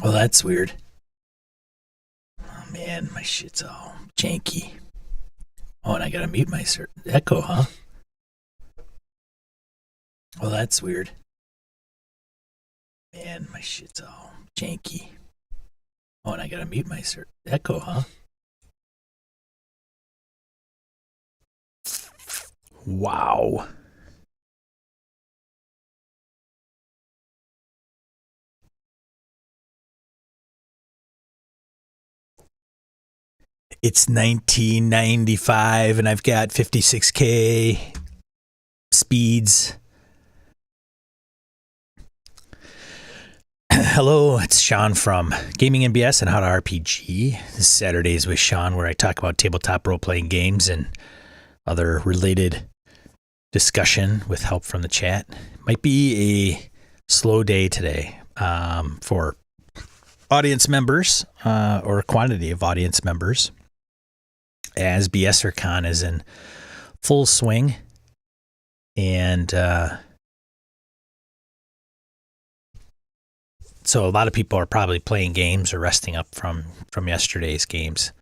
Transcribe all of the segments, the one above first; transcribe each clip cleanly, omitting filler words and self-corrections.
Well, that's weird. Oh man, my shit's all janky. Oh, and I gotta mute my echo, huh? Well, that's weird. Man, my shit's all janky. Oh, and I gotta mute my echo, huh? Wow. It's 1995 and I've got 56K speeds. Hello, it's Sean from Gaming MBS and How to RPG. This is Saturdays with Sean, where I talk about tabletop role-playing games and other related discussion with help from the chat. Might be a slow day today for audience members or a quantity of audience members, as BSRCon is in full swing, and so a lot of people are probably playing games or resting up from yesterday's games,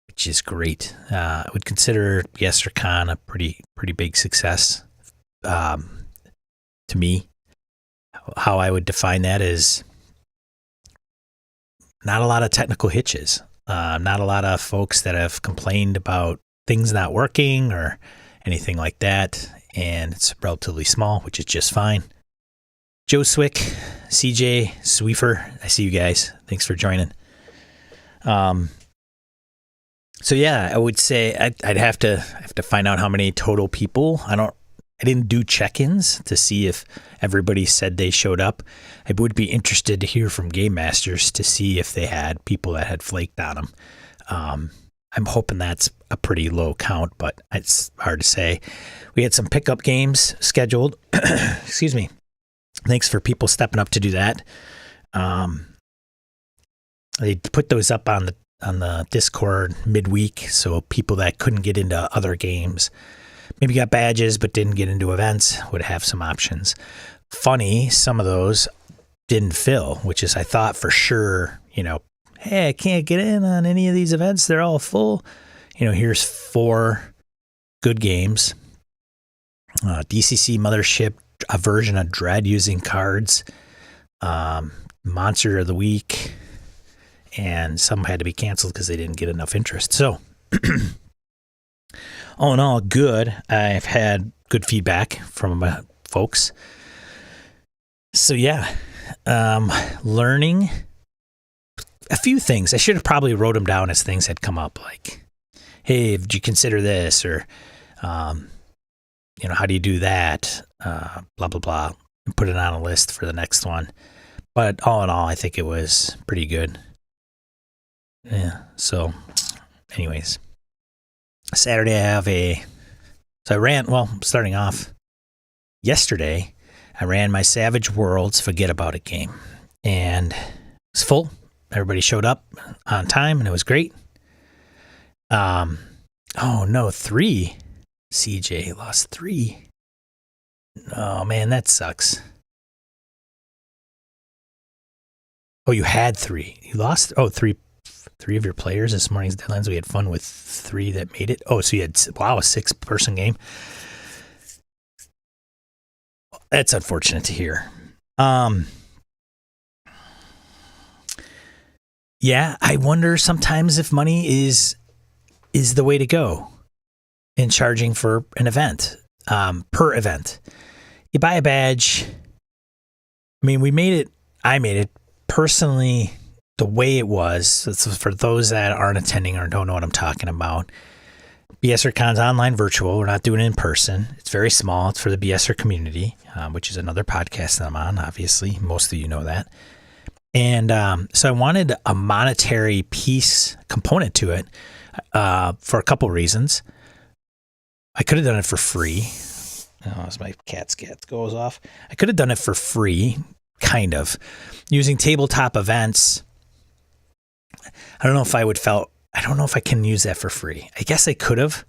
which is great. I would consider BSRCon a pretty big success to me. How I would define that is not a lot of technical hitches. Not a lot of folks that have complained about things not working or anything like that. And it's relatively small, which is just fine. Joe Swick, CJ, Sweefer, I see you guys. Thanks for joining. So yeah, I would say I'd have to find out how many total people. I didn't do check-ins to see if everybody said they showed up. I would be interested to hear from Game Masters to see if they had people that had flaked on them. I'm hoping that's a pretty low count, but it's hard to say. We had some pickup games scheduled. Excuse me. Thanks for people stepping up to do that. They put those up on the Discord midweek, so people that couldn't get into other games, maybe got badges but didn't get into events, would have some options. Funny, some of those didn't fill, which is, I thought for sure, hey, I can't get in on any of these events. They're all full. Here's 4 good games. DCC Mothership, a version of Dread using cards. Monster of the Week. And some had to be canceled because they didn't get enough interest. So, all in all, good. I've had good feedback from folks. So yeah, learning a few things. I should have probably wrote them down as things had come up, like, hey, did you consider this? Or, how do you do that? Blah, blah, blah. And put it on a list for the next one. But all in all, I think it was pretty good. Yeah. So anyways, Saturday starting off yesterday, I ran my Savage Worlds Forget About It game, and it's full. Everybody showed up on time and it was great. Oh no, 3. CJ lost 3. Oh man, that sucks. Oh, you had 3. You lost? Oh, 3 of your players this morning's deadlines. We had fun with 3 that made it. Oh, so you had, a 6-person game. That's unfortunate to hear. Yeah, I wonder sometimes if money is the way to go in charging for an event, per event. You buy a badge. I mean, I made it personally the way it was. So for those that aren't attending or don't know what I'm talking about, BSRCon's online virtual. We're not doing it in person. It's very small. It's for the BSR community, which is another podcast that I'm on, obviously. Most of you know that. And so I wanted a monetary piece component to it for a couple reasons. I could have done it for free. Oh, as my cat's goes off. I could have done it for free, kind of, using tabletop events. I don't know if I can use that for free. I guess I could have.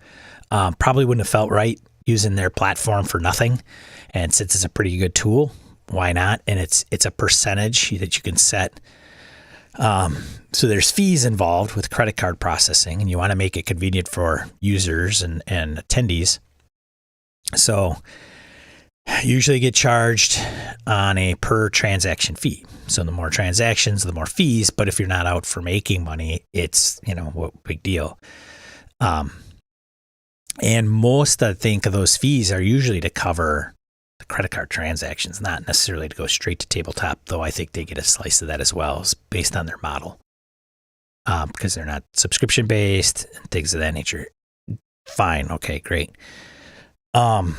Probably wouldn't have felt right using their platform for nothing. And since it's a pretty good tool, why not? And it's a percentage that you can set So there's fees involved with credit card processing, and you want to make it convenient for users and attendees. So usually get charged on a per transaction fee. So the more transactions, the more fees. But if you're not out for making money, it's, what big deal. And most, I think, of those fees are usually to cover the credit card transactions, not necessarily to go straight to tabletop, though I think they get a slice of that as well, based on their model. Because they're not subscription based and things of that nature. Fine. Okay, great. And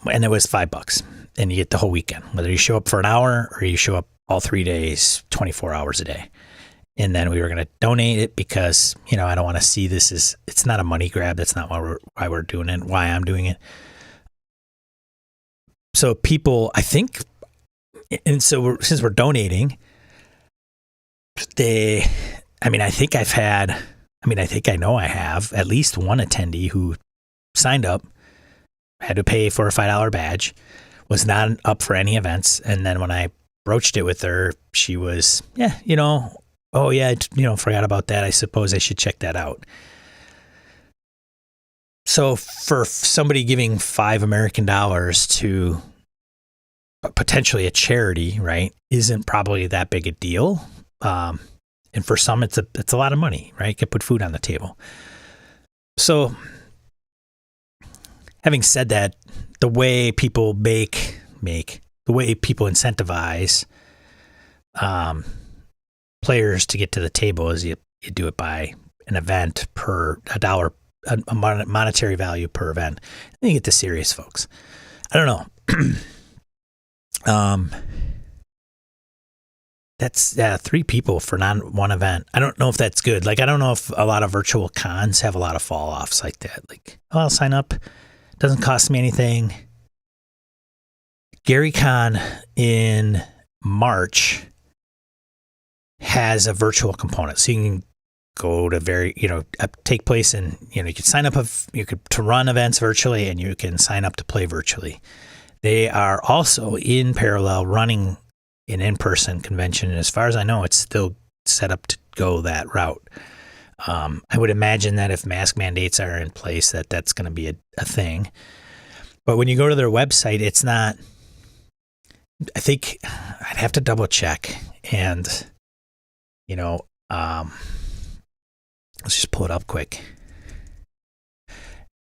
it was $5 and you get the whole weekend, whether you show up for an hour or you show up all 3 days, 24 hours a day. And then we were going to donate it because, I don't want to see this as, it's not a money grab. That's not why we're doing it, why I'm doing it. So people, I think, and so since we're donating, I think I know I have at least one attendee who signed up, had to pay for a $5 badge, was not up for any events. And then when I broached it with her, she was, oh yeah, forgot about that. I suppose I should check that out. So for somebody giving $5 American to potentially a charity, right, isn't probably that big a deal. And for some, it's a lot of money, right? You can put food on the table. So having said that, the way people the way people incentivize players to get to the table is you do it by an event per $1, a monetary value per event. Then you get the serious folks. I don't know. That's 3 people for one event. I don't know if that's good. Like, I don't know if a lot of virtual cons have a lot of fall offs like that. Like, I'll sign up. Doesn't cost me anything. GaryCon in March has a virtual component. So you can go to take place in, you could sign up to run events virtually, and you can sign up to play virtually. They are also in parallel running an in-person convention. And as far as I know, it's still set up to go that route. I would imagine that if mask mandates are in place, that's going to be a thing. But when you go to their website, it's not, I think I'd have to double check. And, let's just pull it up quick.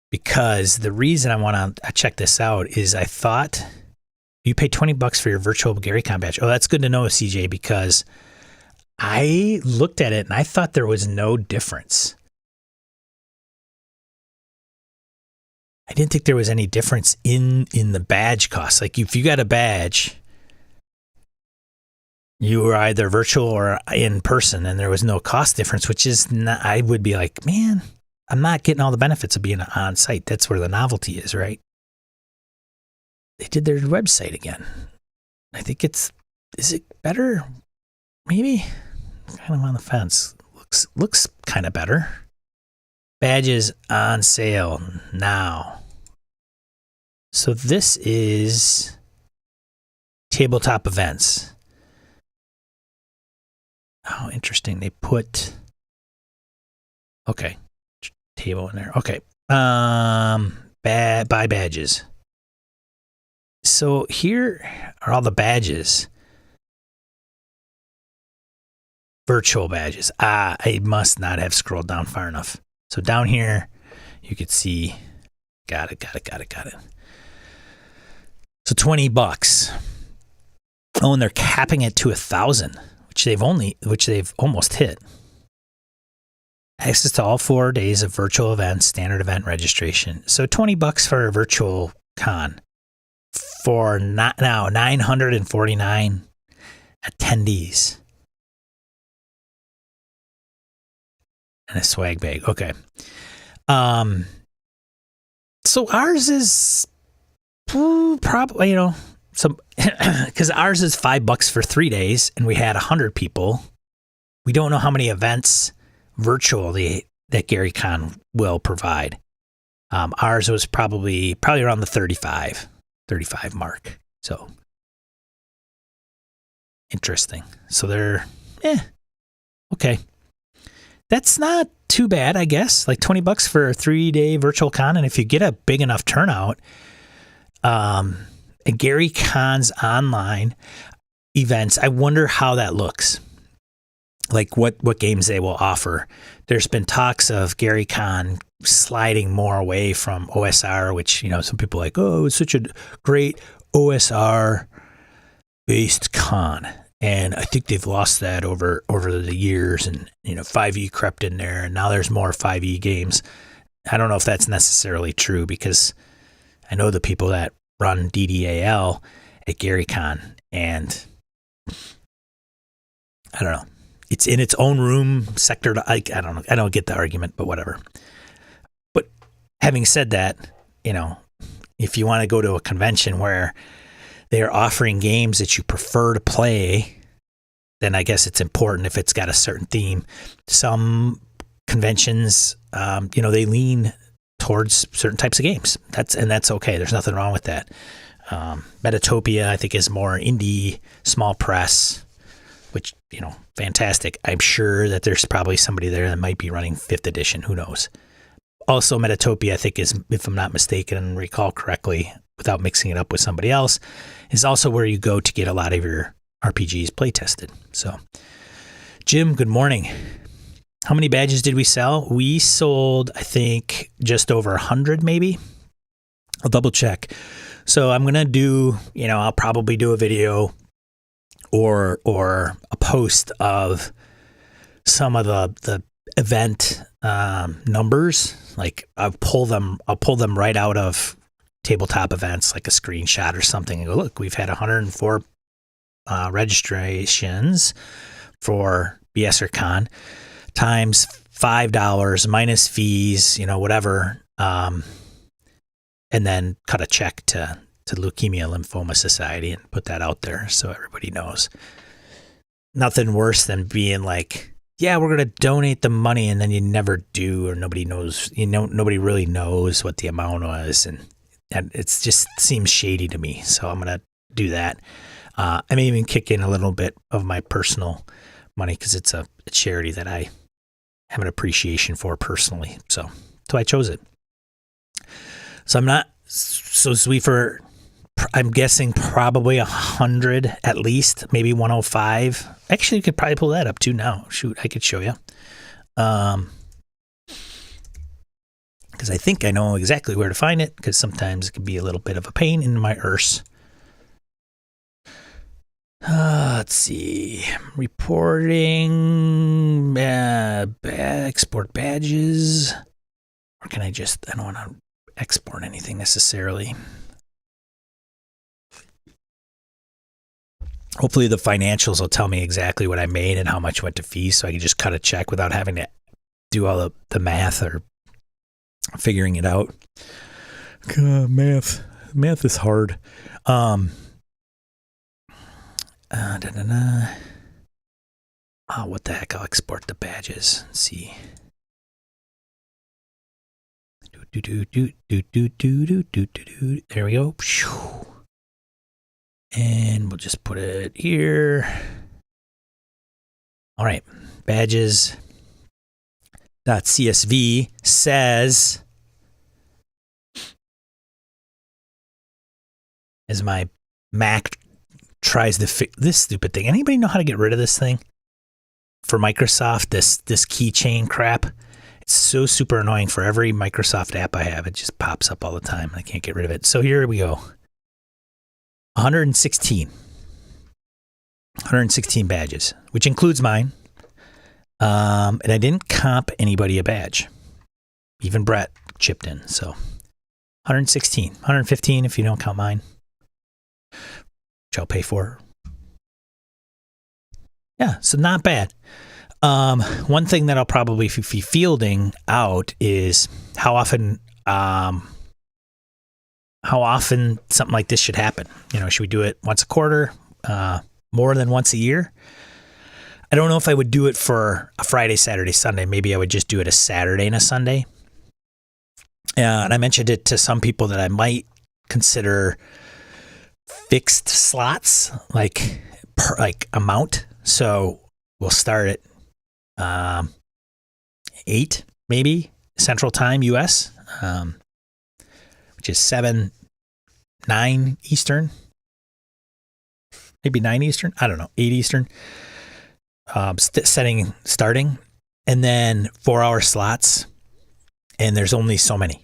Because the reason I want to check this out is I thought you pay $20 for your virtual GaryCon badge. Oh, that's good to know, CJ, because I looked at it and I thought there was no difference. I didn't think there was any difference in the badge cost. Like, if you got a badge, you were either virtual or in person, and there was no cost difference, which is not, I would be like, man, I'm not getting all the benefits of being on site. That's where the novelty is, right? They did their website again. I think is it better? Maybe. Kind of on the fence. Looks kind of better. Badges on sale now. So this is tabletop events. Oh, interesting. They put table in there. Okay. Buy badges. So here are all the badges. Virtual badges. I must not have scrolled down far enough. So down here, you could see, got it. So $20. Oh, and they're capping it to 1,000, which they've almost hit. Access to all 4 days of virtual events, standard event registration. So $20 for a virtual con for now 949 attendees. And a swag bag. Okay. So ours is probably, because ours is $5 for 3 days and we had 100 people. We don't know how many events virtually that GaryCon will provide. Ours was probably around the 35 mark. So Interesting. So they're, okay. That's not too bad, I guess. Like $20 for a 3-day virtual con. And if you get a big enough turnout, at Gary Con's online events, I wonder how that looks. Like what games they will offer. There's been talks of Gary Con sliding more away from OSR, which, some people are like, oh, it's such a great OSR based con. And I think they've lost that over the years, and 5e crept in there, and now there's more 5e games. I don't know if that's necessarily true, because I know the people that run DDAL at GaryCon, and I don't know. It's in its own room sector. I don't know. I don't get the argument, but whatever. But having said that, if you want to go to a convention where they are offering games that you prefer to play, then I guess it's important if it's got a certain theme. Some conventions, they lean towards certain types of games. That's okay. There's nothing wrong with that. Metatopia, I think, is more indie, small press, which, fantastic. I'm sure that there's probably somebody there that might be running 5th edition. Who knows? Also, Metatopia, I think, is, if I'm not mistaken and recall correctly, without mixing it up with somebody else, is also where you go to get a lot of your RPGs play tested. So, Jim, good morning. How many badges did we sell? We sold, I think, just over 100 maybe. I'll double check. So I'm going to do, I'll probably do a video or a post of some of the event numbers. Like I'll pull them right out of tabletop events, like a screenshot or something, and go, look, we've had 104 registrations for BSerCon times $5 minus fees, whatever, and then cut a check to Leukemia Lymphoma Society and put that out there so everybody knows. Nothing worse than being like, yeah, we're going to donate the money, and then you never do, or nobody knows, nobody really knows what the amount was, and it just seems shady to me. So I'm going to do that. I may even kick in a little bit of my personal money, because it's a charity that I have an appreciation for personally. So I chose it. So I'm not so sweet for, I'm guessing probably 100 at least, maybe 105. Actually, you could probably pull that up too now. Shoot, I could show you. Because I think I know exactly where to find it, because sometimes it can be a little bit of a pain in my arse. Let's see. Reporting, export badges. Or can I don't want to export anything necessarily. Hopefully the financials will tell me exactly what I made and how much went to fees, so I can just cut a check without having to do all the math or figuring it out. Math is hard. What the heck? I'll export the badges. Let's see. There we go. And we'll just put it here. All right. Badges.csv says, as my Mac tries to fix this stupid thing. Anybody know how to get rid of this thing? For Microsoft, this keychain crap. It's so super annoying. For every Microsoft app I have, it just pops up all the time. I can't get rid of it. So here we go. 116 badges, which includes mine. And I didn't comp anybody a badge. Even Brett chipped in. So 116, 115 if you don't count mine, which I'll pay for. Yeah, so not bad. One thing that I'll probably be fielding out is how often something like this should happen. Should we do it once a quarter, more than once a year? I don't know if I would do it for a Friday, Saturday, Sunday. Maybe I would just do it a Saturday and a Sunday. And I mentioned it to some people that I might consider fixed slots, like amount. So we'll start at 8 maybe Central Time US, which is 9 Eastern, maybe 9 Eastern. I don't know, 8 Eastern. Starting, and then 4-hour slots, and there's only so many.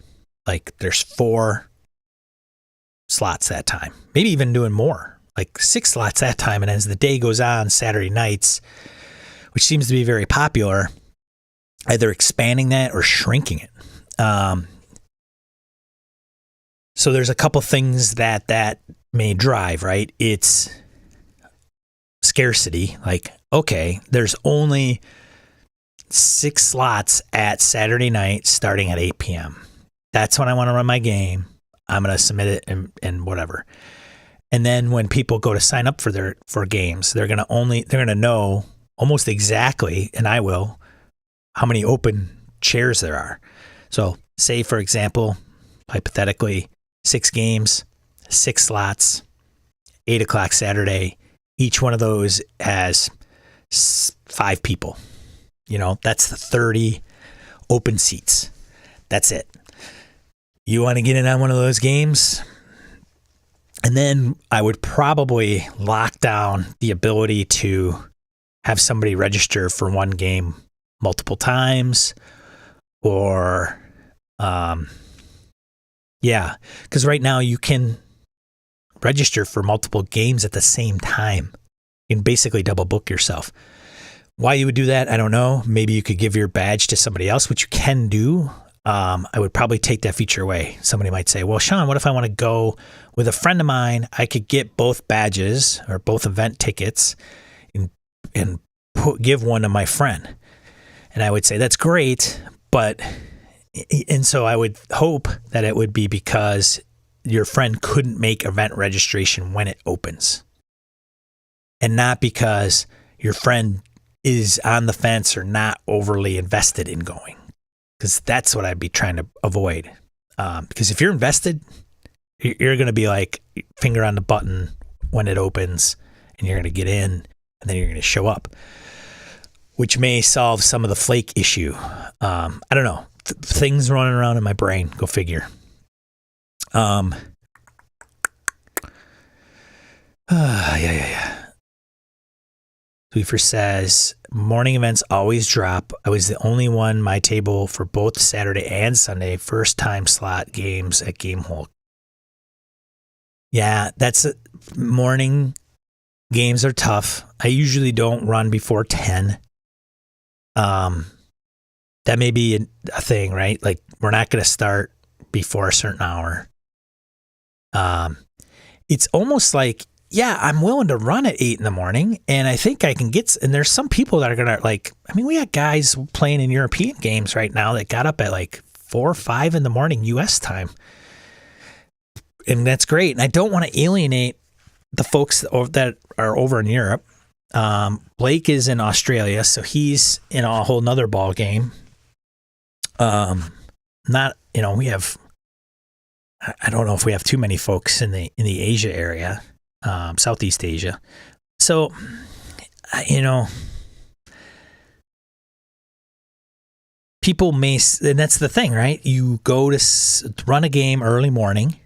Like there's 4 slots that time, maybe even doing more, like 6 slots that time. And as the day goes on, Saturday nights, which seems to be very popular, either expanding that or shrinking it. So there's a couple things that may drive, right? It's scarcity. Like, okay, there's only 6 slots at Saturday night starting at 8 p.m. That's when I want to run my game. I'm going to submit it and whatever. And then when people go to sign up for games, they're going to know almost exactly, and I will, how many open chairs there are. So say, for example, hypothetically, 6 games, 6 slots, 8 o'clock Saturday. Each one of those has 5 people. That's the 30 open seats. That's it. You want to get in on one of those games? And then I would probably lock down the ability to have somebody register for one game multiple times, or because right now you can register for multiple games at the same time. You can basically double book yourself. Why you would do that, I don't know. Maybe you could give your badge to somebody else, which you can do. I would probably take that feature away. Somebody might say, well, Sean, what if I want to go with a friend of mine? I could get both badges or both event tickets and give one to my friend. And I would say, that's great. And so I would hope that it would be because your friend couldn't make event registration when it opens, and not because your friend is on the fence or not overly invested in going. Because that's what I'd be trying to avoid. Because if you're invested, you're going to be like finger on the button when it opens, and you're going to get in, and then you're going to show up, which may solve some of the flake issue. I don't know. Things running around in my brain. Go figure. Yeah. Weaver says, morning events always drop. I was the only one my table for both Saturday and Sunday, first time slot games at Gamehole. Yeah, morning games are tough. I usually don't run before 10. That may be a thing, right? Like, we're not going to start before a certain hour. It's almost like, yeah, I'm willing to run at 8 in the morning, and I think I can and there's some people that are going to, we got guys playing in European games right now that got up at 4 or 5 in the morning US time. And that's great. And I don't want to alienate the folks that are over in Europe. Blake is in Australia, so he's in a whole nother ball game. We have, I don't know if we have too many folks in the Asia area. Southeast Asia. So, people may, and that's the thing, right? You go to run a game early morning,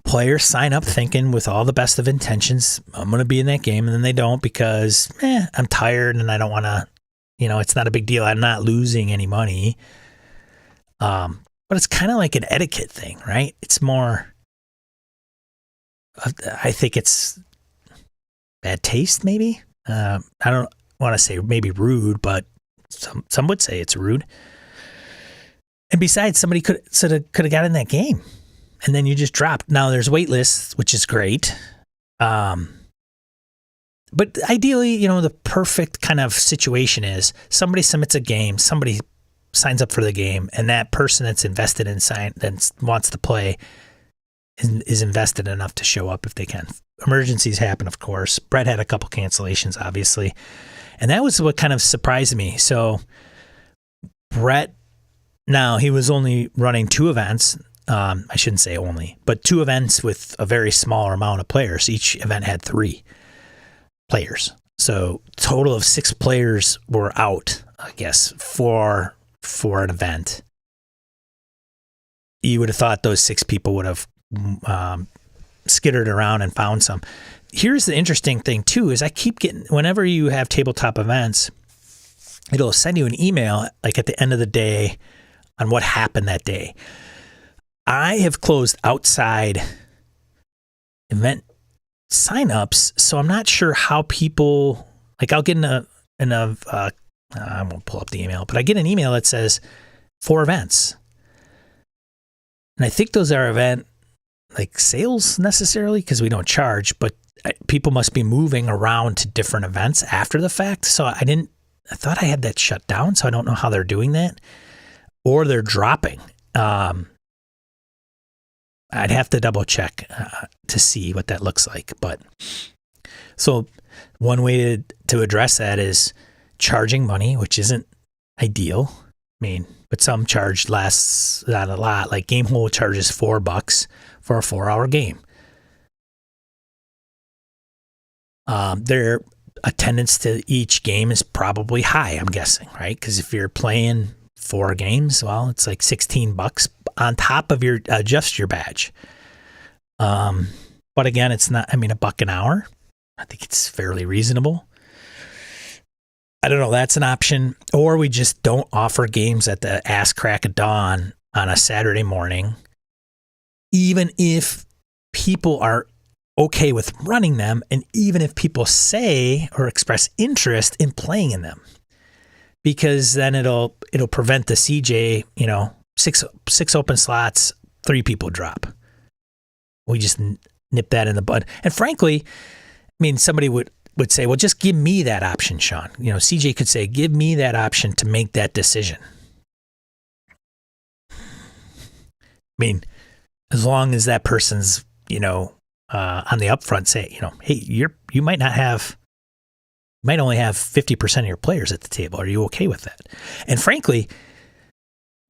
players sign up thinking with all the best of intentions, I'm going to be in that game, and then they don't because, I'm tired and I don't want to, it's not a big deal. I'm not losing any money. But it's kind of like an etiquette thing, right? It's more, I think it's bad taste, maybe. I don't want to say maybe rude, but some would say it's rude. And besides, somebody could have got in that game, and then you just dropped. Now there's wait lists, which is great. But ideally, the perfect kind of situation is somebody submits a game, somebody signs up for the game, and that person that's invested in that wants to play is invested enough to show up if they can. Emergencies happen, of course. Brett had a couple cancellations, obviously. And that was what kind of surprised me. So Brett, now he was only running 2 events. I shouldn't say only, but 2 events with a very small amount of players. Each event had 3. players. So total of 6 players were out, I guess, for an event. You would have thought those 6 people would have skittered around and found some. Here's the interesting thing too, is I keep getting, whenever you have tabletop events, it'll send you an email like at the end of the day on what happened that day. I have closed outside event signups, so I'm not sure how people, like I'll get I won't pull up the email, but I get an email that says 4 events. And I think those are event like sales necessarily, because we don't charge, but people must be moving around to different events after the fact. So I thought I had that shut down, so I don't know how they're doing that, or they're dropping. I'd have to double check to see what that looks like. But so one way to address that is charging money, which isn't ideal. I mean, but some charge less, not a lot. Like Gamehole charges $4 for a 4-hour game. Their attendance to each game is probably high, I'm guessing, right? Because if you're playing 4 games, well, it's like $16 on top of your just your badge. But again, it's not, I mean, $1 an hour. I think it's fairly reasonable. I don't know, that's an option. Or we just don't offer games at the ass crack of dawn on a Saturday morning, even if people are okay with running them, and even if people say or express interest in playing in them, because then it'll prevent the CJ, 6 open slots, 3 people drop. We just nip that in the bud. And frankly, I mean, somebody would say, well, just give me that option, Sean. CJ could say, give me that option to make that decision. I mean, as long as that person's, on the upfront say, hey, you might only have 50% of your players at the table. Are you okay with that? And frankly,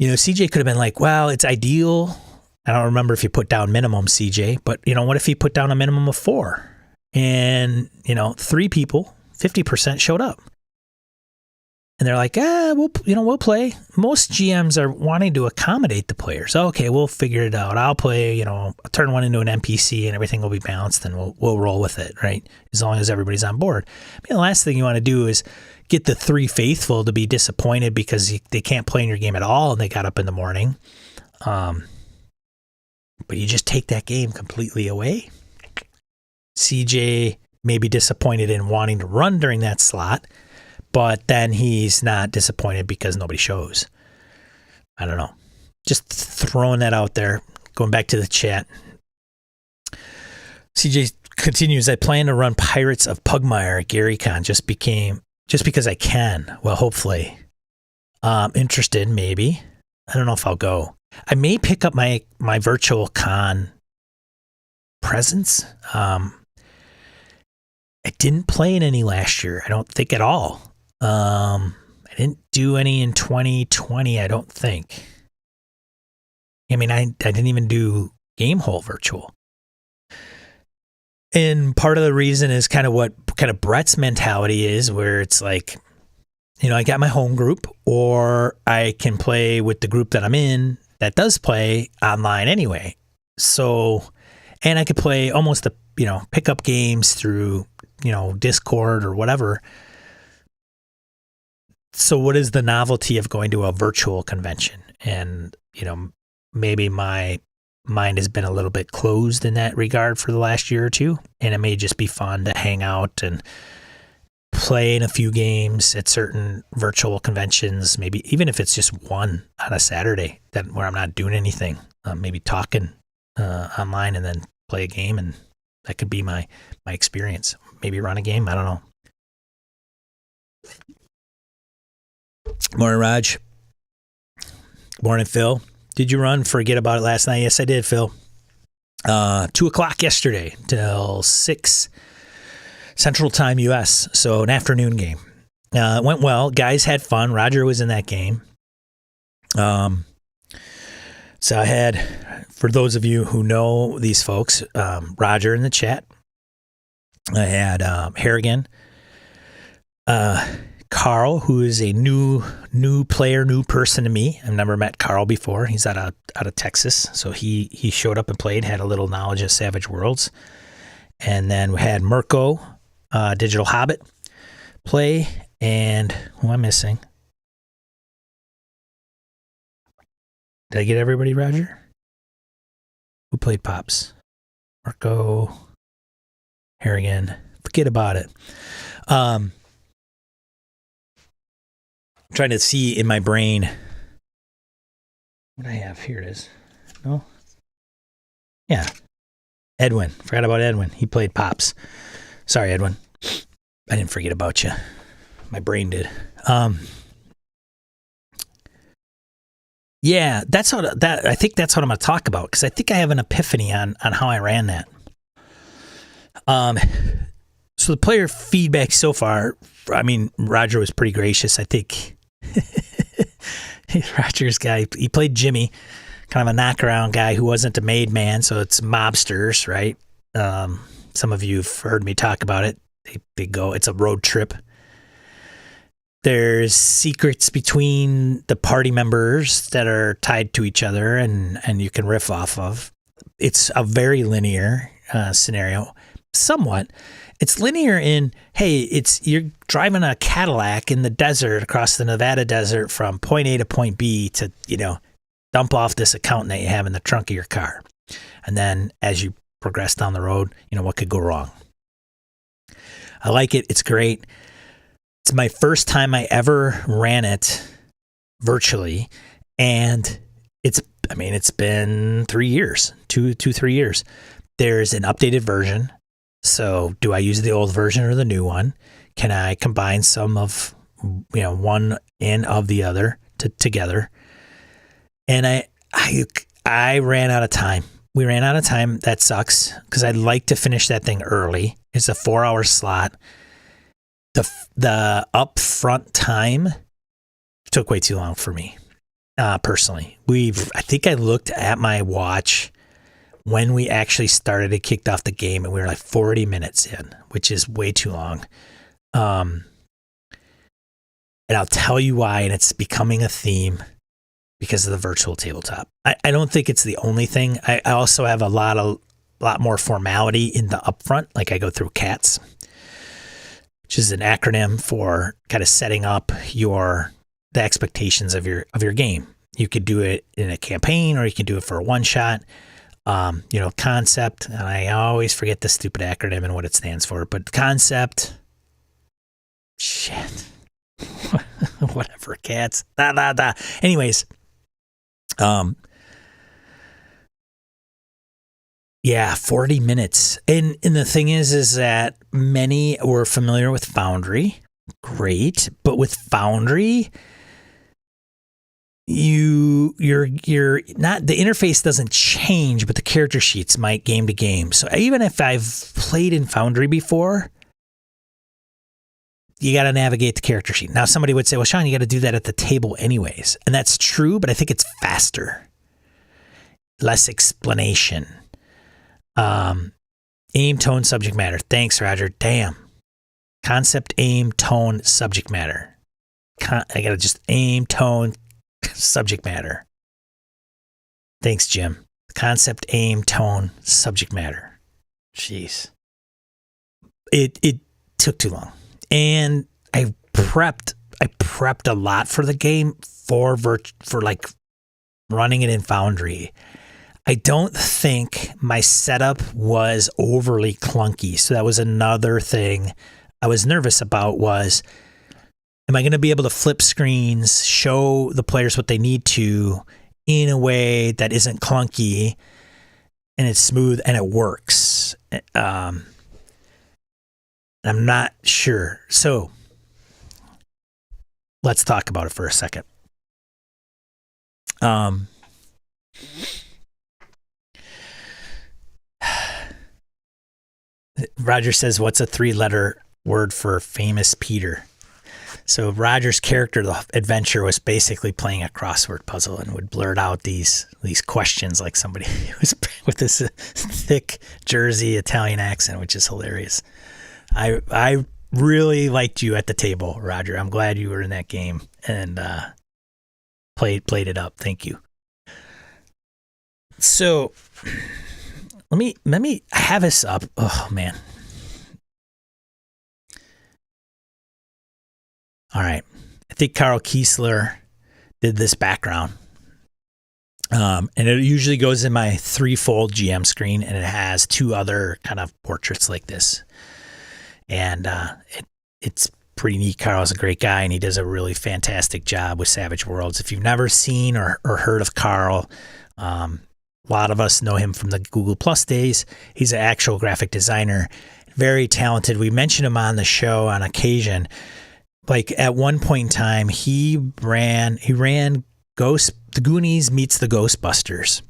CJ could have been like, well, it's ideal. I don't remember if you put down minimum, CJ, but what if he put down a minimum of 4 and, 3 people, 50% showed up. And they're like, we'll play. Most GMs are wanting to accommodate the players. Okay, we'll figure it out. I'll play, I'll turn one into an NPC and everything will be balanced and we'll roll with it, right? As long as everybody's on board. I mean, the last thing you want to do is get the 3 faithful to be disappointed because they can't play in your game at all and they got up in the morning. But you just take that game completely away. CJ may be disappointed in wanting to run during that slot, but then he's not disappointed because nobody shows. I don't know. Just throwing that out there. Going back to the chat. CJ continues, I plan to run Pirates of Pugmire at GaryCon just because I can. Well, hopefully. Interested, maybe. I don't know if I'll go. I may pick up my virtual con presence. I didn't play in any last year. I don't think at all. I didn't do any in 2020, I don't think. I mean, I didn't even do Gamehole virtual. And part of the reason is kind of Brett's mentality is, where it's like, I got my home group, or I can play with the group that I'm in that does play online anyway. So, and I could play almost pick up games through, Discord or whatever. So what is the novelty of going to a virtual convention? And, maybe my mind has been a little bit closed in that regard for the last year or two. And it may just be fun to hang out and play in a few games at certain virtual conventions, maybe even if it's just one on a Saturday where I'm not doing anything, maybe talking online and then play a game. And that could be my experience. Maybe run a game. I don't know. Morning, Raj. Morning, Phil. Did you run? Forget about it last night. Yes, I did, Phil. 2:00 yesterday till 6 Central Time US. So an afternoon game. It went well. Guys had fun. Roger was in that game. So I had, for those of you who know these folks, Roger in the chat. I had Harrigan, Carl, who is a new player, new person to me. I've never met Carl before. He's out of Texas, so he showed up and played, had a little knowledge of Savage Worlds. And then we had Mirko, Digital Hobbit, play, and who am I missing? Did I get everybody, Roger? Who played Pops? Mirko, Harrigan. Forget about it. I'm trying to see in my brain what I have. Here it is. No? Yeah. Edwin. Forgot about Edwin. He played Pops. Sorry, Edwin. I didn't forget about you. My brain did. Yeah, I think that's what I'm going to talk about, because I think I have an epiphany on how I ran that. So the player feedback so far, I mean, Roger was pretty gracious. I think Roger's guy, he played Jimmy, kind of a knockaround guy who wasn't a made man, so it's mobsters, right? Some of you have heard me talk about it. They go, it's a road trip. There's secrets between the party members that are tied to each other and you can riff off of. It's a very linear scenario. Somewhat. It's linear in, hey, you're driving a Cadillac in the desert, across the Nevada desert, from point A to point B to, dump off this accountant that you have in the trunk of your car. And then as you progress down the road, what could go wrong? I like it. It's great. It's my first time I ever ran it virtually, and it's been 3 years, 3 years. There's an updated version. So do I use the old version or the new one? Can I combine some of, one and of the other together? And I ran out of time. We ran out of time. That sucks, because I'd like to finish that thing early. It's a 4-hour slot. The upfront time took way too long for me, personally. I think I looked at my watch when we actually started and kicked off the game, and we were like 40 minutes in, which is way too long. And I'll tell you why, and it's becoming a theme because of the virtual tabletop. I don't think it's the only thing. I also have a lot more formality in the upfront. Like, I go through CATS, which is an acronym for kind of setting up the expectations of your game. You could do it in a campaign, or you can do it for a one shot. Concept, and I always forget the stupid acronym and what it stands for, but concept, shit, whatever, cats, anyways, yeah, 40 minutes. And the thing is that many were familiar with Foundry. Great. But with Foundry, you're not, the interface doesn't change, but the character sheets might game to game. So even if I've played in Foundry before, you got to navigate the character sheet. Now, somebody would say, well, Sean, you got to do that at the table anyways. And that's true, but I think it's faster. Less explanation. Aim, tone, subject matter. Thanks, Roger. Damn. Concept, aim, tone, subject matter. I got to just aim, tone, subject matter. Thanks, Jim. Concept, aim, tone, subject matter. Jeez. It took too long. And I prepped a lot for the game for like running it in Foundry. I don't think my setup was overly clunky. So that was another thing I was nervous about was, am I going to be able to flip screens, show the players what they need to in a way that isn't clunky and it's smooth and it works? I'm not sure. So let's talk about it for a second. Roger says, what's a 3-letter word for famous Peter? So Roger's character, the adventure, was basically playing a crossword puzzle and would blurt out these questions like somebody was with this thick Jersey Italian accent, which is hilarious. I really liked you at the table, Roger. I'm glad you were in that game and played it up. Thank you. So let me have this up. Oh man. All right. I think Carl Kiesler did this background. And it usually goes in my threefold GM screen, and it has two other kind of portraits like this. And it's pretty neat. Carl's a great guy, and he does a really fantastic job with Savage Worlds. If you've never seen or heard of Carl, a lot of us know him from the Google Plus days. He's an actual graphic designer, very talented. We mention him on the show on occasion. Like at one point in time, he ran The Goonies meets the Ghostbusters.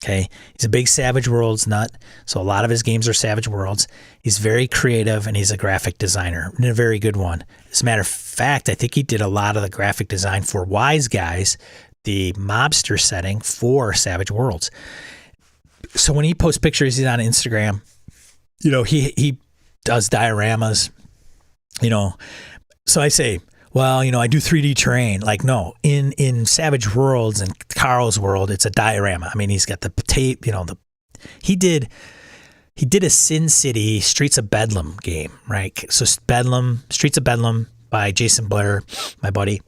Okay. He's a big Savage Worlds nut. So a lot of his games are Savage Worlds. He's very creative, and he's a graphic designer, and a very good one. As a matter of fact, I think he did a lot of the graphic design for Wise Guys, the mobster setting for Savage Worlds. So when he posts pictures, he's on Instagram, he does dioramas, So I say, well, I do 3D terrain. Like, no, in Savage Worlds and Carl's world, it's a diorama. I mean, he's got the tape, he did a Sin City Streets of Bedlam game, right? So Streets of Bedlam by Jason Blair, my buddy,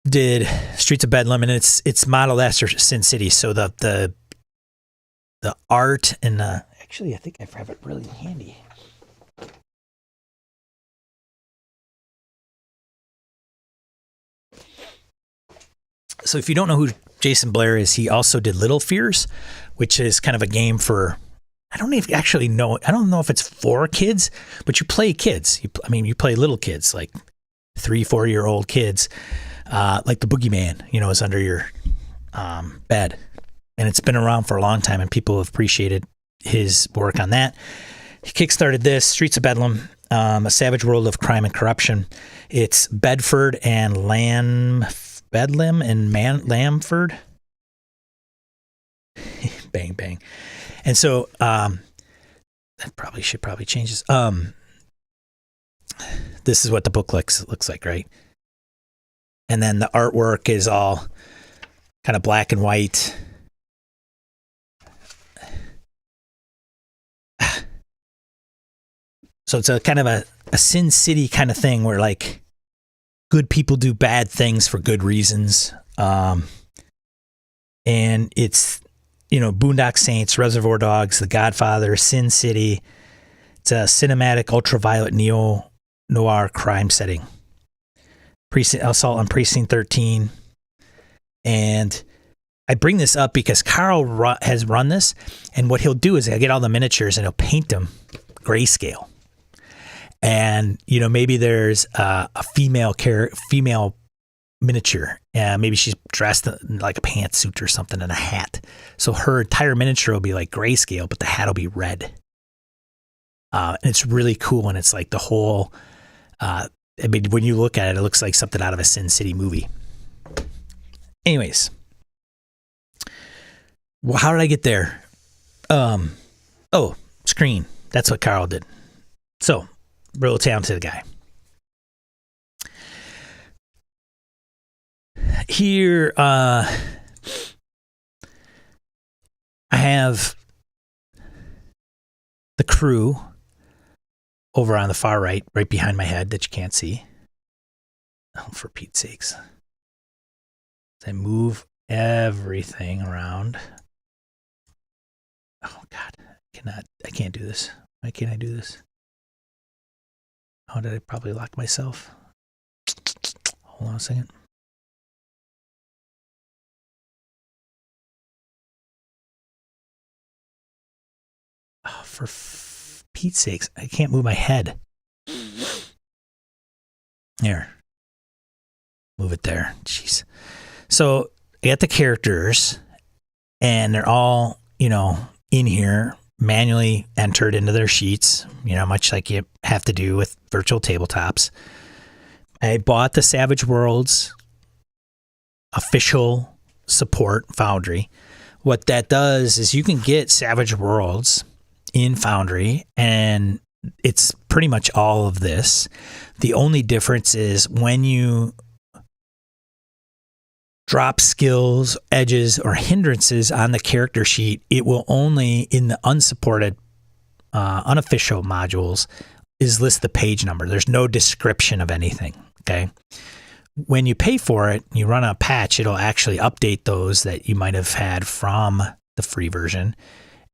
did Streets of Bedlam, and it's modeled after Sin City. So the art and actually, I think I have it really handy. So if you don't know who Jason Blair is, he also did Little Fears, which is kind of a game for, I don't know if it's for kids, but you play kids. You play little kids, like 3-4-year-old kids, like the Boogeyman, is under your bed. And it's been around for a long time, and people have appreciated his work on that. He kickstarted this, Streets of Bedlam, a savage world of crime and corruption. It's Bedford and Bedlam and Lamford. Bang, bang. And so I should probably change this. This is what the book looks like, right? And then the artwork is all kind of black and white. So it's a kind of a Sin City kind of thing where like good people do bad things for good reasons. And it's, Boondock Saints, Reservoir Dogs, The Godfather, Sin City. It's a cinematic ultraviolet neo-noir crime setting. Assault on Precinct 13. And I bring this up because Carl has run this, and what he'll do is he'll get all the miniatures and he'll paint them grayscale. And, maybe there's a female miniature. Maybe she's dressed in like a pantsuit or something and a hat. So her entire miniature will be like grayscale, but the hat will be red. And it's really cool. And it's like the whole, when you look at it, it looks like something out of a Sin City movie. Anyways. Well, how did I get there? Screen. That's what Carl did. So, real talented guy. Here, I have the crew over on the far right behind my head that you can't see. Oh, for Pete's sakes. I move everything around. Oh, God. I can't do this. Why can't I do this? Oh, did I probably lock myself? Hold on a second. Oh, for Pete's sakes, I can't move my head. There. Move it there. Jeez. So I got the characters, and they're all, in here manually entered into their sheets, much like you have to do with virtual tabletops. I bought the Savage Worlds official support Foundry. What that does is you can get Savage Worlds in Foundry, and it's pretty much all of this. The only difference is when you drop skills, edges, or hindrances on the character sheet, it will only, in the unsupported, unofficial modules, is list the page number. There's no description of anything, okay? When you pay for it, you run a patch, it'll actually update those that you might have had from the free version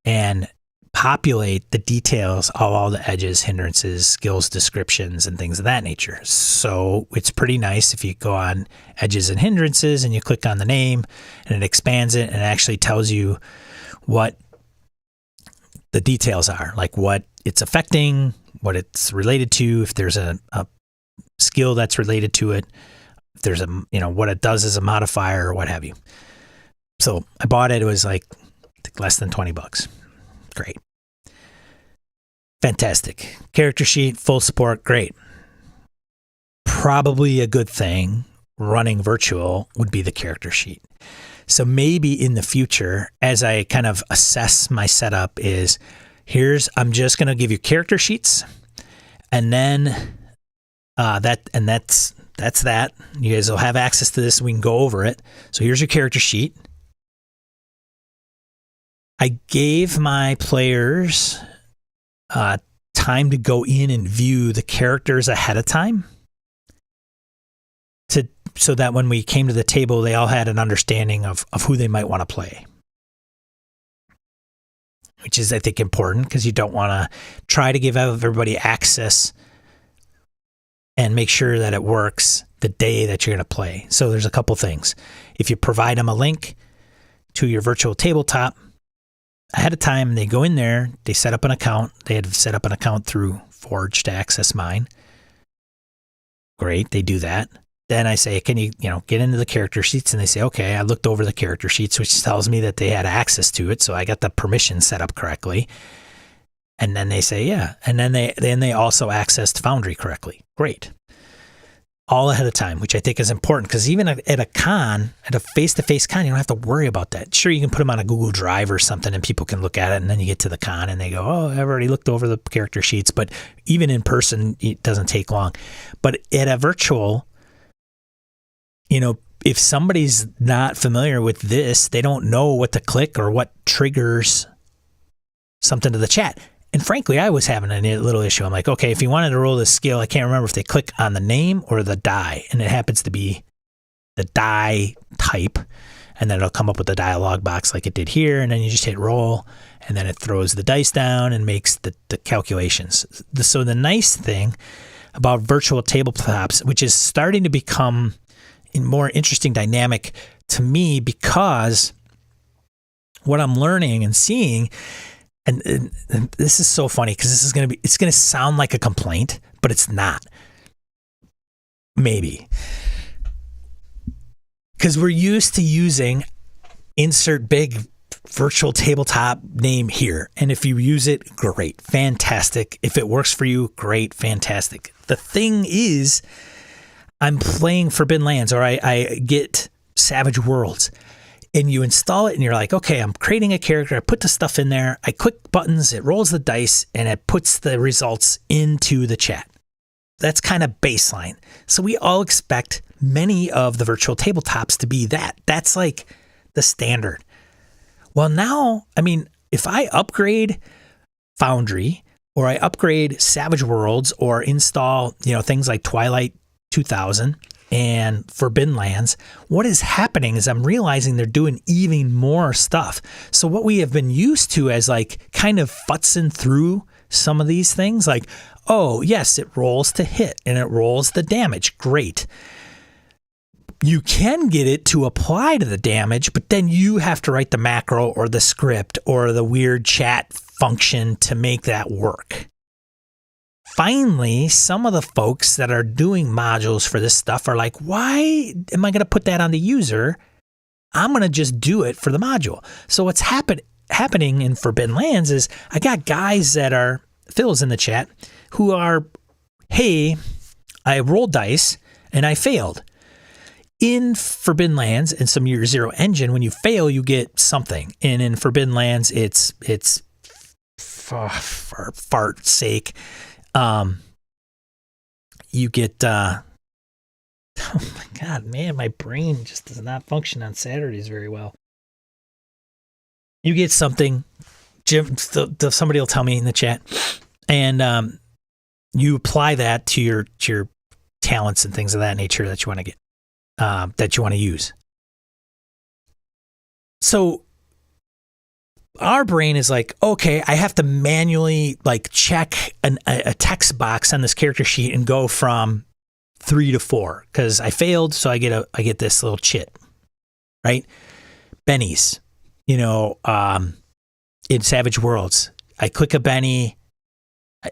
and populate the details of all the edges, hindrances, skills, descriptions, and things of that nature. So it's pretty nice if you go on edges and hindrances and you click on the name and it expands it and it actually tells you what the details are, like what it's affecting, what it's related to, if there's a skill that's related to it, if there's what it does as a modifier or what have you. So I bought it. It was like less than $20. Great. Fantastic. Character sheet, full support. Great. Probably a good thing running virtual would be the character sheet. So maybe in the future, as I kind of assess my setup I'm just going to give you character sheets and then that's that. You guys will have access to this. We can go over it. So here's your character sheet. I gave my players time to go in and view the characters ahead of time so that when we came to the table, they all had an understanding of who they might want to play. Which is, I think, important because you don't want to try to give everybody access and make sure that it works the day that you're going to play. So there's a couple things. If you provide them a link to your virtual tabletop ahead of time, they go in there, they set up an account. They had set up an account through Forge to access mine. Great, they do that. Then I say, can you get into the character sheets? And they say, okay, I looked over the character sheets, which tells me that they had access to it. So I got the permission set up correctly. And then they say, yeah. And then they also accessed Foundry correctly. Great. All ahead of time, which I think is important because even at a con, at a face-to-face con, you don't have to worry about that. Sure, you can put them on a Google Drive or something and people can look at it, and then you get to the con and they go, oh, I've already looked over the character sheets. But even in person, it doesn't take long. But at a virtual, if somebody's not familiar with this, they don't know what to click or what triggers something to the chat. And frankly, I was having a little issue. I'm like, okay, if you wanted to roll this skill, I can't remember if they click on the name or the die. And it happens to be the die type. And then it'll come up with the dialog box like it did here. And then you just hit roll. And then it throws the dice down and makes the calculations. So the nice thing about virtual tabletops, which is starting to become a more interesting dynamic to me, because what I'm learning and seeing, and this is so funny because it's going to sound like a complaint, but it's not. Maybe. Because we're used to using insert big virtual tabletop name here. And if you use it, great, fantastic. If it works for you, great, fantastic. The thing is, I'm playing Forbidden Lands or I get Savage Worlds. And you install it and you're like, okay, I'm creating a character. I put the stuff in there. I click buttons. It rolls the dice and it puts the results into the chat. That's kind of baseline. So we all expect many of the virtual tabletops to be that. That's like the standard. Well, now, if I upgrade Foundry or I upgrade Savage Worlds or install, things like Twilight 2000 and Forbidden Lands, what is happening is I'm realizing they're doing even more stuff. So what we have been used to as like kind of futzing through some of these things, like, oh yes, it rolls to hit and it rolls the damage. Great. You can get it to apply to the damage, but then you have to write the macro or the script or the weird chat function to make that work. Finally, some of the folks that are doing modules for this stuff are like, why am I going to put that on the user? I'm going to just do it for the module. So what's happened, happening in Forbidden Lands is I got guys that are, Phil's in the chat, who are, hey, I rolled dice and I failed. In Forbidden Lands and some Year Zero engine, when you fail, you get something. And in Forbidden Lands, it's for fart's sake, you get, oh my God, man, my brain just does not function on Saturdays very well. You get something, Jim, somebody will tell me in the chat, and you apply that to your talents and things of that nature that you want to get. That you want to use. So our brain is like, okay, I have to manually like check a text box on this character sheet and go from 3 to 4 because I failed, so I get this little chit, right? Bennies, in Savage Worlds, I click a Benny,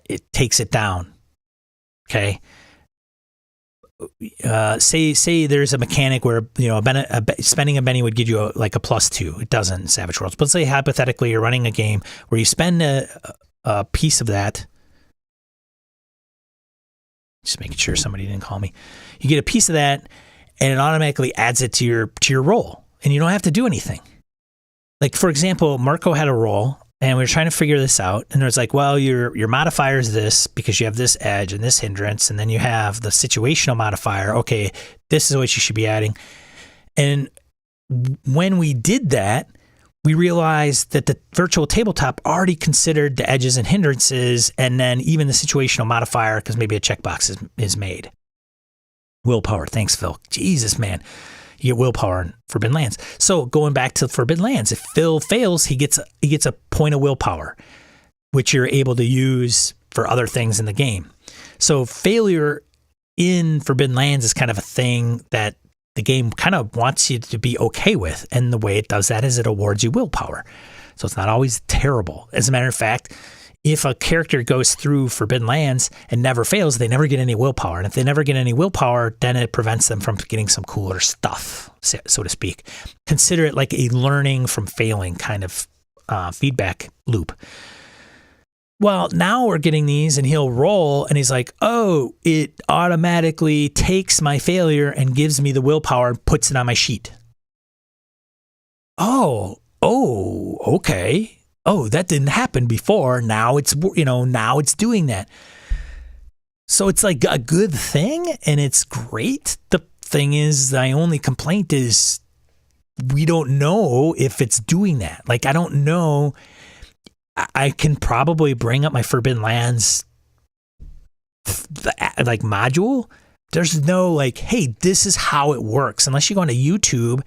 it takes it down. Okay. Say there's a mechanic where spending a Benny would give you a +2. It doesn't in Savage Worlds. But say hypothetically you're running a game where you spend a piece of that. Just making sure somebody didn't call me. You get a piece of that, and it automatically adds it to your roll, and you don't have to do anything. Like for example, Marco had a roll. And we were trying to figure this out. And it was like, well, your modifier is this because you have this edge and this hindrance. And then you have the situational modifier. Okay, this is what you should be adding. And when we did that, we realized that the virtual tabletop already considered the edges and hindrances. And then even the situational modifier, because maybe a checkbox is made. Willpower. Thanks, Phil. Jesus, man. You get willpower in Forbidden Lands. So going back to Forbidden Lands, if Phil fails, he gets a point of willpower, which you're able to use for other things in the game. So failure in Forbidden Lands is kind of a thing that the game kind of wants you to be okay with. And the way it does that is it awards you willpower. So it's not always terrible. As a matter of fact, if a character goes through Forbidden Lands and never fails, they never get any willpower. And if they never get any willpower, then it prevents them from getting some cooler stuff, so to speak. Consider it like a learning from failing kind of feedback loop. Well, now we're getting these and he'll roll and he's like, oh, it automatically takes my failure and gives me the willpower and puts it on my sheet. Oh, okay. Oh, that didn't happen before. Now it's doing that. So it's like a good thing and it's great. The thing is, the only complaint is we don't know if it's doing that. Like, I don't know. I can probably bring up my Forbidden Lands like module. There's no like, hey, this is how it works, unless you go onto YouTube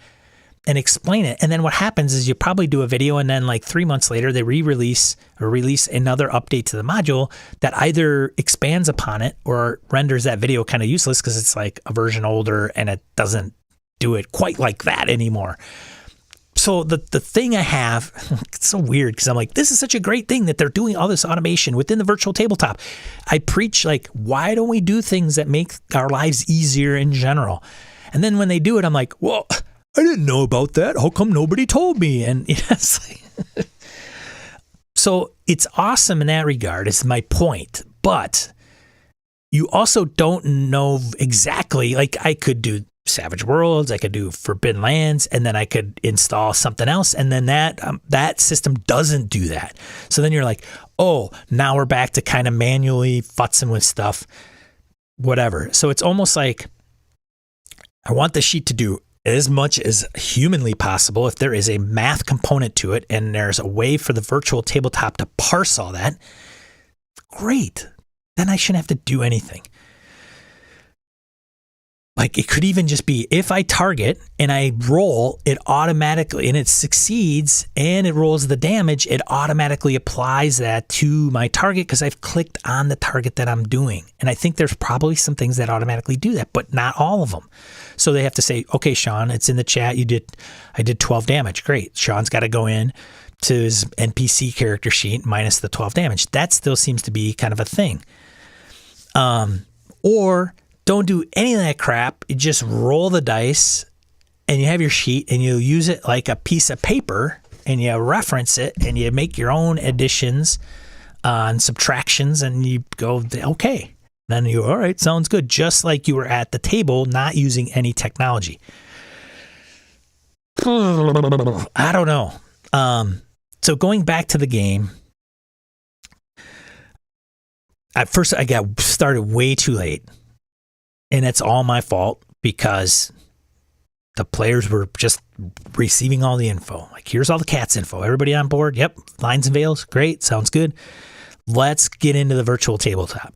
and explain it. And then what happens is you probably do a video and then like 3 months later they release another update to the module that either expands upon it or renders that video kind of useless because it's like a version older and it doesn't do it quite like that anymore. So the thing I have, it's so weird because I'm like, this is such a great thing that they're doing all this automation within the virtual tabletop. I preach like, why don't we do things that make our lives easier in general? And then when they do it, I'm like, well, I didn't know about that. How come nobody told me? And it's like so it's awesome in that regard, is my point. But you also don't know exactly, like I could do Savage Worlds, I could do Forbidden Lands, and then I could install something else. And then that system doesn't do that. So then you're like, oh, now we're back to kind of manually futzing with stuff, whatever. So it's almost like I want the sheet to do as much as humanly possible. If there is a math component to it and there's a way for the virtual tabletop to parse all that, great. Then I shouldn't have to do anything. Like it could even just be if I target and I roll, it automatically, and it succeeds and it rolls the damage, it automatically applies that to my target because I've clicked on the target that I'm doing. And I think there's probably some things that automatically do that, but not all of them. So they have to say, okay, Sean, it's in the chat. I did 12 damage. Great. Sean's got to go in to his NPC character sheet minus the 12 damage. That still seems to be kind of a thing. Or don't do any of that crap. You just roll the dice and you have your sheet and you use it like a piece of paper and you reference it and you make your own additions and subtractions, and you go, okay. Then you, all right, sounds good. Just like you were at the table, not using any technology. I don't know. So going back to the game, at first I got started way too late, and it's all my fault because the players were just receiving all the info. Like, here's all the cats info. Everybody on board? Yep. Lines and veils. Great. Sounds good. Let's get into the virtual tabletop.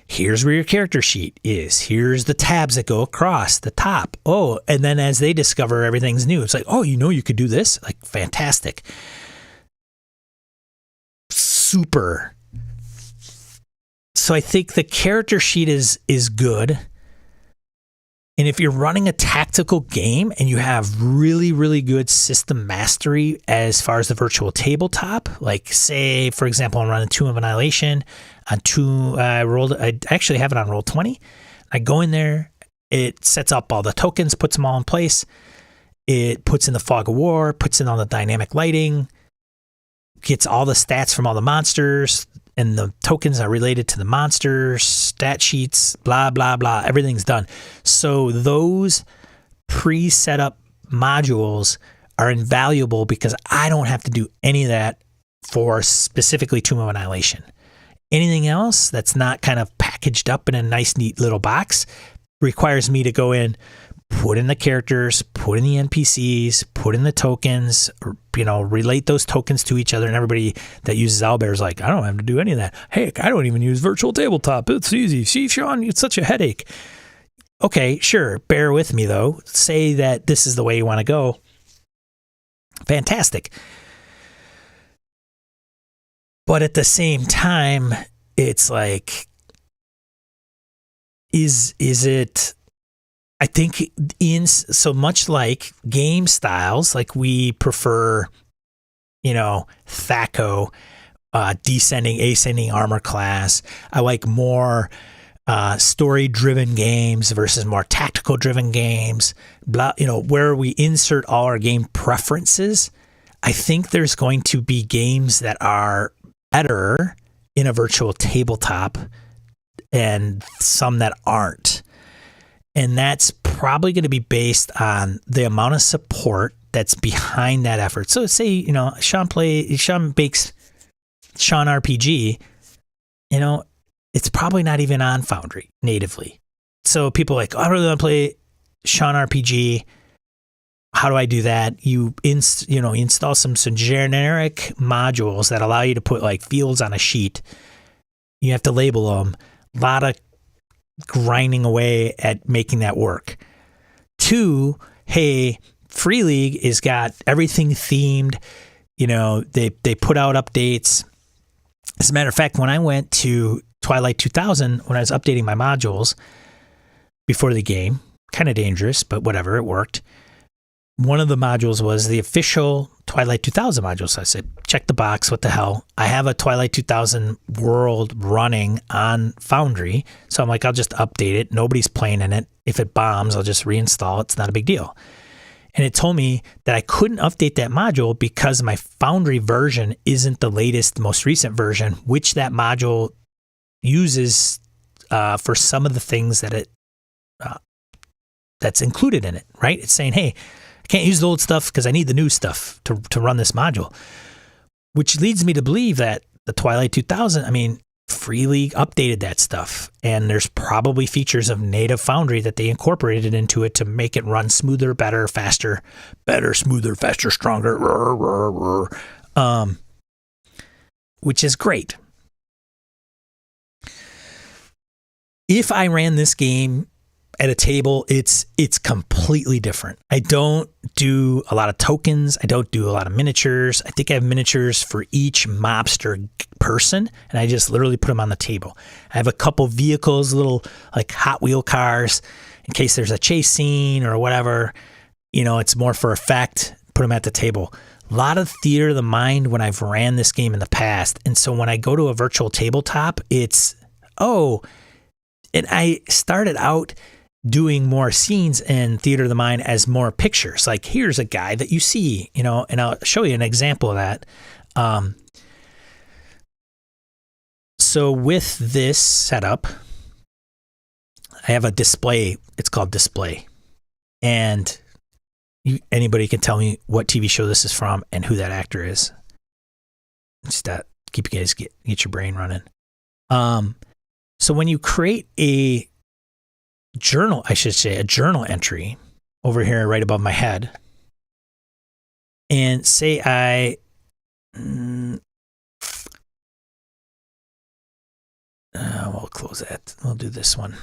Here's where your character sheet is. Here's the tabs that go across the top. Oh, and then as they discover everything's new, it's like, oh, you could do this? Like, fantastic. Super. So I think the character sheet is good. And if you're running a tactical game and you have really, really good system mastery as far as the virtual tabletop, like say, for example, I'm running Tomb of Annihilation I actually have it on Roll20. I go in there, it sets up all the tokens, puts them all in place. It puts in the fog of war, puts in all the dynamic lighting, gets all the stats from all the monsters, and the tokens are related to the monsters, stat sheets, blah, blah, blah. Everything's done. So those pre-set up modules are invaluable because I don't have to do any of that for specifically Tomb of Annihilation. Anything else that's not kind of packaged up in a nice, neat little box requires me to go in, put in the characters, put in the NPCs, put in the tokens, or, relate those tokens to each other. And everybody that uses Owlbear is like, I don't have to do any of that. Heck, I don't even use virtual tabletop. It's easy. See, Sean, it's such a headache. Okay, sure. Bear with me, though. Say that this is the way you want to go. Fantastic. But at the same time, it's like, is it... I think so much like game styles, like we prefer, THAC0, descending, ascending armor class. I like more story-driven games versus more tactical-driven games. Blah, where we insert all our game preferences. I think there's going to be games that are better in a virtual tabletop and some that aren't. And that's probably going to be based on the amount of support that's behind that effort. So say, Sean bakes Sean RPG, it's probably not even on Foundry natively. So people are like, I really want to play Sean RPG. How do I do that? You install some generic modules that allow you to put like fields on a sheet. You have to label them. A lot of grinding away at making that work. 2, hey, Free League is got everything themed. They put out updates. As a matter of fact, when I went to Twilight 2000, when I was updating my modules before the game, kind of dangerous, but whatever, it worked. One of the modules was the official Twilight 2000 module. So I said, check the box. What the hell? I have a Twilight 2000 world running on Foundry. So I'm like, I'll just update it. Nobody's playing in it. If it bombs, I'll just reinstall it. It's not a big deal. And it told me that I couldn't update that module because my Foundry version isn't the latest, most recent version, which that module uses for some of the things that that's included in it, right? It's saying, hey, can't use the old stuff because I need the new stuff to run this module, which leads me to believe that the Twilight 2000, Free League updated that stuff, and there's probably features of native Foundry that they incorporated into it to make it run smoother, better, faster, smoother, faster, stronger, which is great. If I ran this game at a table, it's completely different. I don't do a lot of tokens. I don't do a lot of miniatures. I think I have miniatures for each mobster person, and I just literally put them on the table. I have a couple vehicles, little like Hot Wheel cars, in case there's a chase scene or whatever. It's more for effect. Put them at the table. A lot of theater of the mind when I've ran this game in the past, and so when I go to a virtual tabletop, and I started out doing more scenes in Theater of the Mind as more pictures. Like, here's a guy that you see, and I'll show you an example of that. So with this setup, I have a display. It's called display. And anybody can tell me what TV show this is from and who that actor is. Just keep you guys get your brain running. So when you create a journal, I should say a journal entry over here right above my head, and say we'll close that. We'll do this one.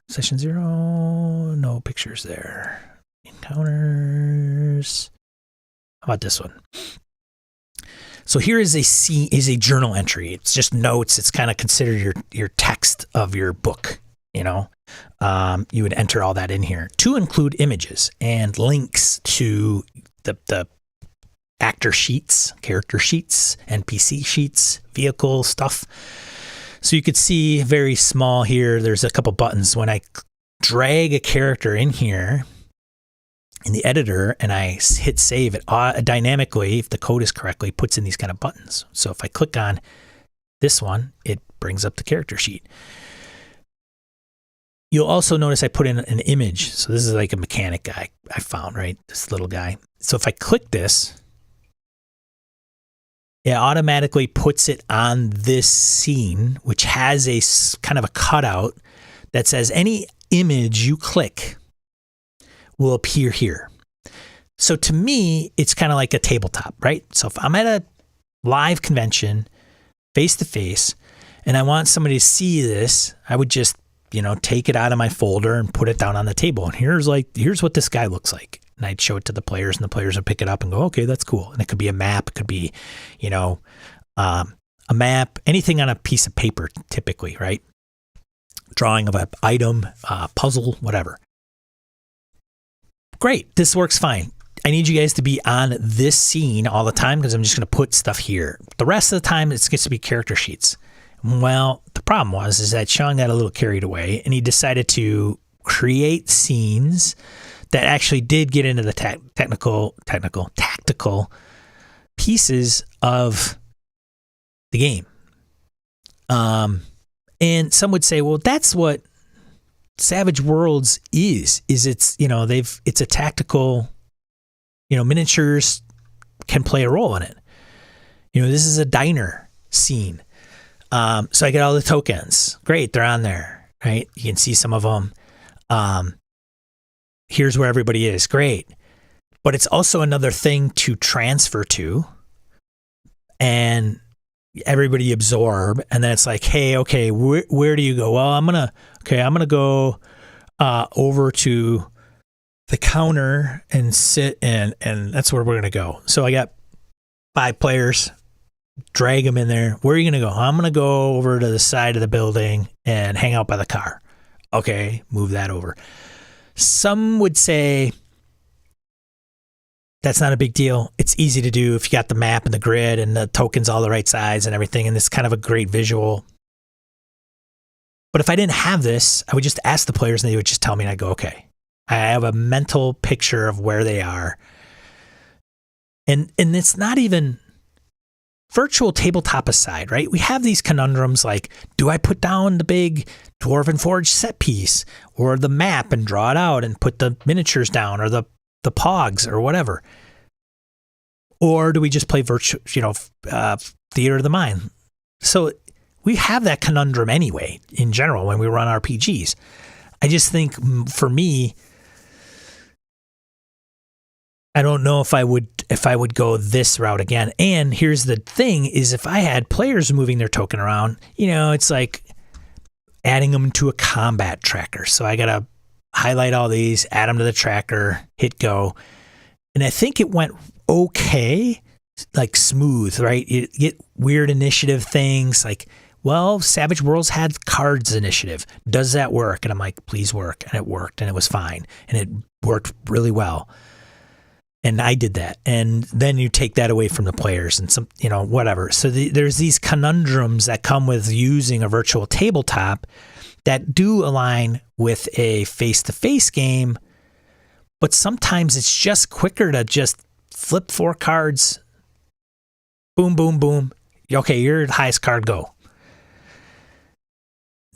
Session 0, no pictures there. Encounters. How about this one? So here is a journal entry. It's just notes. It's kind of considered your text of your book. You would enter all that in here to include images and links to the actor sheets, character sheets, NPC sheets, vehicle stuff. So you could see very small here, there's a couple buttons. When I drag a character in here in the editor and I hit save, it dynamically, if the code is correctly, puts in these kind of buttons. So if I click on this one, it brings up the character sheet. You'll also notice I put in an image. So this is like a mechanic guy I found, right? This little guy. So if I click this, it automatically puts it on this scene, which has a kind of a cutout that says any image you click will appear here. So to me, it's kind of like a tabletop, right? So if I'm at a live convention, face to face, and I want somebody to see this, I would just, take it out of my folder and put it down on the table. And here's what this guy looks like. And I'd show it to the players, and the players would pick it up and go, okay, that's cool. And it could be a map. It could be, a map, anything on a piece of paper, typically, right? Drawing of an item, puzzle, whatever. Great. This works fine. I need you guys to be on this scene all the time because I'm just going to put stuff here. The rest of the time, it gets to be character sheets. Well, the problem is that Sean got a little carried away, and he decided to create scenes that actually did get into the tactical pieces of the game. And some would say, well, that's what Savage Worlds is it's, it's a tactical, miniatures can play a role in it. This is a diner scene. So I get all the tokens. Great. They're on there, right? You can see some of them. Here's where everybody is. Great. But it's also another thing to transfer to and everybody absorb. And then it's like, hey, okay, where do you go? Well, I'm going to go over to the counter and sit and that's where we're going to go. So I got 5 players, drag them in there. Where are you going to go? I'm going to go over to the side of the building and hang out by the car. Okay, move that over. Some would say that's not a big deal. It's easy to do if you got the map and the grid and the tokens all the right size and everything, and it's kind of a great visual. But if I didn't have this, I would just ask the players and they would just tell me, and I'd go, okay. I have a mental picture of where they are. And it's not even virtual tabletop aside, right? We have these conundrums like, do I put down the big Dwarven Forge set piece or the map and draw it out and put the miniatures down or the pogs or whatever? Or do we just play Theater of the Mind? So we have that conundrum anyway, in general, when we run RPGs. I just think for me, I don't know if I would go this route again. And here's the thing is if I had players moving their token around, it's like adding them to a combat tracker. So I got to highlight all these, add them to the tracker, hit go. And I think it went okay, like smooth, right? You get weird initiative things like, well, Savage Worlds had cards initiative. Does that work? And I'm like, please work. And it worked and it was fine. And it worked really well. And I did that. And then you take that away from the players and some, whatever. So there's these conundrums that come with using a virtual tabletop that do align with a face-to-face game. But sometimes it's just quicker to just flip 4 cards. Boom, boom, boom. Okay, you're the highest card, go.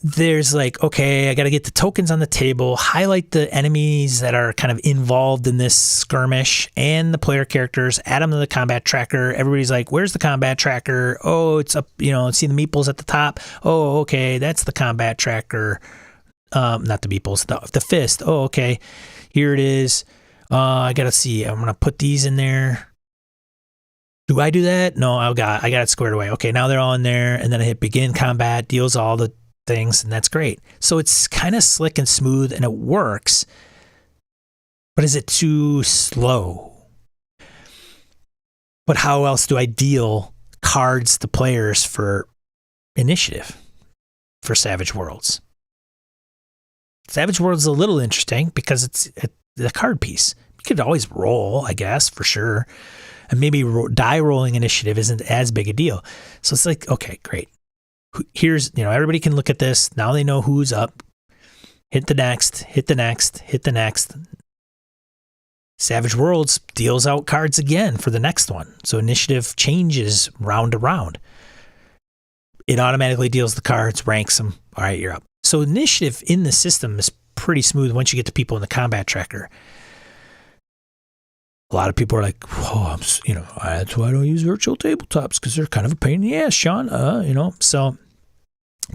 There's like, okay, I got to get the tokens on the table, highlight the enemies that are kind of involved in this skirmish and the player characters, add them to the combat tracker. Everybody's like, where's the combat tracker? Oh, it's up, see the meeples at the top. Oh, okay, that's the combat tracker. Not the meeples, the fist. Oh, okay, here it is. I got to see. I'm going to put these in there. Do I do that? No, I got it squared away. Okay, now they're all in there. And then I hit begin combat, deals all the things, and that's great. So it's kind of slick and smooth and it works, but is it too slow? But how else do I deal cards to players for initiative for Savage Worlds? Savage Worlds is a little interesting because it's the card piece. You could always roll, I guess, for sure. And maybe die rolling initiative isn't as big a deal. So it's like, okay, great. Here's, everybody can look at this. Now they know who's up. Hit the next, hit the next, hit the next. Savage Worlds deals out cards again for the next one. So initiative changes round to round. It automatically deals the cards, ranks them. All right, you're up. So initiative in the system is pretty smooth once you get to people in the combat tracker. A lot of people are like, oh, that's why I don't use virtual tabletops, because they're kind of a pain in the ass, Sean. So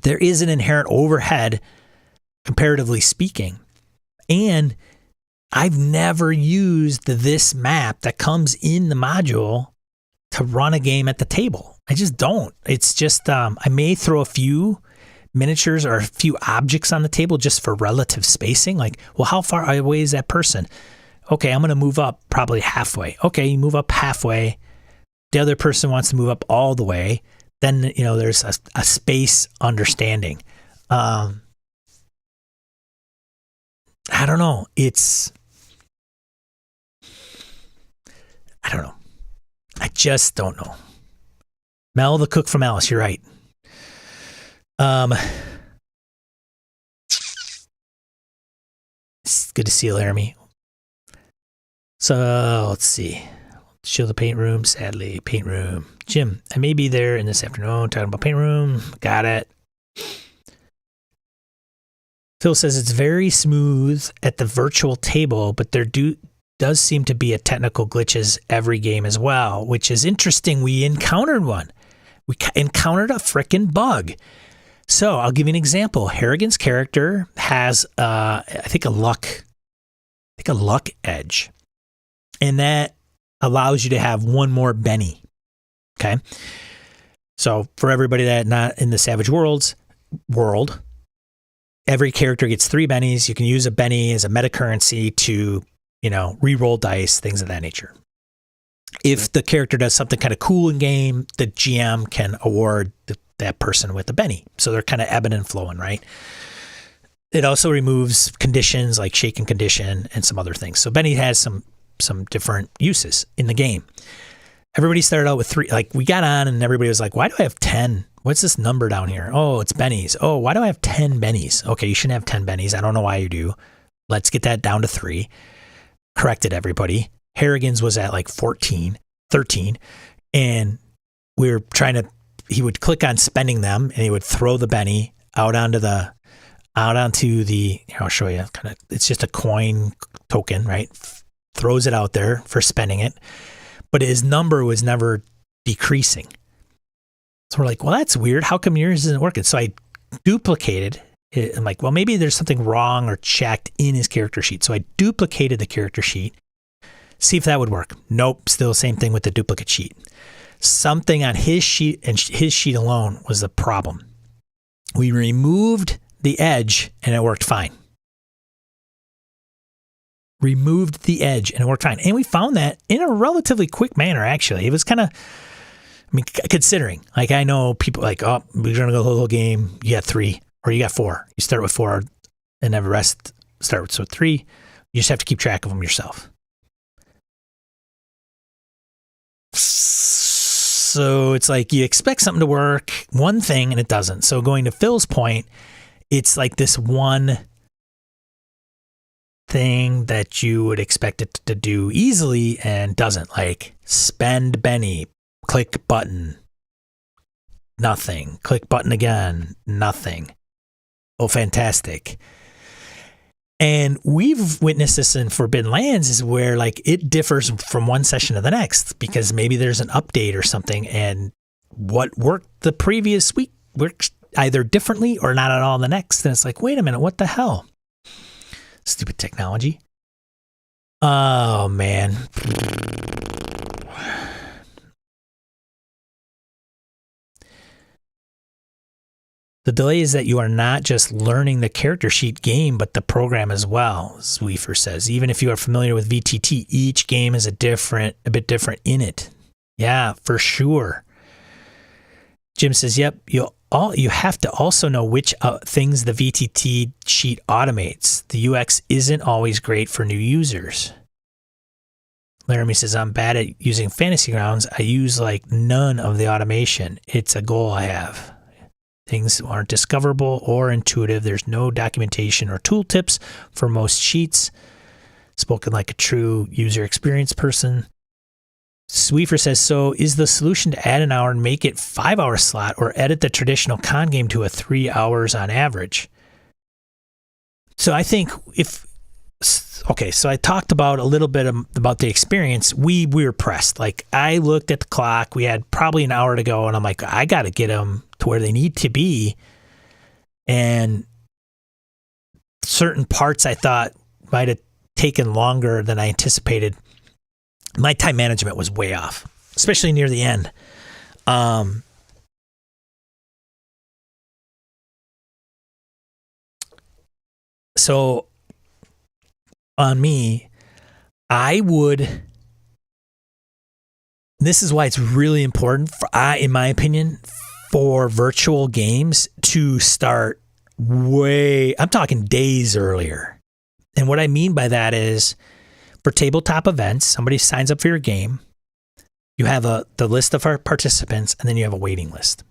there is an inherent overhead, comparatively speaking. And I've never used this map that comes in the module to run a game at the table. I just don't. It's just, I may throw a few miniatures or a few objects on the table just for relative spacing. Like, well, how far away is that person? Okay, I'm going to move up probably halfway. Okay, you move up halfway. The other person wants to move up all the way. Then, there's a space understanding. I don't know. I don't know. I just don't know. Mel, the cook from Alice, you're right. It's good to see you, Laramie. So let's see. Show the paint room. Sadly, paint room. Jim, I may be there in this afternoon talking about paint room. Got it. Phil says it's very smooth at the virtual table, but there does seem to be a technical glitches every game as well, which is interesting. We encountered one. We encountered a frickin' bug. So I'll give you an example. Harrigan's character has, I think a luck edge. And that allows you to have one more Benny. Okay. So for everybody that not in the Savage Worlds world, every character gets 3 bennies. You can use a Benny as a meta currency to, re-roll dice, things of that nature. If the character does something kind of cool in game, the GM can award that person with a Benny. So they're kind of ebbing and flowing, right? It also removes conditions like shaken condition and some other things. So Benny has some different uses in the game. Everybody started out with 3. Like, we got on and everybody was like, why do I have 10? What's this number down here? Oh, it's bennies. Oh, why do I have 10 bennies? Okay, you shouldn't have 10 bennies. I don't know why you do. Let's get that down to 3. Corrected everybody. Harrigan's was at like 13. And we were he would click on spending them and he would throw the Benny out onto the, here, I'll show you. It's just a coin token, right? Throws it out there for spending it. But his number was never decreasing. So we're like, well, that's weird. How come yours isn't working? So I duplicated it. I'm like, well, maybe there's something wrong or checked in his character sheet. So I duplicated the character sheet. See if that would work. Nope. Still same thing with the duplicate sheet. Something on his sheet and his sheet alone was the problem. We removed the edge and it worked fine. Removed the edge and it worked fine. And we found that in a relatively quick manner, actually. It was kind of, considering, like, I know people like, oh, we're going to go the whole game. You got 3 or you got 4. You start with 4 and then the rest start with 3. You just have to keep track of them yourself. So it's like you expect something to work, one thing, and it doesn't. So going to Phil's point, it's like this one thing that you would expect it to do easily and doesn't. Like spend Benny, click button, nothing. Click button again, nothing. Oh, fantastic. And we've witnessed this in Forbidden Lands is where like it differs from one session to the next because maybe there's an update or something and what worked the previous week works either differently or not at all the next. And it's like, wait a minute, what the hell? Stupid technology. Oh, man. The delay is that you are not just learning the character sheet game, but the program as well, Zwiefer says. Even if you are familiar with VTT, each game is a bit different in it. Yeah, for sure. Jim says, yep, you have to also know which things the VTT sheet automates. The UX isn't always great for new users. Laramie says, I'm bad at using Fantasy Grounds. I use like none of the automation. It's a goal I have. Things aren't discoverable or intuitive. There's no documentation or tooltips for most sheets. Spoken like a true user experience person. Zwiefer says, so is the solution to add an hour and make it 5-hour slot or edit the traditional con game to a 3 hours on average? So I think so I talked about a little bit about the experience. We were pressed. Like I looked at the clock. We had probably an hour to go and I'm like, I got to get them to where they need to be. And certain parts I thought might have taken longer than I anticipated. My time management was way off, especially near the end. So on me, this is why it's really important in my opinion, for virtual games to start I'm talking days earlier. And what I mean by that is for tabletop events, somebody signs up for your game, you have the list of our participants, and then you have a waiting list.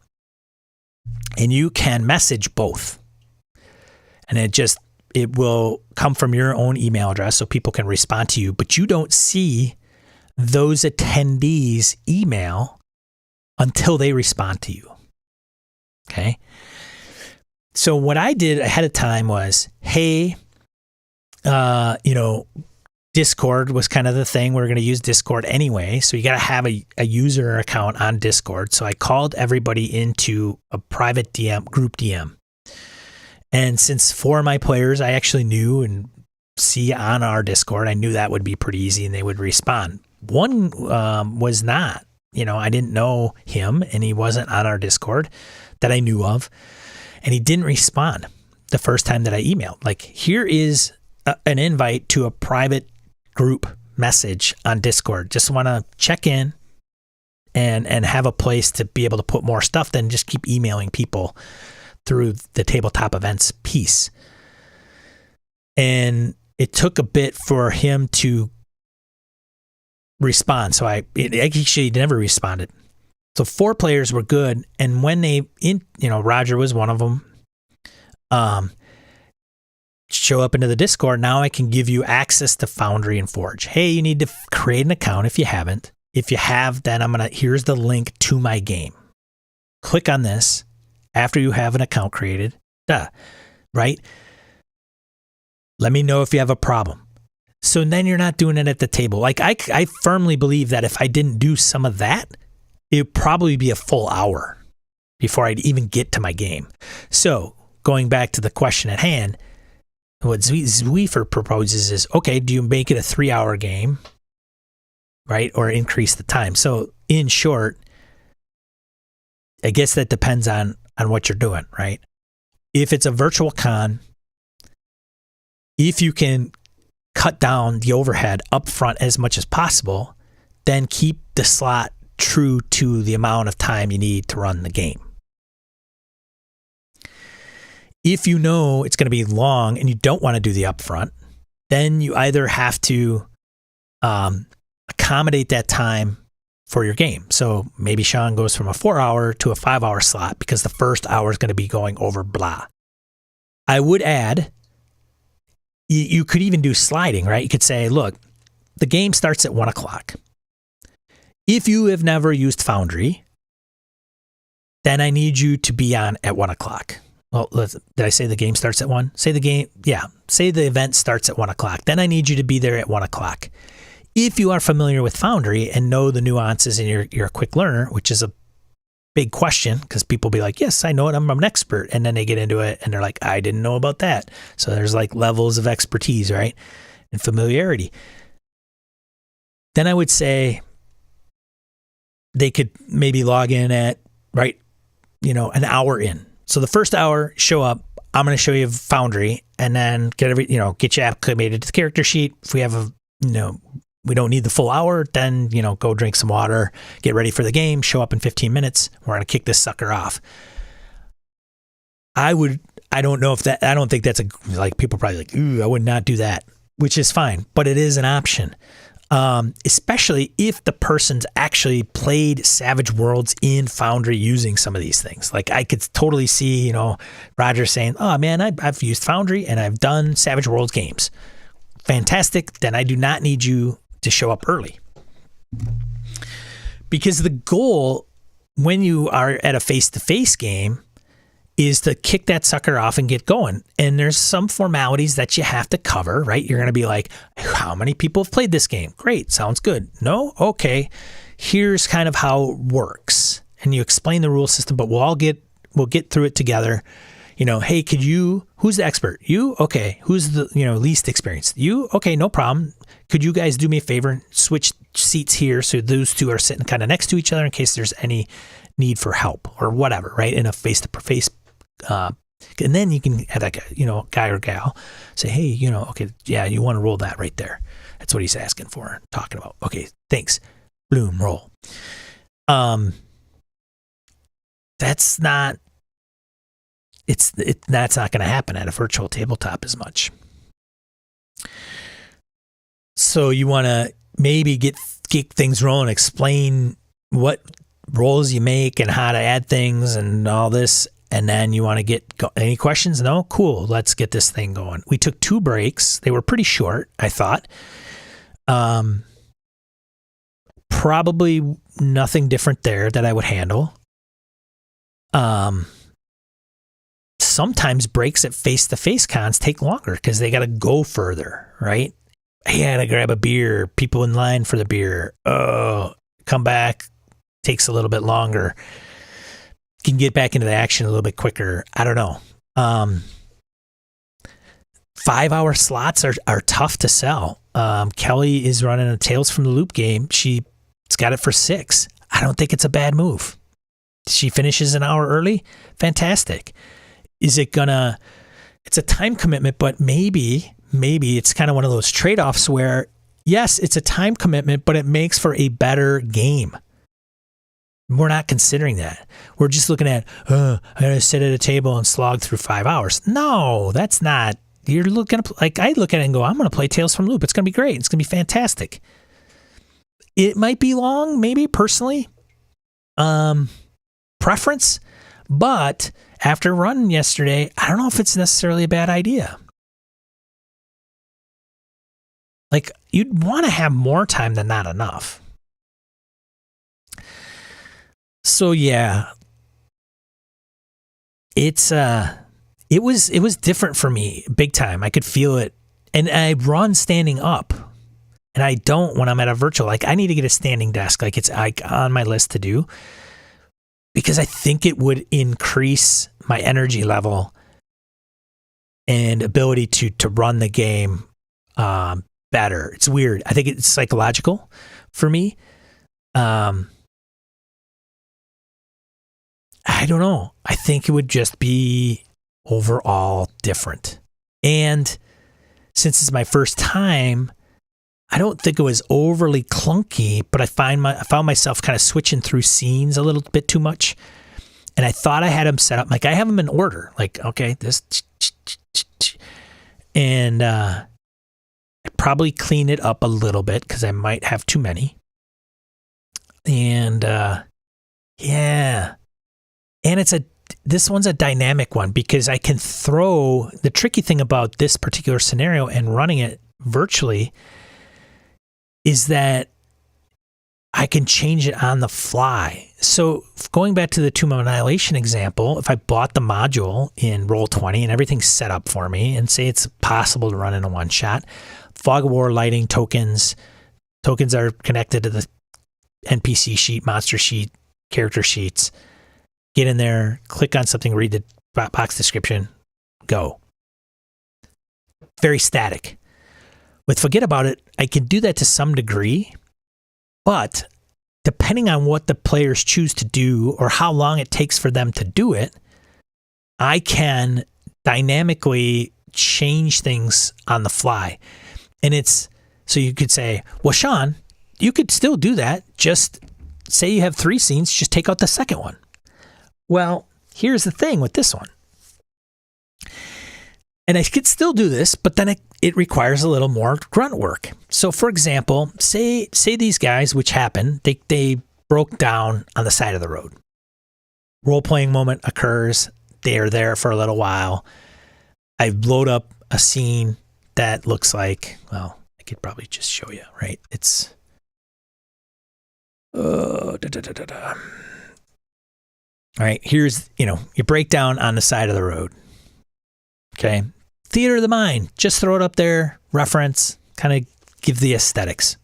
And you can message both. And it will come from your own email address so people can respond to you, but you don't see those attendees' email until they respond to you. Okay? So what I did ahead of time was, hey, Discord was kind of the thing. We're going to use Discord anyway. So you got to have a user account on Discord. So I called everybody into a private group DM. And since 4 of my players I actually knew and see on our Discord, I knew that would be pretty easy and they would respond. One was not. I didn't know him and he wasn't on our Discord that I knew of. And he didn't respond the first time that I emailed. Like, here is an invite to a private group message on Discord. Just want to check in and have a place to be able to put more stuff than just keep emailing people through the tabletop events piece. And it took a bit for him to respond. So it actually never responded. So 4 players were good. And when Roger was one of them, show up into the Discord, now I can give you access to Foundry and Forge. Hey, you need to create an account if you haven't. If you have, then here's the link to my game. Click on this after you have an account created. Right? Let me know if you have a problem. So then you're not doing it at the table. Like I firmly believe that if I didn't do some of that, it would probably be a full hour before I'd even get to my game. So going back to the question at hand, what Zwiefer proposes is, okay, do you make it a 3-hour game, right? Or increase the time? So in short, I guess that depends on what you're doing, right? If it's a virtual con, if you can cut down the overhead up front as much as possible, then keep the slot true to the amount of time you need to run the game. If you know it's going to be long and you don't want to do the upfront, then you either have to accommodate that time for your game. So maybe Sean goes from a 4-hour to a 5-hour slot because the first hour is going to be going over blah. I would add, you could even do sliding, right? You could say, look, the game starts at 1 o'clock. If you have never used Foundry, then I need you to be on at 1 o'clock. Well, did I say the game starts at 1? Say the event starts at 1 o'clock. Then I need you to be there at 1 o'clock. If you are familiar with Foundry and know the nuances and you're a quick learner, which is a big question because people be like, yes, I know it, I'm an expert. And then they get into it and they're like, I didn't know about that. So there's like levels of expertise, right? And familiarity. Then I would say they could maybe log in at, an hour in. So the first hour, show up, I'm going to show you Foundry and then get you acclimated to the character sheet. If we have we don't need the full hour, then, go drink some water, get ready for the game, show up in 15 minutes. We're going to kick this sucker off. I don't think that's people probably like, ooh, I would not do that, which is fine, but it is an option. Especially if the person's actually played Savage Worlds in Foundry using some of these things. Like I could totally see, Roger saying, oh man, I've used Foundry and I've done Savage Worlds games. Fantastic. Then I do not need you to show up early. Because the goal when you are at a face-to-face game is to kick that sucker off and get going. And there's some formalities that you have to cover, right? You're going to be like, how many people have played this game? Great. Sounds good. No? Okay. Here's kind of how it works. And you explain the rule system, but we'll get through it together. Hey, who's the expert? You? Okay. Who's the, least experienced? You? Okay. No problem. Could you guys do me a favor and switch seats here so those two are sitting kind of next to each other in case there's any need for help or whatever, right? In a face-to-face and then you can have that guy, guy or gal say, hey, okay, yeah, you want to roll that right there. That's what he's asking for, talking about. Okay, thanks. Bloom, roll. That's not going to happen at a virtual tabletop as much. So you want to maybe get things rolling, explain what rolls you make and how to add things and all this. And then you want to any questions? No? Cool. Let's get this thing going. We took 2 breaks. They were pretty short, I thought. Probably nothing different there that I would handle. Sometimes breaks at face-to-face cons take longer because they got to go further, right? Hey, I got to grab a beer. People in line for the beer. Oh, come back. Takes a little bit longer. Can get back into the action a little bit quicker. I don't know. 5-hour slots are tough to sell. Kelly is running a Tales from the Loop game. She's got it for 6. I don't think it's a bad move. She finishes an hour early. Fantastic. Is it it's a time commitment, but maybe it's kind of one of those trade-offs where, yes, it's a time commitment, but it makes for a better game. We're not considering that. We're just looking at, I gotta sit at a table and slog through 5 hours. No, that's not. You're looking I look at it and go, I'm going to play Tales from Loop. It's going to be great. It's going to be fantastic. It might be long, maybe personally, preference, but after running yesterday, I don't know if it's necessarily a bad idea. Like you'd want to have more time than not enough. So yeah, it was different for me, big time. I could feel it, and I run standing up, and I don't when I'm at a virtual. Like I need to get a standing desk, like it's on my list to do, because I think it would increase my energy level and ability to run the game better. It's weird. I think it's psychological for me. I don't know. I think it would just be overall different. And since it's my first time, I don't think it was overly clunky, but I found myself kind of switching through scenes a little bit too much. And I thought I had them set up. Like I have them in order. Like, okay, this. And I probably clean it up a little bit because I might have too many. And yeah. And this one's a dynamic one because I can throw the tricky thing about this particular scenario and running it virtually is that I can change it on the fly. So going back to the Tomb of Annihilation example, if I bought the module in Roll20 and everything's set up for me and say it's possible to run in a one shot, Fog of War lighting tokens are connected to the NPC sheet, monster sheet, character sheets. Get in there, click on something, read the box description, go. Very static. With Forget About It, I can do that to some degree, but depending on what the players choose to do or how long it takes for them to do it, I can dynamically change things on the fly. And so you could say, well, Sean, you could still do that. Just say you have 3 scenes, just take out the second one. Well, here's the thing with this one. And I could still do this, but then it requires a little more grunt work. So for example, say these guys, which happened, they broke down on the side of the road. Role-playing moment occurs. They are there for a little while. I load up a scene that looks like, well, I could probably just show you, right? It's all right, here's, you break down on the side of the road. Okay. Theater of the Mind. Just throw it up there. Reference. Kind of give the aesthetics.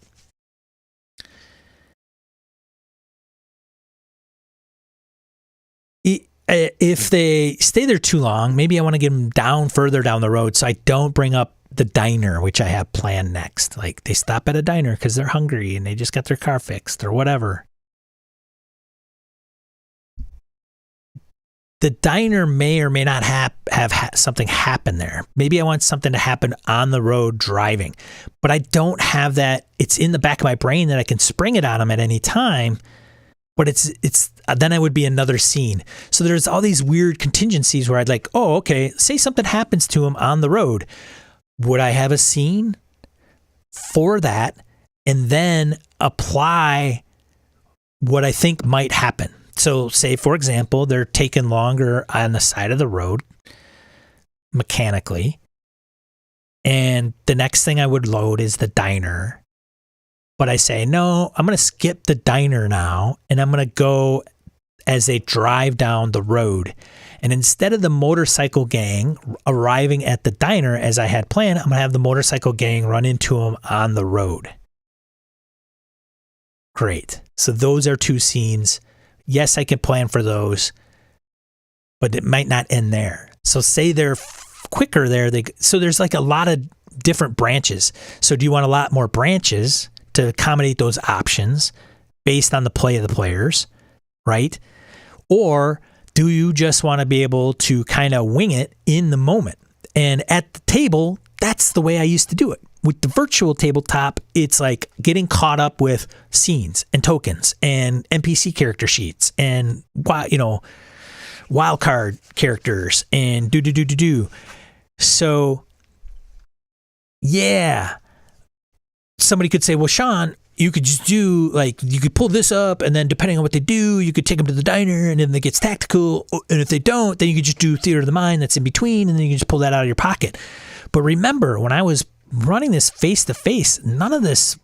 If they stay there too long, maybe I want to get them further down the road so I don't bring up the diner, which I have planned next. Like they stop at a diner because they're hungry and they just got their car fixed or whatever. The diner may or may not have something happen there. Maybe I want something to happen on the road driving, but I don't have that. It's in the back of my brain that I can spring it on them at any time, but it's then I would be another scene. So there's all these weird contingencies where I'd like, oh, okay, say something happens to him on the road. Would I have a scene for that and then apply what I think might happen? So say, for example, they're taking longer on the side of the road mechanically. And the next thing I would load is the diner. But I say, no, I'm going to skip the diner now. And I'm going to go as they drive down the road. And instead of the motorcycle gang arriving at the diner as I had planned, I'm going to have the motorcycle gang run into them on the road. Great. So those are 2 scenes. Yes, I can plan for those, but it might not end there. So say they're quicker there. So there's like a lot of different branches. So do you want a lot more branches to accommodate those options based on the play of the players, right? Or do you just want to be able to kind of wing it in the moment? And at the table, that's the way I used to do it. With the virtual tabletop, it's like getting caught up with scenes and tokens and NPC character sheets and wild card characters and do. So yeah, somebody could say, well, Sean, you could just do you could pull this up and then depending on what they do, you could take them to the diner and then it gets tactical. And if they don't, then you could just do Theater of the Mind that's in between and then you can just pull that out of your pocket. But remember, when I was running this face to face, none of this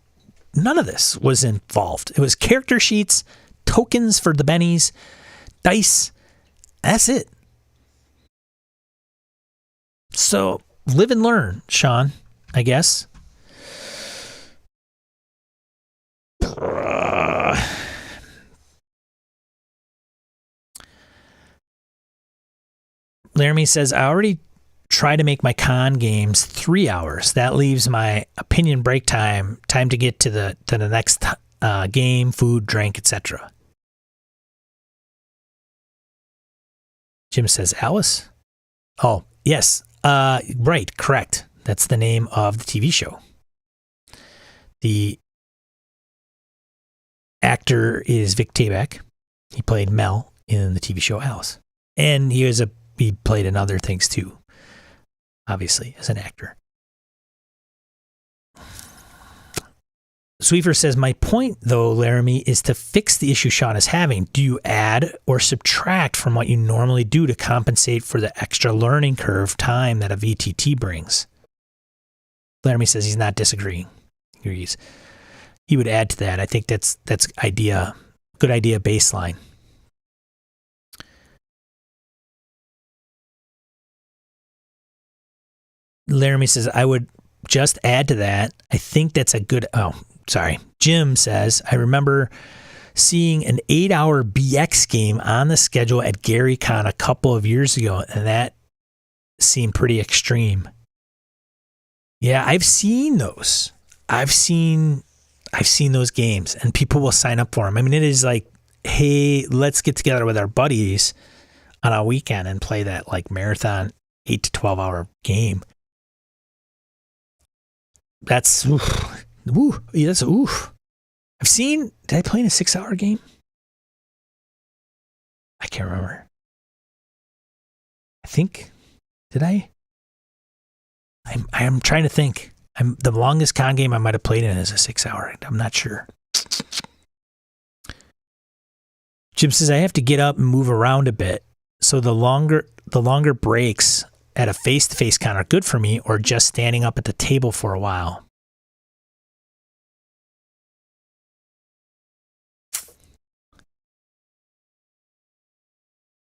was involved. It was character sheets, tokens for the bennies, dice. That's it. So live and learn, Sean, I guess. Laramie says, I already try to make my con games 3 hours. That leaves my opinion break time to get to the next game, food, drink, etc. Jim says, Alice? Oh, yes. Right, correct. That's the name of the TV show. The actor is Vic Tayback. He played Mel in the TV show Alice. And he played in other things too, obviously, as an actor. Sweeper says, my point, though, Laramie, is to fix the issue Sean is having. Do you add or subtract from what you normally do to compensate for the extra learning curve time that a VTT brings? Laramie says he's not disagreeing. He agrees. He would add to that. I think that's good idea baseline. Laramie says, I would just add to that. I think that's a good... Oh, sorry. Jim says, I remember seeing an 8-hour BX game on the schedule at GaryCon a couple of years ago, and that seemed pretty extreme. Yeah, I've seen those. I've seen those games, and people will sign up for them. I mean, it is like, hey, let's get together with our buddies on a weekend and play that like marathon 8 to 12 hour game. That's oof. That's oof. I've seen. Did I play in a 6-hour game? I can't remember. I think. Did I? I'm trying to think. The longest con game I might have played in is a 6-hour. I'm not sure. Jim says I have to get up and move around a bit. So the longer breaks at a face-to-face con are good for me, or just standing up at the table for a while.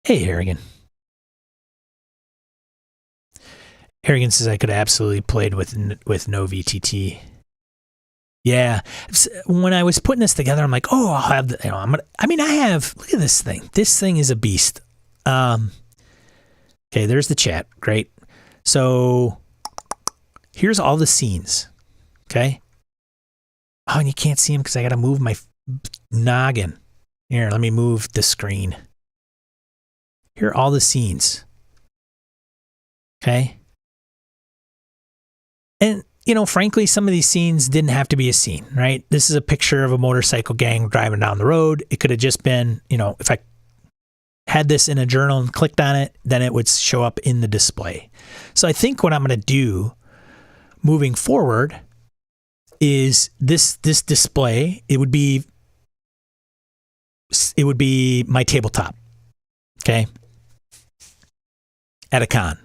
Hey, Harrigan. Harrigan says I could have absolutely played with no VTT. Yeah, when I was putting this together, I'm like, oh, I'll have I have. Look at this thing. This thing is a beast. Okay, there's the chat. Great. So here's all the scenes. Okay. Oh, and you can't see them because I got to move my noggin. Here, let me move the screen. Here are all the scenes. Okay. And, frankly, some of these scenes didn't have to be a scene, right? This is a picture of a motorcycle gang driving down the road. It could have just been, if I had this in a journal and clicked on it, then it would show up in the display. So I think what I'm going to do moving forward is this display, it would be my tabletop, okay, at a con.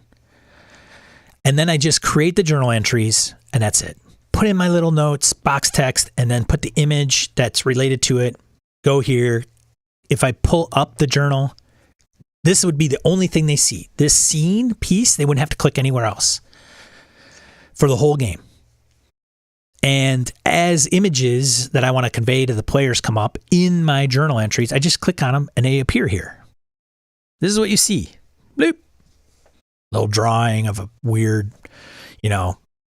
And then I just create the journal entries, and that's it. Put in my little notes, box text, and then put the image that's related to it. Go here. If I pull up the journal, this would be the only thing they see. This scene piece, they wouldn't have to click anywhere else for the whole game. And as images that I want to convey to the players come up in my journal entries, I just click on them, and they appear here. This is what you see. Bloop. Little drawing of a weird,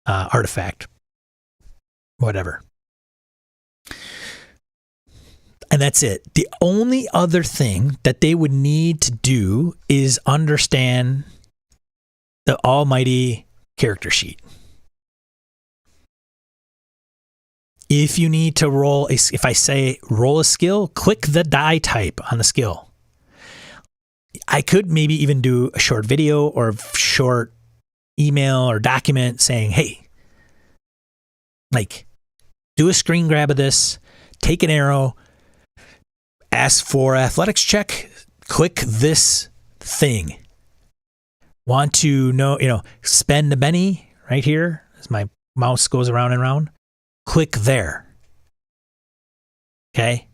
artifact, whatever. And that's it. The only other thing that they would need to do is understand the almighty character sheet. If you need to if I say roll a skill, click the die type on the skill. I could maybe even do a short video or a short email or document saying, hey, do a screen grab of this, take an arrow, ask for athletics check, click this thing. Want to know, spend a penny right here as my mouse goes around and around. Click there. Okay?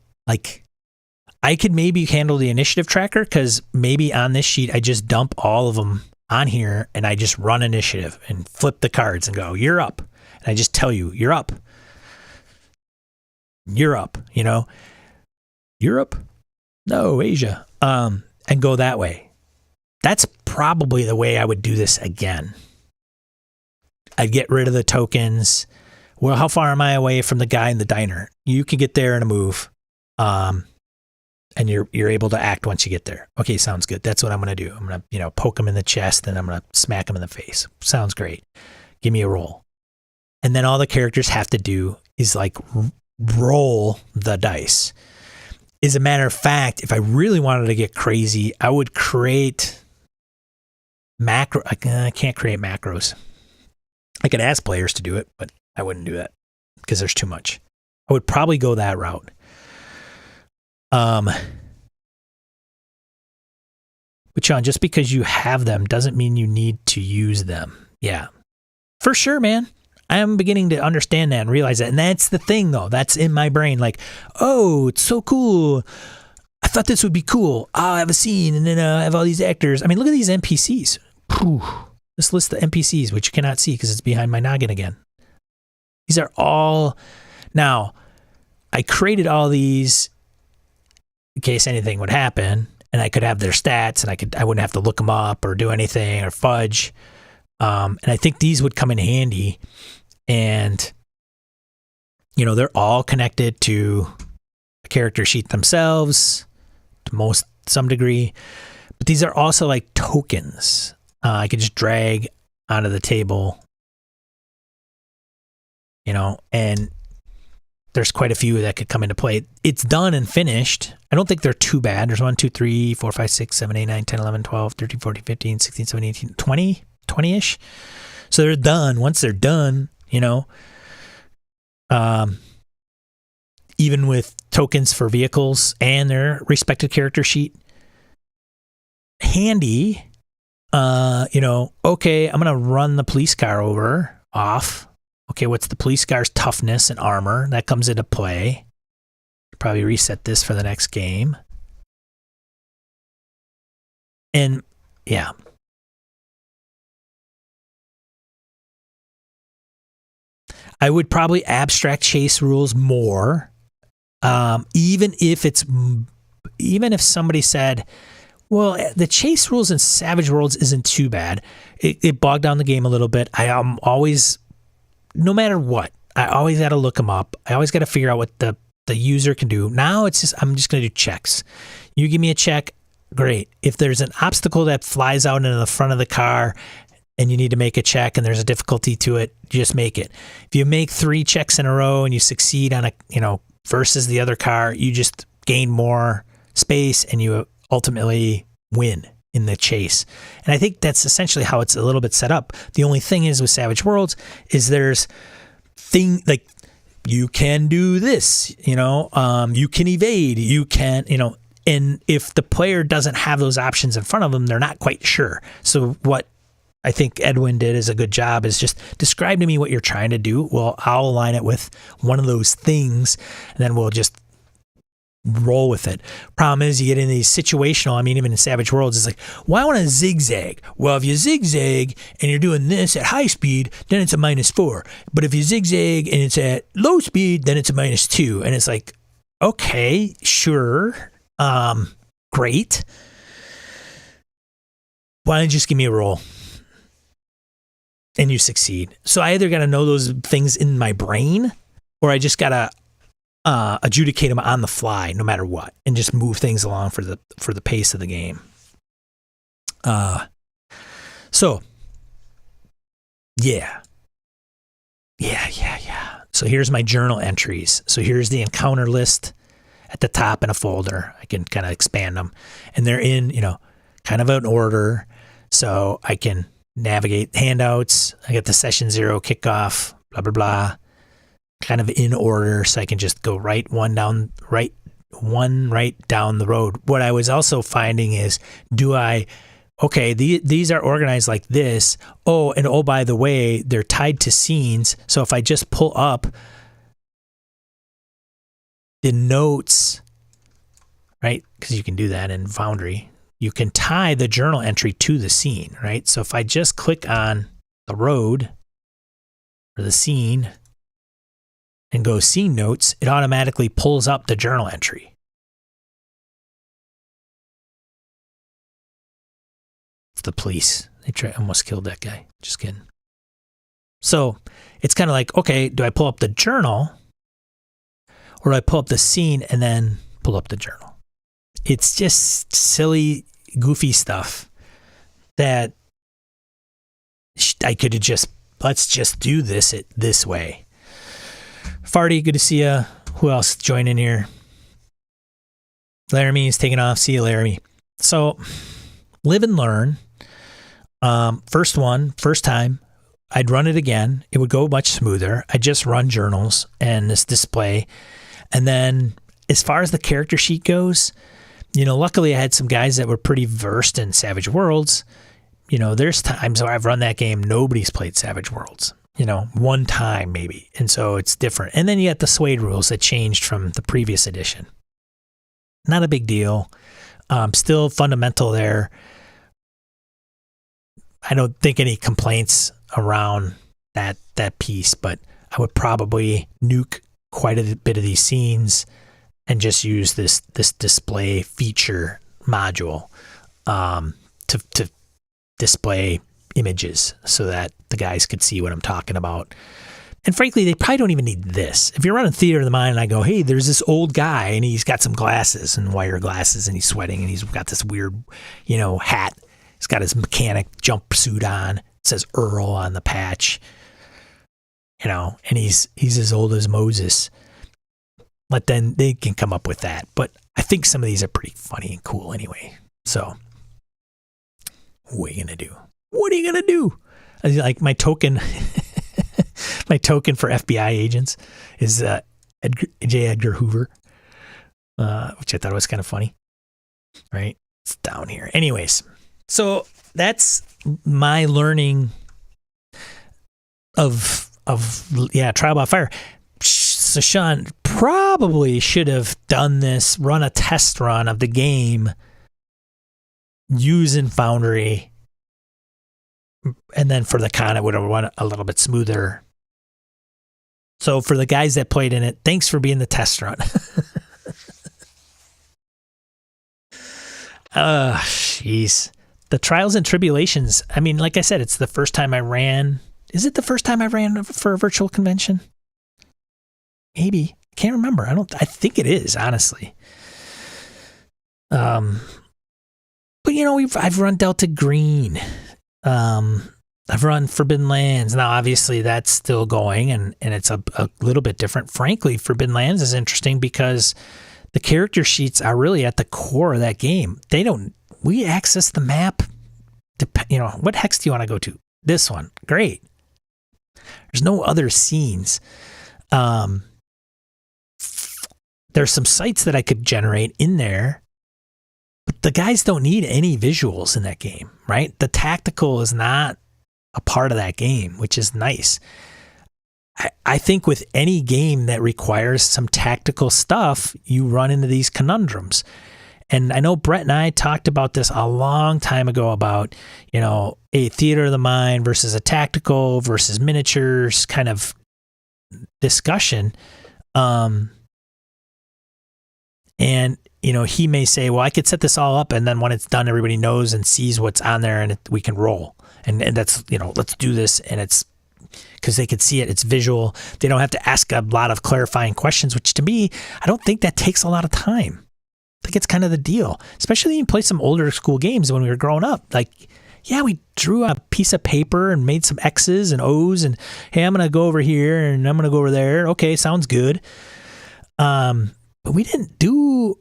I could maybe handle the initiative tracker because maybe on this sheet, I just dump all of them on here and I just run initiative and flip the cards and go, you're up. And I just tell you, you're up. You're up, Europe? No, Asia. And go that way. That's probably the way I would do this again. I'd get rid of the tokens. Well, how far am I away from the guy in the diner? You can get there in a move. And you're able to act once you get there. Okay, sounds good. That's what I'm going to do. I'm going to, poke him in the chest and I'm going to smack him in the face. Sounds great. Give me a roll. And then all the characters have to do is roll the dice. As a matter of fact, if I really wanted to get crazy, I would create macro. I can't create macros. I could ask players to do it, but I wouldn't do that because there's too much. I would probably go that route. But Sean, just because you have them doesn't mean you need to use them. Yeah, for sure, man. I am beginning to understand that and realize that. And that's the thing, though. That's in my brain. Like, oh, it's so cool. I thought this would be cool. I have a scene, and then I have all these actors. I mean, look at these NPCs. Whew. This list of NPCs, which you cannot see because it's behind my noggin again. These are all... Now, I created all these in case anything would happen, and I could have their stats, and I wouldn't have to look them up or do anything or fudge. And I think these would come in handy. And, you know, they're all connected to a character sheet themselves to some degree. But these are also like tokens. I could just drag onto the table, you know, and there's quite a few that could come into play. It's done and finished. I don't think they're too bad. There's 1, 2, 3, 4, 5, 6, 7, 8, 9, 10, 11, 12, 13, 14, 15, 16, 17, 18, 20, 20-ish. So they're done. Once they're done, you know, even with tokens for vehicles and their respective character sheet, handy. You know, okay, I'm going to run the police car off. Okay, what's the police car's toughness and armor? That comes into play. Probably reset this for the next game. And yeah. I would probably abstract chase rules more. Even if somebody said, well, the chase rules in Savage Worlds isn't too bad. It bogged down the game a little bit. I am always, no matter what, I always got to look them up. I always got to figure out what the user can do. Now I'm just going to do checks. You give me a check, great. If there's an obstacle that flies out into the front of the car and you need to make a check and there's a difficulty to it, just make it. If you make 3 checks in a row and you succeed on versus the other car, you just gain more space and you ultimately win in the chase. And I think that's essentially how it's a little bit set up. The only thing is with Savage Worlds is there's like you can do this, you can evade, you can, and if the player doesn't have those options in front of them, they're not quite sure. So what I think Edwin did is a good job is just describe to me what you're trying to do. Well, I'll align it with one of those things, and then we'll just roll with it. Problem is you get in these situational, even in Savage Worlds, it's like, well, I want to zigzag. Well, if you zigzag and you're doing this at high speed, then it's a -4. But if you zigzag and it's at low speed, then it's a -2. And it's like, okay, sure. Great. Why don't you just give me a roll? And you succeed. So I either got to know those things in my brain, or I just got to adjudicate them on the fly, no matter what, and just move things along for the pace of the game. So yeah. So here's my journal entries. So here's the encounter list at the top in a folder. I can kind of expand them, and they're in kind of an order, so I can navigate handouts. I got the session 0 kickoff, blah blah blah, kind of in order, so I can just go right down the road. What I was also finding is, these are organized like this. Oh, by the way, they're tied to scenes. So if I just pull up the notes, right? Because you can do that in Foundry. You can tie the journal entry to the scene, right? So if I just click on the road or the scene and go scene notes, it automatically pulls up the journal entry. It's the police. They almost killed that guy. Just kidding. So it's kind of like, okay, do I pull up the journal or do I pull up the scene and then pull up the journal? It's just silly, goofy stuff that I could have let's just do this way. Farty, good to see you. Who else joined in here? Laramie's taking off. See you, Laramie. So, live and learn. First time. I'd run it again. It would go much smoother. I'd just run journals and this display. And then as far as the character sheet goes, luckily I had some guys that were pretty versed in Savage Worlds. There's times where I've run that game, nobody's played Savage Worlds, one time maybe. And so it's different. And then you got the Suede rules that changed from the previous edition. Not a big deal. Still fundamental there. I don't think any complaints around that piece, but I would probably nuke quite a bit of these scenes and just use this display feature module to display images so that the guys could see what I'm talking about. And frankly, they probably don't even need this. If you're running Theater of the Mind and I go, hey, there's this old guy and he's got some glasses and wire glasses and he's sweating and he's got this weird, hat. He's got his mechanic jumpsuit on. It says Earl on the patch. And he's as old as Moses. But then they can come up with that. But I think some of these are pretty funny and cool anyway. So what are you going to do? What are you going to do? Like my token... My token for FBI agents is J. Edgar Hoover, which I thought was kind of funny, right? It's down here. Anyways, so that's my learning of Trial by Fire. So Sean probably should have done this, run a test run of the game using Foundry, and then for the con it would have run a little bit smoother. So for the guys that played in it, thanks for being the test run. Jeez. The Trials and Tribulations. I mean, like I said, it's the first time I ran. Is it the first time I ran for a virtual convention? Maybe. I can't remember. I think it is, honestly. But I've run Delta Green. I've run Forbidden Lands. Now, obviously, that's still going, and it's a little bit different. Frankly, Forbidden Lands is interesting because the character sheets are really at the core of that game. We access the map. What hex do you want to go to? This one. Great. There's no other scenes. There's some sites that I could generate in there, but the guys don't need any visuals in that game, right? The tactical is not a part of that game, which is nice. I think with any game that requires some tactical stuff, you run into these conundrums. And I know Brett and I talked about this a long time ago about, a Theater of the Mind versus a tactical versus miniatures kind of discussion. And, he may say, well, I could set this all up and then when it's done, everybody knows and sees what's on there and we can roll. And that's, let's do this. And it's because they could see it. It's visual. They don't have to ask a lot of clarifying questions, which to me, I don't think that takes a lot of time. I think it's kind of the deal, especially when you play some older school games when we were growing up. Like, yeah, we drew a piece of paper and made some X's and O's and, hey, I'm going to go over here and I'm going to go over there. Okay, sounds good. But we didn't do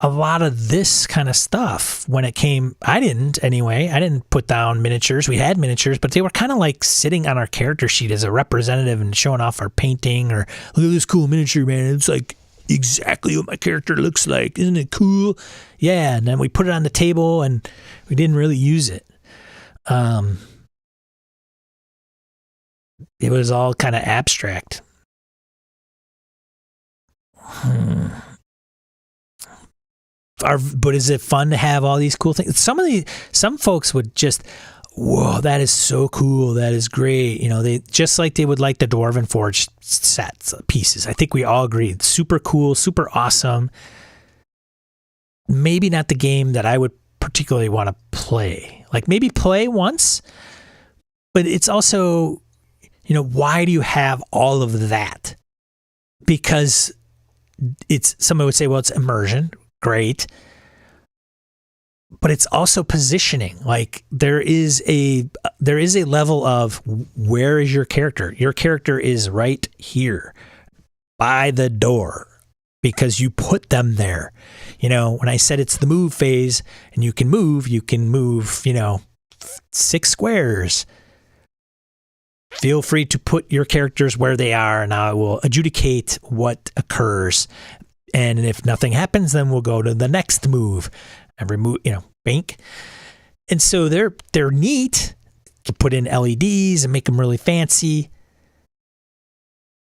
a lot of this kind of stuff when it came. I didn't anyway. I didn't put down miniatures. We had miniatures, but they were kind of like sitting on our character sheet as a representative and showing off our painting or look at this cool miniature, man. It's like exactly what my character looks like. Isn't it cool? Yeah. And then we put it on the table and we didn't really use it. It was all kind of abstract. But is it fun to have all these cool things? Some folks would just, whoa, that is so cool. That is great. They just like they would like the Dwarven Forge sets, pieces. I think we all agreed. Super cool, super awesome. Maybe not the game that I would particularly want to play. Like maybe play once, but it's also, why do you have all of that? Because somebody would say, well, it's immersion. Great. But it's also positioning. Like there is a level of where is your character? Your character is right here by the door because you put them there. When I said it's the move phase and you can move, 6 squares. feel free to put your characters where they are, and I will adjudicate what occurs. And if nothing happens, then we'll go to the next move and remove, bank. And so they're neat. You put in LEDs and make them really fancy.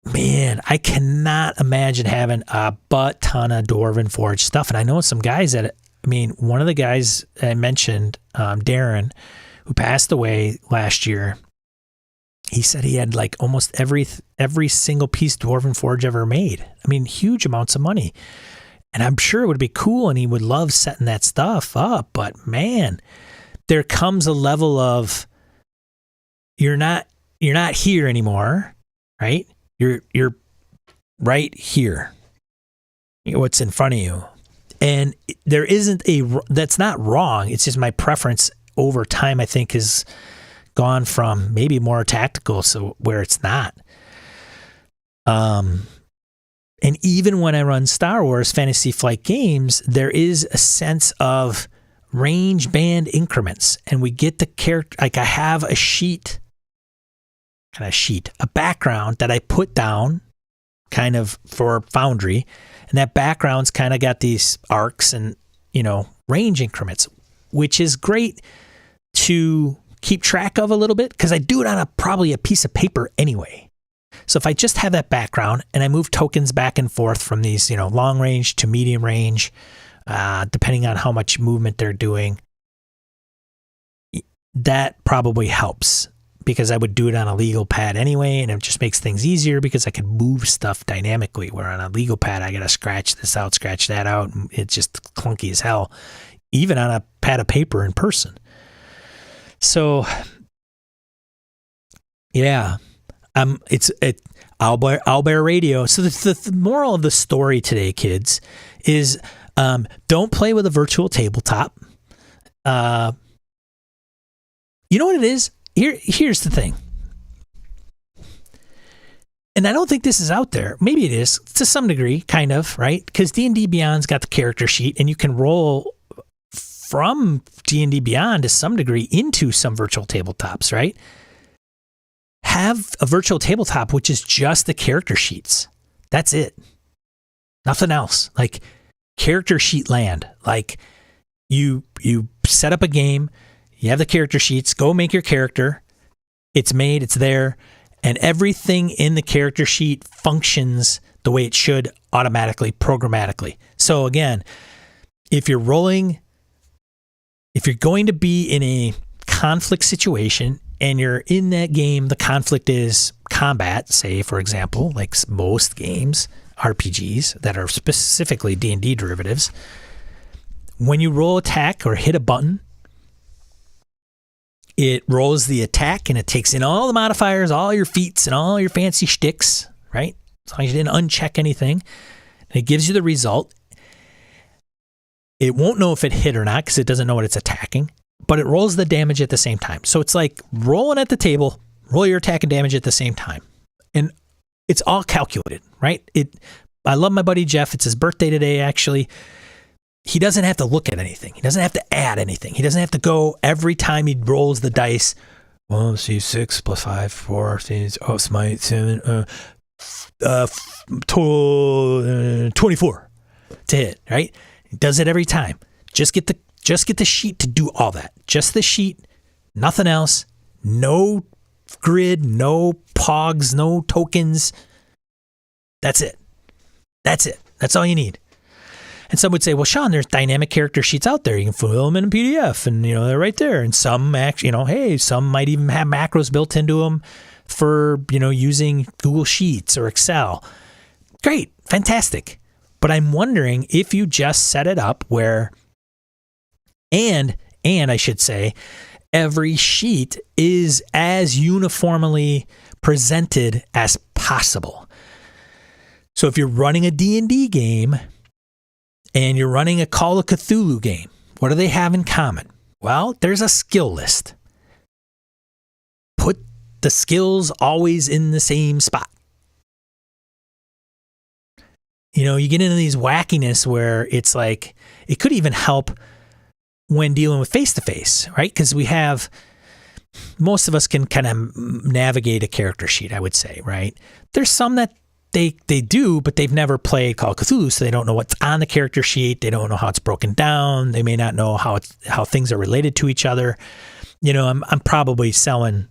Man, I cannot imagine having a butt ton of Dwarven Forge stuff. And I know some guys one of the guys I mentioned, Darren, who passed away last year, he said he had like almost every single piece Dwarven Forge ever made. I mean, huge amounts of money. And I'm sure it would be cool and he would love setting that stuff up. But man, there comes a level of you're not here anymore, right? You're right here. What's in front of you. And there isn't that's not wrong. It's just my preference over time, I think, has gone from maybe more tactical, so where it's not. And even when I run Star Wars Fantasy Flight games, there is a sense of range band increments, and we get the character. Like I have a background that I put down kind of for Foundry, and that background's kind of got these arcs and, range increments, which is great to keep track of a little bit because I do it on probably a piece of paper anyway. So if I just have that background and I move tokens back and forth from these, long range to medium range, depending on how much movement they're doing, that probably helps because I would do it on a legal pad anyway, and it just makes things easier because I can move stuff dynamically, where on a legal pad I got to scratch this out, scratch that out, and it's just clunky as hell, even on a pad of paper in person. So, yeah, it's Owlbear Radio. So the moral of the story today, kids, is don't play with a virtual tabletop. You know what it is? Here's the thing. And I don't think this is out there. Maybe it is to some degree, kind of, right? Because D&D Beyond's got the character sheet, and you can roll from D&D Beyond to some degree into some virtual tabletops, right? Have a virtual tabletop which is just the character sheets. That's it. Nothing else. Like character sheet land. Like you set up a game, you have the character sheets, go make your character. It's made, it's there, and everything in the character sheet functions the way it should automatically, programmatically. So again, if you're going to be in a conflict situation and you're in that game, the conflict is combat, say, for example, like most games, RPGs that are specifically D&D derivatives, when you roll attack or hit a button, it rolls the attack and it takes in all the modifiers, all your feats and all your fancy shticks, right? As long as you didn't uncheck anything. And it gives you the result. It won't know if it hit or not because it doesn't know what it's attacking, but it rolls the damage at the same time. So it's like rolling at the table, roll your attack and damage at the same time. And it's all calculated, right? I love my buddy Jeff. It's his birthday today, actually. He doesn't have to look at anything. He doesn't have to add anything. He doesn't have to go every time he rolls the dice. Well, see, 6 plus 5, 4, smite, 7, total 24 to hit, right? He does it every time. Just get the sheet to do all that. Just the sheet, nothing else. No grid, no pogs, no tokens. That's it. That's all you need. And some would say, well, Sean, there's dynamic character sheets out there. You can fill them in a PDF and, they're right there. And some actually, some might even have macros built into them for, using Google Sheets or Excel. Great. Fantastic. But I'm wondering if you just set it up where, and I should say, every sheet is as uniformly presented as possible. So if you're running a D&D game and you're running a Call of Cthulhu game, what do they have in common? Well, there's a skill list. Put the skills always in the same spot. You get into these wackiness where it's like, it could even help when dealing with face-to-face, right? Because we have, most of us can kind of navigate a character sheet, I would say, right? There's some that they do, but they've never played Call of Cthulhu, so they don't know what's on the character sheet. They don't know how it's broken down. They may not know how things are related to each other. You know, I'm probably selling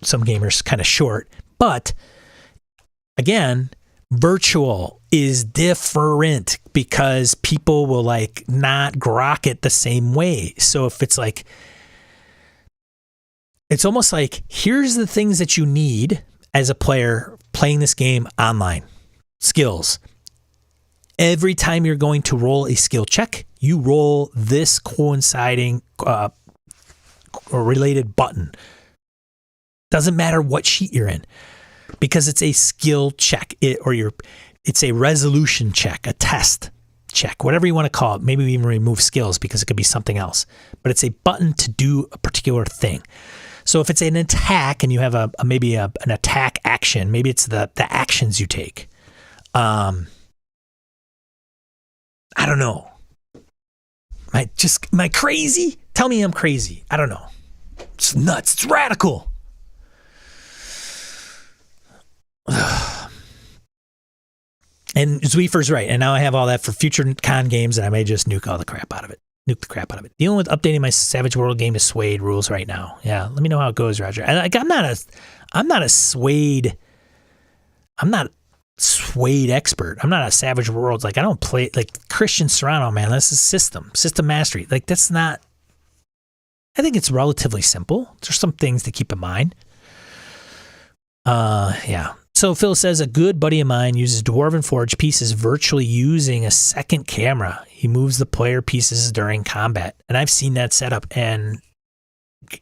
some gamers kind of short, but again, virtual is different because people will like not grok it the same way. So if it's like, it's almost like, here's the things that you need as a player playing this game online. Skills. Every time you're going to roll a skill check, you roll this coinciding or related button. Doesn't matter what sheet you're in, because it's a skill check, it's a resolution check, a test check, whatever you want to call it. Maybe we even remove skills because it could be something else, but it's a button to do a particular thing. So if it's an attack and you have maybe an attack action, maybe it's the actions you take. I don't know. Am I crazy? Tell me I'm crazy. I don't know. It's nuts. It's radical. And Zweefer's right. And now I have all that for future con games, and I may just nuke the crap out of it. Dealing with updating my Savage World game to Suede rules right now. Yeah, let me know how it goes, Roger. I'm not a Suede expert. I'm not a Savage Worlds. Like, I don't play like Christian Serrano, man. This is system mastery. Like, that's not. I think it's relatively simple. There's some things to keep in mind. Yeah. So Phil says, a good buddy of mine uses Dwarven Forge pieces virtually using a second camera. He moves the player pieces during combat. And I've seen that setup, and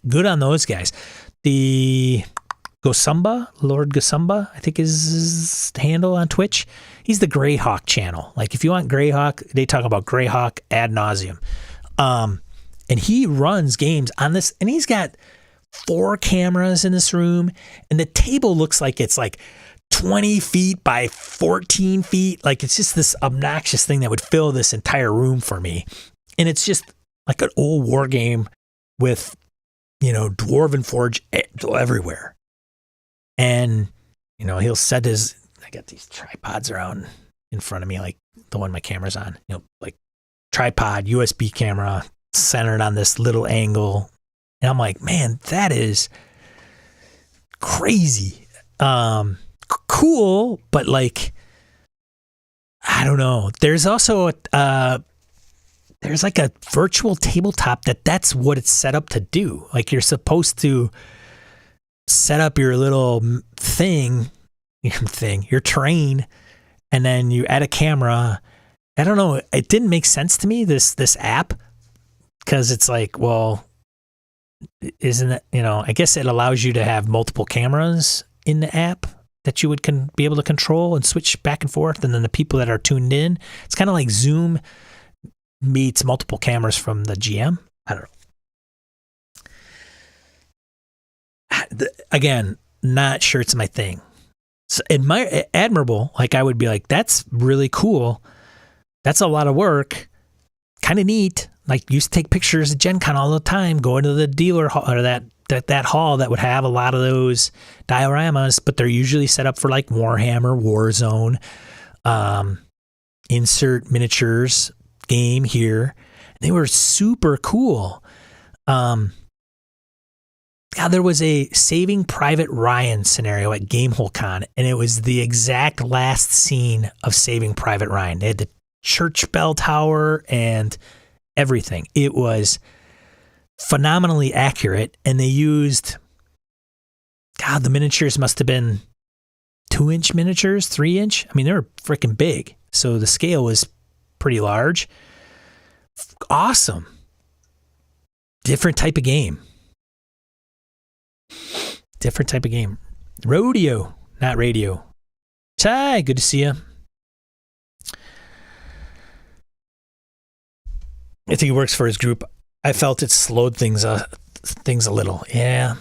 good on those guys. The Gosumba, Lord Gosumba, I think is his handle on Twitch. He's the Greyhawk channel. Like, if you want Greyhawk, they talk about Greyhawk ad nauseum. And he runs games on this, and he's got 4 cameras in this room, and the table looks like it's like 20 feet by 14 feet. Like, it's just this obnoxious thing that would fill this entire room for me. And it's just like an old war game with, Dwarven Forge everywhere. And, he'll set I got these tripods around in front of me, like the one my camera's on, like tripod, USB camera centered on this little angle. And I'm like, man, that is crazy. Cool, but like, I don't know. There's also there's like a virtual tabletop that's what it's set up to do. Like, you're supposed to set up your little your terrain, and then you add a camera. I don't know. It didn't make sense to me, this app, because it's like, well, isn't it, I guess it allows you to have multiple cameras in the app that you would be able to control and switch back and forth. And then the people that are tuned in, it's kind of like Zoom meets multiple cameras from the GM. I don't know. Again, not sure it's my thing. So admirable. Like, I would be like, that's really cool. That's a lot of work. Kind of neat. Like, used to take pictures at Gen Con all the time, going to the dealer hall, or that hall that would have a lot of those dioramas, but they're usually set up for like Warhammer, Warzone, insert miniatures game here. They were super cool. There was a Saving Private Ryan scenario at Gamehole Con, and it was the exact last scene of Saving Private Ryan. They had the church bell tower and everything. It was phenomenally accurate, and they used, the miniatures must have been 2-inch miniatures, 3-inch. I mean, they were freaking big. So the scale was pretty large. Awesome. Different type of game. Rodeo, not radio. Ty, good to see you. I think he works for his group. I felt it slowed things a little. Yeah.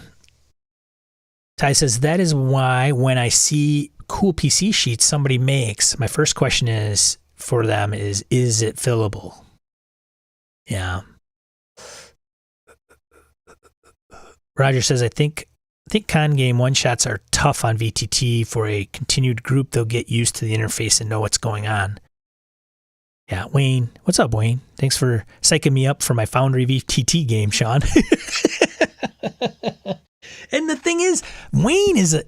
Ty says, that is why when I see cool PC sheets somebody makes, my first question is for them is it fillable? Yeah. Roger says, I think con game one-shots are tough on VTT. For a continued group, they'll get used to the interface and know what's going on. Yeah, Wayne. What's up, Wayne? Thanks for psyching me up for my Foundry VTT game, Sean. And the thing is, Wayne is on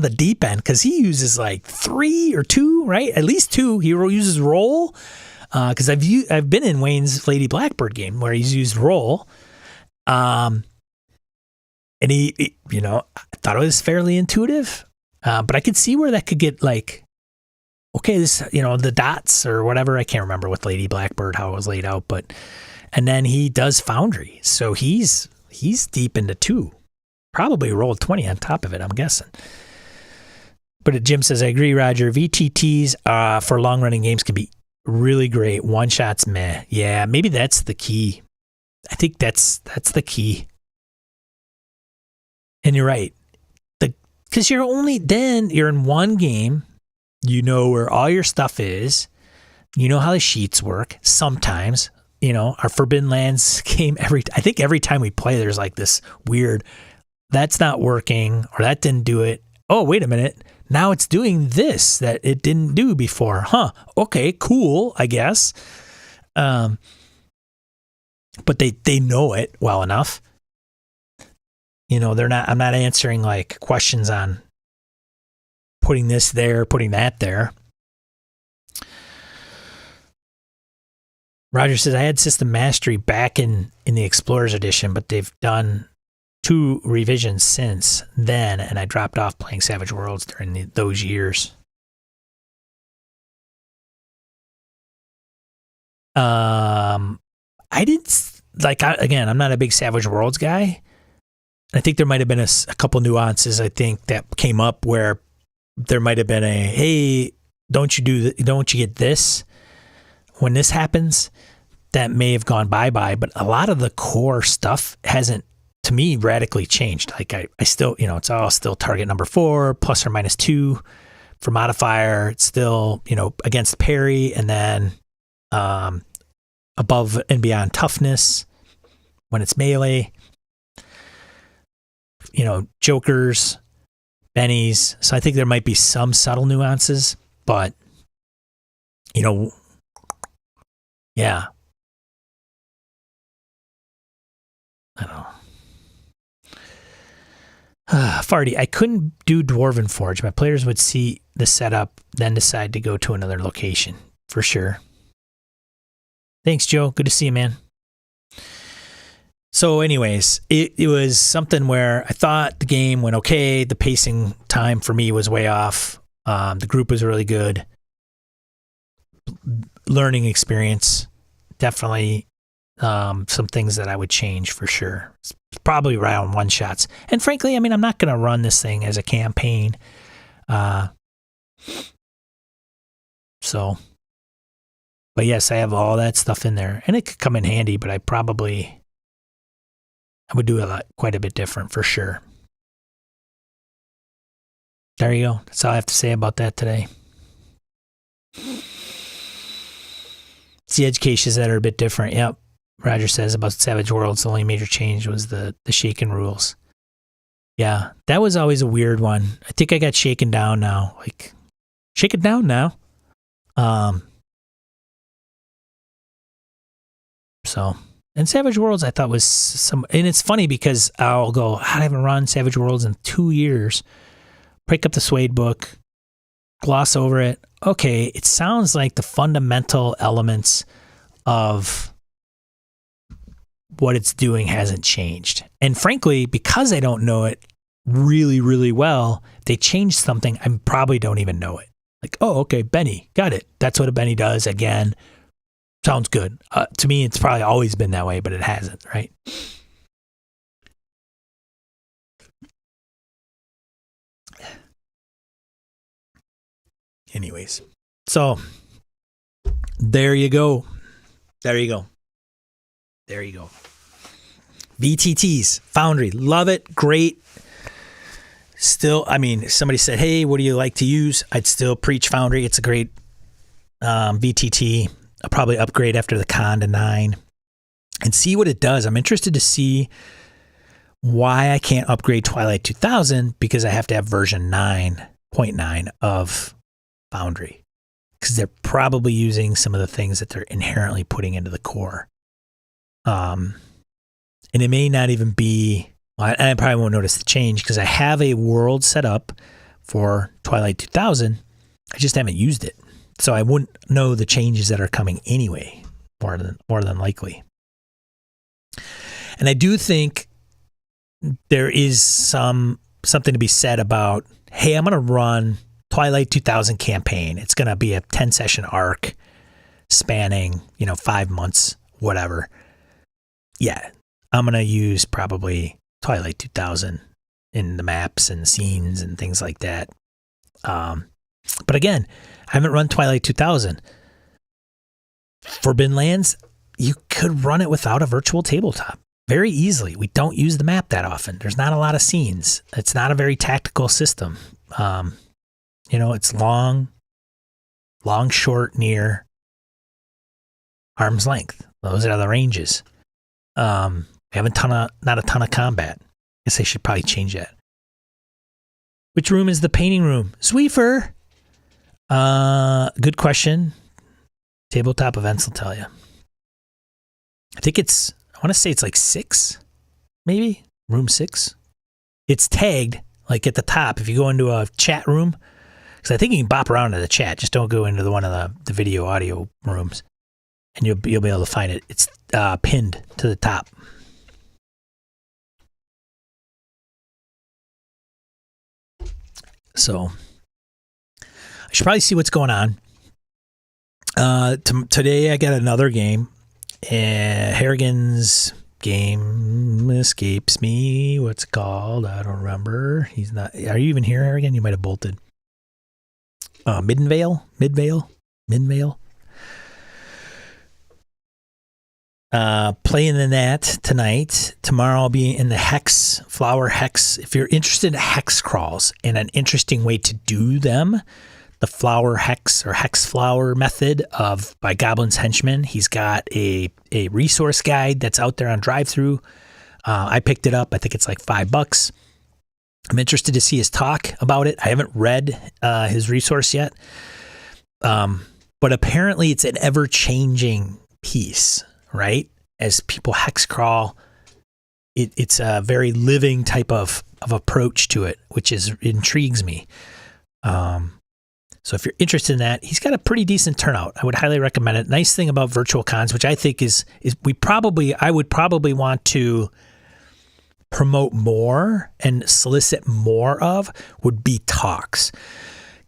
the deep end because he uses like 3 or 2, right? At least 2. He uses roll because I've been in Wayne's Lady Blackbird game where he's used roll. And he I thought it was fairly intuitive, but I could see where that could get like, okay, this, the dots or whatever. I can't remember with Lady Blackbird how it was laid out, and then he does Foundry, so he's deep into 2. Probably rolled 20 on top of it, I'm guessing. But Jim says, I agree, Roger. VTTs for long running games can be really great. One shots, meh. Yeah, maybe that's the key. I think that's the key. And you're right. Because you're in one game. You know where all your stuff is. You know how the sheets work. Sometimes, our Forbidden Lands game, I think every time we play, there's like this weird, that's not working, or that didn't do it. Oh, wait a minute. Now it's doing this that it didn't do before. Huh. Okay, cool, I guess. But they know it well enough. I'm not answering like questions on putting this there, putting that there. Roger says, I had System Mastery back in the Explorers Edition, but they've done 2 revisions since then, and I dropped off playing Savage Worlds during those years. I didn't, again, I'm not a big Savage Worlds guy. I think there might have been a couple nuances, I think, that came up where there might have been hey, don't you get this when this happens? That may have gone bye-bye, but a lot of the core stuff hasn't, to me, radically changed. Like I still, it's all still target number 4, plus or minus 2 for modifier. It's still, against parry, and then above and beyond toughness when it's melee. Jokers, bennies. So I think there might be some subtle nuances, but, yeah. I don't know. Farty, I couldn't do Dwarven Forge. My players would see the setup, then decide to go to another location. For sure. Thanks, Joe. Good to see you, man. So anyways, it was something where I thought the game went okay. The pacing time for me was way off. The group was really good. Learning experience, definitely some things that I would change for sure. It's probably around one shots. And frankly, I'm not going to run this thing as a campaign. But yes, I have all that stuff in there, and it could come in handy, but I would do quite a bit different for sure. There you go. That's all I have to say about that today. It's the edge cases that are a bit different. Yep. Roger says about Savage Worlds, the only major change was the shaken rules. Yeah, that was always a weird one. I think I got shaken down now. Shake it down now. And Savage Worlds I thought was and it's funny because I'll go, I haven't run Savage Worlds in 2 years. Pick up the Suede book, gloss over it. Okay, it sounds like the fundamental elements of what it's doing hasn't changed. And frankly, because I don't know it really, really well, they changed something, I probably don't even know it. Like, oh, okay, Benny, got it. That's what a Benny does again. Sounds good. To me, it's probably always been that way, but it hasn't, right? Anyways, so there you go. VTTs, Foundry, love it, great. Still, somebody said, hey, what do you like to use? I'd still preach Foundry. It's a great VTT. I'll probably upgrade after the con to 9. and see what it does. I'm interested to see why I can't upgrade Twilight 2000 because I have to have version 9.9 of Foundry, because they're probably using some of the things that they're inherently putting into the core. And it may not even be, well, I probably won't notice the change because I have a world set up for Twilight 2000. I just haven't used it. So I wouldn't know the changes that are coming anyway, more than likely. And I do think there is something to be said about, hey, I'm going to run Twilight 2000 campaign. It's going to be a 10-session arc spanning, 5 months, whatever. Yeah, I'm going to use probably Twilight 2000 in the maps and scenes and things like that. But again, I haven't run Twilight 2000. Forbidden Lands, you could run it without a virtual tabletop very easily. We don't use the map that often. There's not a lot of scenes. It's not a very tactical system. It's long, short, near, arm's length. Those are the ranges. We have not a ton of combat. I guess I should probably change that. Which room is the painting room? Zweefer. Good question. Tabletop events will tell you. I want to say it's like 6, maybe room 6. It's tagged like at the top. If you go into a chat room, because I think you can bop around in the chat. Just don't go into one of the video audio rooms, and you'll be able to find it. It's pinned to the top. So I should probably see what's going on. Today I got another game. Harrigan's game escapes me. What's it called? I don't remember. He's not. Are you even here, Harrigan? You might have bolted. Midvale. Playing in that tonight. Tomorrow I'll be in the flower hex. If you're interested in hex crawls and an interesting way to do them, the flower hex or hex flower method by Goblin's Henchman. He's got a resource guide that's out there on drive-thru. I picked it up. I think it's like $5. I'm interested to see his talk about it. I haven't read his resource yet. But apparently it's an ever-changing piece, right? As people hex crawl, it's a very living type of approach to it, which intrigues me. So if you're interested in that, he's got a pretty decent turnout. I would highly recommend it. Nice thing about virtual cons, which I think is I would probably want to promote more and solicit more of, would be talks.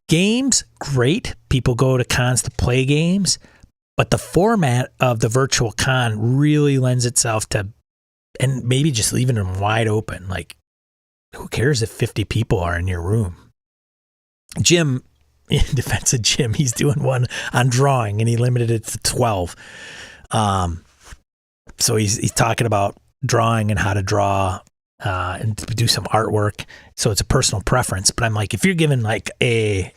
Games, great. People go to cons to play games, but the format of the virtual con really lends itself to, and maybe just leaving them wide open. Like, who cares if 50 people are in your room? Jim, in defense of Jim, he's doing one on drawing and he limited it to 12. So he's talking about drawing and how to draw and to do some artwork. So it's a personal preference. But I'm like, if you're given like a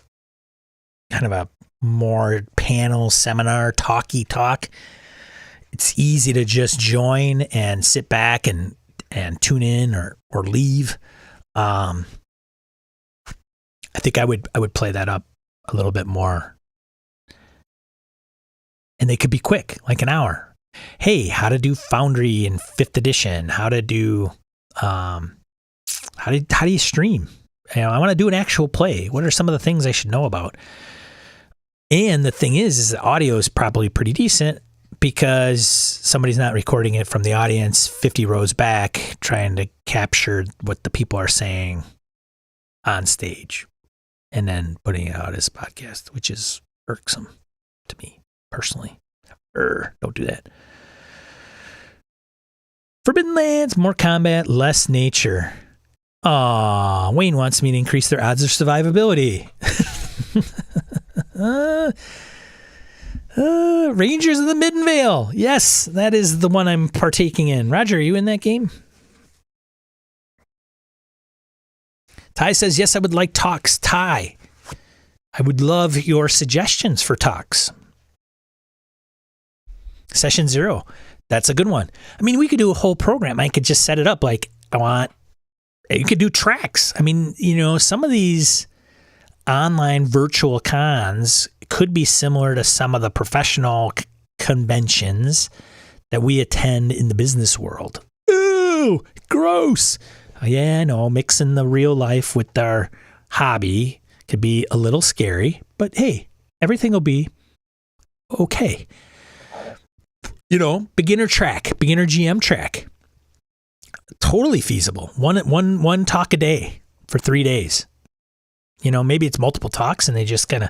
kind of a more panel seminar talk, it's easy to just join and sit back and tune in or leave. I think I would play that up a little bit more. And they could be quick, like an hour. Hey, how to do Foundry in 5th edition? How to do how do you stream? I want to do an actual play. What are some of the things I should know about? And the thing is the audio is probably pretty decent because somebody's not recording it from the audience 50 rows back, trying to capture what the people are saying on stage and then putting it out as a podcast, which is irksome to me personally. Don't do that. Forbidden Lands, more combat, less nature. Wayne wants me to increase their odds of survivability. Rangers of the Middenvale. Yes, that is the one I'm partaking in. Roger, are you in that game? Ty says, yes, I would like talks. Ty, I would love your suggestions for talks. Session 0. That's a good one. I mean, we could do a whole program. I could just set it up like you could do tracks. I mean, some of these online virtual cons could be similar to some of the professional conventions that we attend in the business world. Ooh, gross. Yeah, I know. Mixing the real life with our hobby could be a little scary, but hey, everything will be okay. Beginner GM track. Totally feasible. One talk a day for 3 days. Maybe it's multiple talks and they just kind of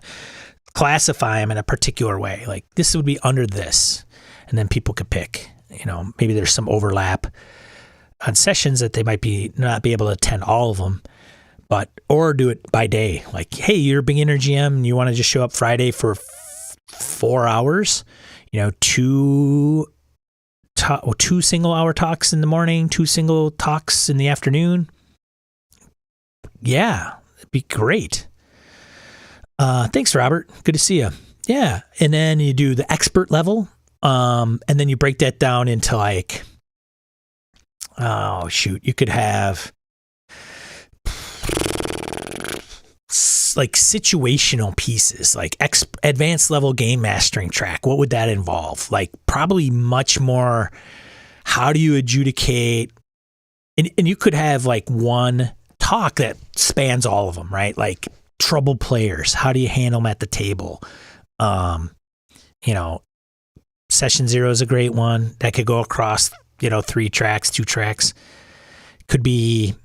classify them in a particular way. Like this would be under this. And then people could pick, maybe there's some overlap on sessions that they might not be able to attend all of them, or do it by day. Like, hey, you're a beginner GM and you want to just show up Friday for 4 hours, 2 single-hour talks in the morning, 2 single talks in the afternoon. Yeah, it'd be great. Thanks, Robert. Good to see you. Yeah, and then you do the expert level, and then you break that down into like, you could have like situational pieces, like advanced level game mastering track. What would that involve? Like probably much more, how do you adjudicate? And you could have like one talk that spans all of them, right? Like troubled players. How do you handle them at the table? Session 0 is a great one that could go across, 3 tracks, 2 tracks. Could be,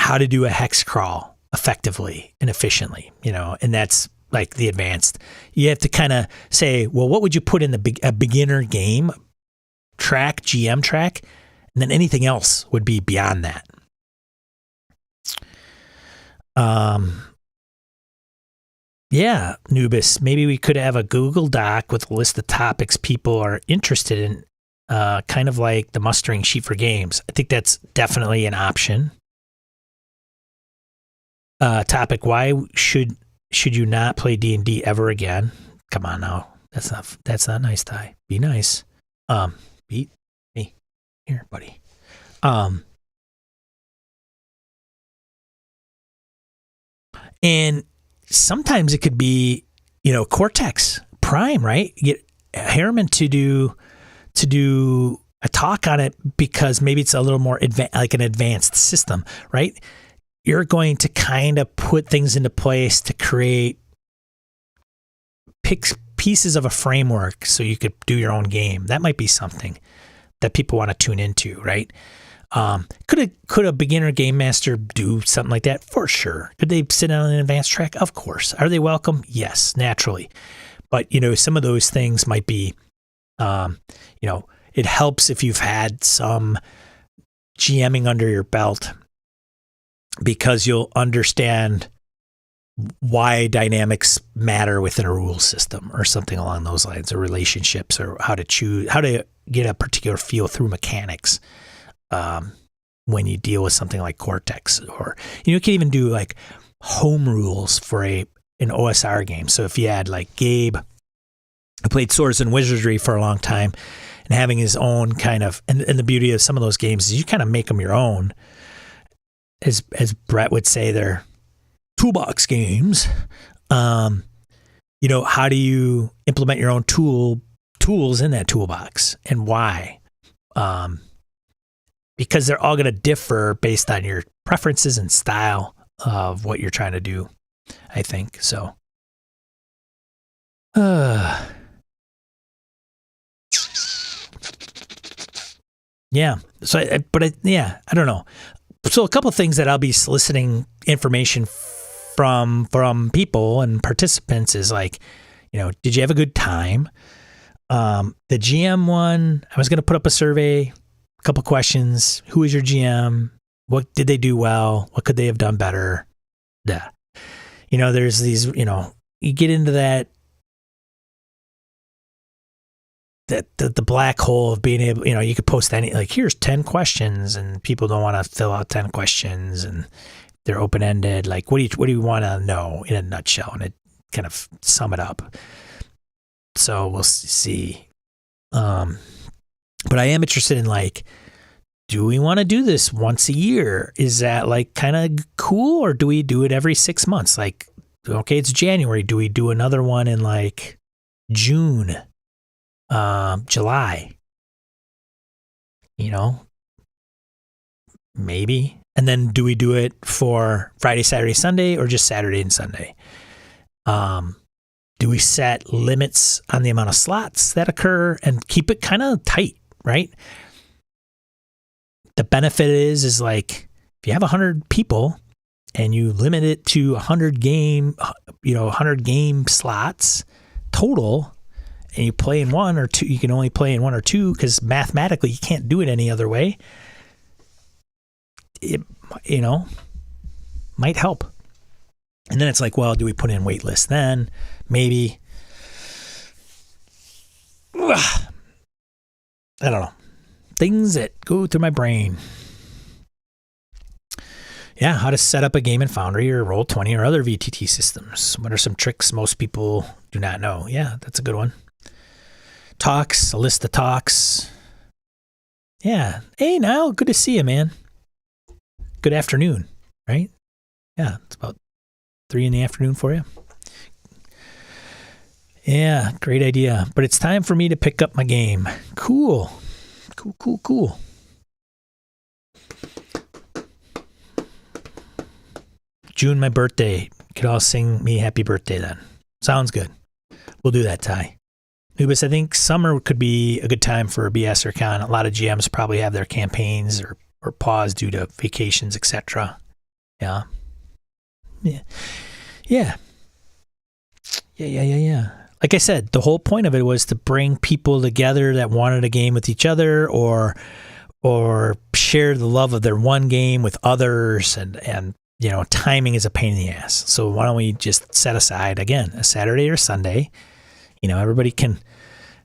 how to do a hex crawl effectively and efficiently, and that's like the advanced. You have to kind of say, well, what would you put in a beginner game track, GM track, and then anything else would be beyond that. Yeah, Nubis, maybe we could have a Google Doc with a list of topics people are interested in, kind of like the mustering sheet for games. I think that's definitely an option. Topic: why should you not play D&D ever again? Come on now, that's not nice, Ty. Be nice. Beat me here, buddy. And sometimes it could be, Cortex Prime, right? Get Harriman to do a talk on it because maybe it's a little more like an advanced system, right? You're going to kind of put things into place to create pieces of a framework so you could do your own game. That might be something that people want to tune into, right? Could a beginner game master do something like that? For sure. Could they sit on an advanced track? Of course. Are they welcome? Yes, naturally. But, some of those things might be, it helps if you've had some GMing under your belt, because you'll understand why dynamics matter within a rule system or something along those lines, or relationships, or how to get a particular feel through mechanics when you deal with something like Cortex. Or you can even do like home rules for an OSR game. So if you had like Gabe, who played Swords and Wizardry for a long time, and having his own kind of, and the beauty of some of those games is you kind of make them your own. As Brett would say, they're toolbox games. How do you implement your own tools in that toolbox, and why? Because they're all going to differ based on your preferences and style of what you're trying to do, I think. So, yeah. So, I don't know. So a couple of things that I'll be soliciting information from people and participants is like, did you have a good time? The GM one, I was going to put up a survey, a couple questions. Who is your GM? What did they do well? What could they have done better? Yeah. There's these, you get into that the black hole of being able, you could post any, like, here's 10 questions and people don't want to fill out 10 questions and they're open-ended. Like, what do you want to know in a nutshell? And it kind of sum it up. So we'll see But I am interested in like, do we want to do this once a year? Is that like kind of cool, or do we do it every 6 months? Like, okay, it's January. Do we do another one in like June, July? You know, maybe. And then do we do it for Friday, Saturday, Sunday, or just Saturday and Sunday? Do we set limits on the amount of slots that occur and keep it kind of tight, right? The benefit is like, if you have 100 people and you limit it to 100 game slots total, and you play in one or two, you can only play in one or two because mathematically you can't do it any other way. It, might help. And then it's like, well, do we put in wait lists then? Maybe. I don't know. Things that go through my brain. Yeah, how to set up a game in Foundry or Roll20 or other VTT systems. What are some tricks most people do not know? Yeah, that's a good one. Talks, a list of talks. Yeah. Hey, Niall, good to see you, man. Good afternoon, right? Yeah, it's about 3 p.m. for you. Yeah, great idea. But it's time for me to pick up my game. Cool. June, my birthday. You could all sing me happy birthday then. Sounds good. We'll do that, Ty. Nubis, I think summer could be a good time for a BS or con. A lot of GMs probably have their campaigns or pause due to vacations, etc. Yeah. Like I said, the whole point of it was to bring people together that wanted a game with each other or share the love of their one game with others, and timing is a pain in the ass. So why don't we just set aside, again, a Saturday or Sunday? Everybody can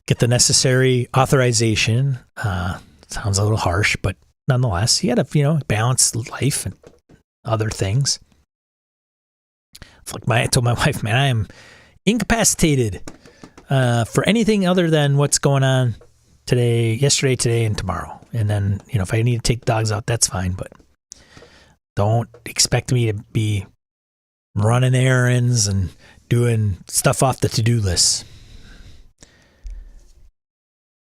get the necessary authorization. Sounds a little harsh, but nonetheless, you got to, balance life and other things. It's like I told my wife, man, I am incapacitated for anything other than what's going on yesterday, today, and tomorrow. And then, if I need to take dogs out, that's fine. But don't expect me to be running errands and doing stuff off the to-do list.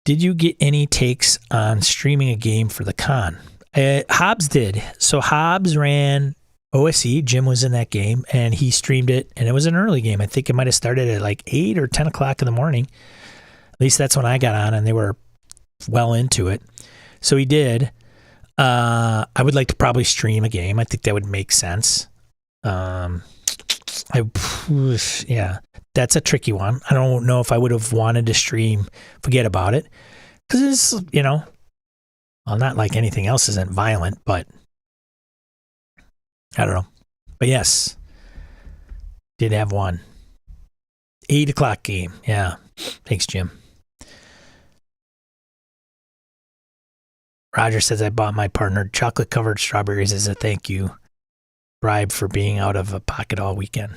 Did you get any takes on streaming a game for the con? Hobbs did. So Hobbs ran OSE. Jim was in that game, and he streamed it, and it was an early game. I think it might have started at like 8 or 10 o'clock in the morning. At least that's when I got on, and they were well into it. So he did. I would like to probably stream a game. I think that would make sense. Yeah, that's a tricky one. I don't know if I would have wanted to stream Forget About It, because it's, well, not like anything else isn't violent, but I don't know. But yes, did have one. 8 o'clock game. Yeah. Thanks, Jim. Roger says, I bought my partner chocolate-covered strawberries as a thank you bribe for being out of a pocket all weekend.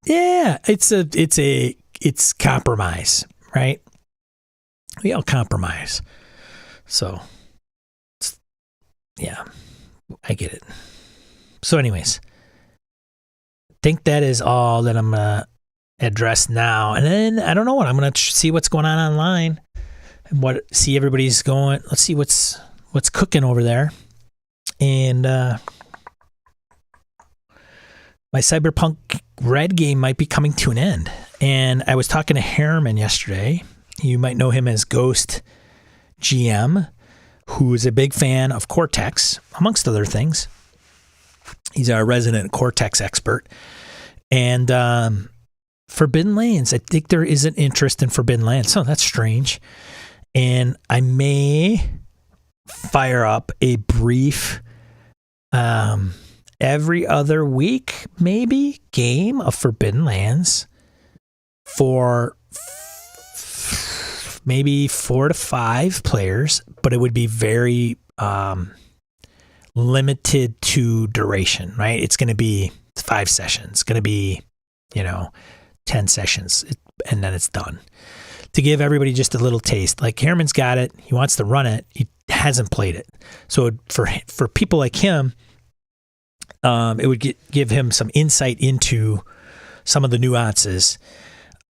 Yeah, it's compromise, right? We all compromise. So, yeah, I get it. So anyways, I think that is all that I'm going to address now. And then I don't know what I'm going to see what's going on online and see everybody's going. Let's see what's cooking over there. And my Cyberpunk Red game might be coming to an end. And I was talking to Harriman yesterday. You might know him as Ghost GM, who is a big fan of Cortex, amongst other things. He's our resident Cortex expert. And Forbidden Lands, I think there is an interest in Forbidden Lands. So that's strange. And I may fire up a brief every other week, maybe, game of Forbidden Lands for maybe 4 to 5 players, but it would be very limited to duration, right? It's going to be 5 sessions. It's going to be, 10 sessions, and then it's done. to give everybody just a little taste. Like Harriman's got it. He wants to run it. He hasn't played it. So for people like him, it would give him some insight into some of the nuances.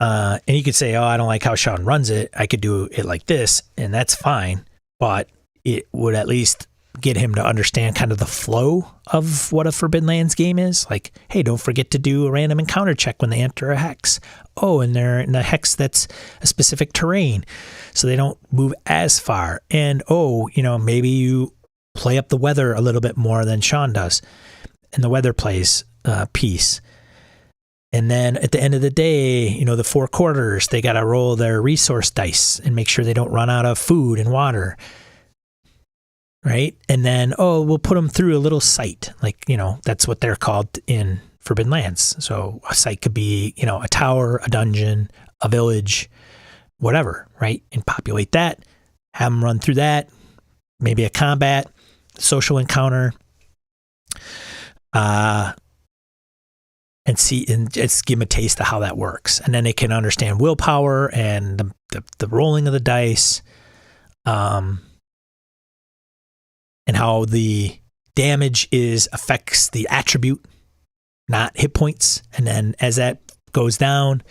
And he could say, oh, I don't like how Sean runs it. I could do it like this, and that's fine. But it would at least get him to understand kind of the flow of what a Forbidden Lands game is. Like, hey, don't forget to do a random encounter check when they enter a hex. Oh, and they're in a hex that's a specific terrain, so they don't move as far. And, maybe you play up the weather a little bit more than Sean does, and the weather plays piece. And then at the end of the day, the 4 quarters, they got to roll their resource dice and make sure they don't run out of food and water. Right? And then, we'll put them through a little site. Like, that's what they're called in Forbidden Lands. So a site could be, a tower, a dungeon, a village, whatever, right? And populate that, have them run through that, maybe a combat, social encounter, and just give them a taste of how that works. And then they can understand willpower and the rolling of the dice, and how the damage affects the attribute, not hit points. And then as that goes down,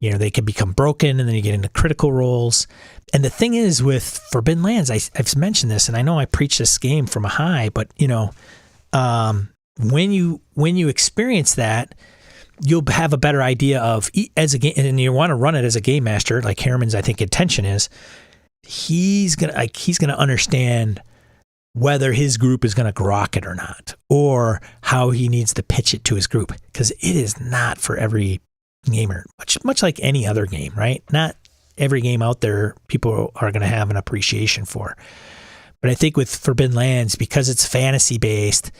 they can become broken, and then you get into critical rolls. And the thing is with Forbidden Lands, I've mentioned this, and I know I preach this game from a high, but when you experience that, you'll have a better idea of as a game, and you want to run it as a game master, like Harriman's, I think, intention is. He's gonna understand whether his group is going to grok it or not, or how he needs to pitch it to his group, because it is not for every gamer, much like any other game, right? Not every game out there people are going to have an appreciation for. But I think with Forbidden Lands, because it's fantasy based,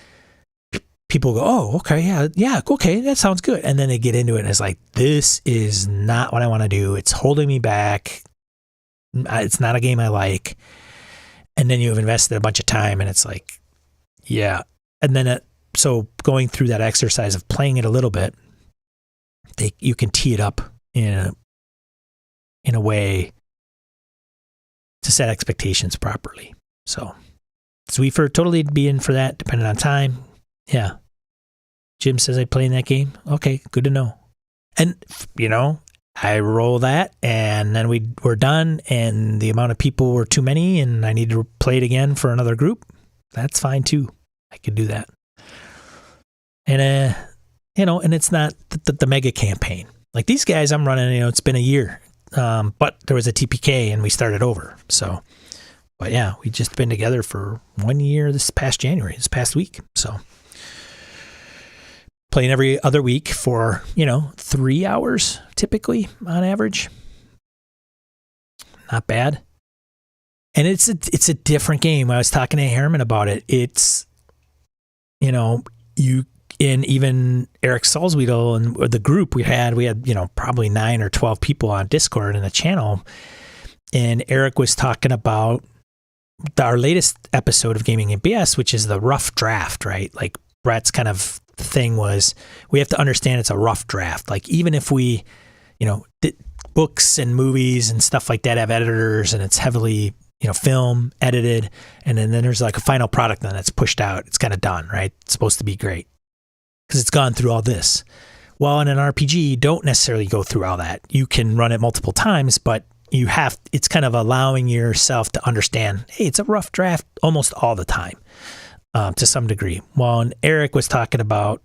people go, oh, okay, yeah, okay, that sounds good. And then they get into it and it's like, this is not what I want to do. It's holding me back. It's not a game I like. And then you've invested a bunch of time and it's like, yeah. And then, so going through that exercise of playing it a little bit, you can tee it up in a way to set expectations properly. So Zweefer totally be in for that, depending on time. Yeah. Jim says I play in that game. Okay, good to know. And, I roll that, and then we're done, and the amount of people were too many, and I need to play it again for another group. That's fine too. I could do that. And and it's not the mega campaign. Like these guys I'm running, it's been a year, but there was a TPK and we started over. So, but yeah, we just been together for 1 year this past week. So. Playing every other week for, 3 hours typically on average. Not bad. And it's a different game. I was talking to Harriman about it. It's, and even Eric Salzwedel and the group we had, probably 9 or 12 people on Discord in the channel. And Eric was talking about our latest episode of Gaming and BS, which is the rough draft, right? Like Brett's kind of thing was, we have to understand it's a rough draft. Like even if we, books and movies and stuff like that have editors and it's heavily, film edited, and then there's like a final product and then it's pushed out. It's kind of done, right? It's supposed to be great because it's gone through all this. Well, in an RPG, you don't necessarily go through all that. You can run it multiple times, but it's kind of allowing yourself to understand, hey, it's a rough draft almost all the time. To some degree. Well, and Eric was talking about,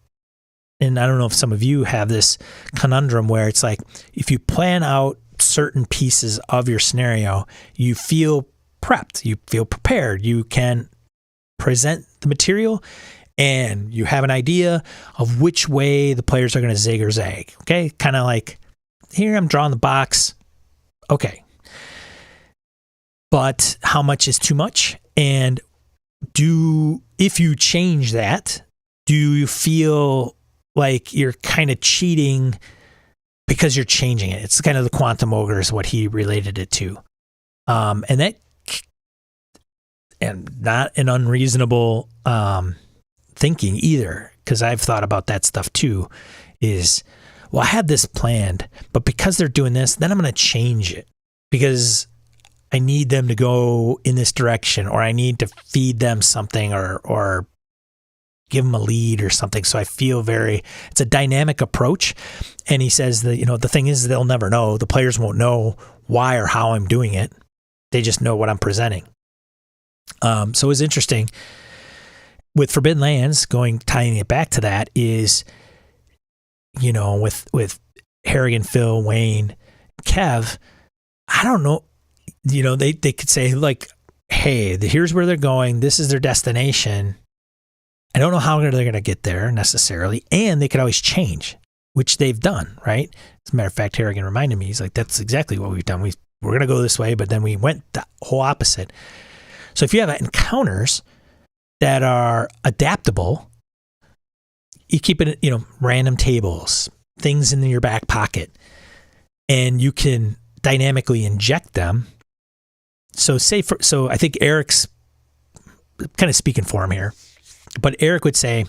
and I don't know if some of you have this conundrum where it's like, if you plan out certain pieces of your scenario, you feel prepped, you feel prepared, you can present the material, and you have an idea of which way the players are going to zig or zag. Okay. Kind of like, here I'm drawing the box. Okay. But how much is too much? And if you change that, do you feel like you're kind of cheating because you're changing it? It's kind of the quantum ogre is what he related it to. And not an unreasonable thinking either, because I've thought about that stuff too, is, well, I had this planned, but because they're doing this, then I'm going to change it. because I need them to go in this direction, or I need to feed them something, or give them a lead or something. So I feel it's a dynamic approach. And he says that, the thing is, they'll never know. The players won't know why or how I'm doing it. They just know what I'm presenting. So it's interesting with Forbidden Lands, tying it back to that, is, with Harrigan, Phil, Wayne, Kev, I don't know, they could say like, hey, here's where they're going. This is their destination. I don't know how they're going to get there necessarily. And they could always change, which they've done, right? As a matter of fact, Harrigan reminded me, he's like, that's exactly what we've done. We're going to go this way, but then we went the whole opposite. So if you have encounters that are adaptable, you keep it, random tables, things in your back pocket, and you can dynamically inject them. So I think Eric's kind of speaking for him here, but Eric would say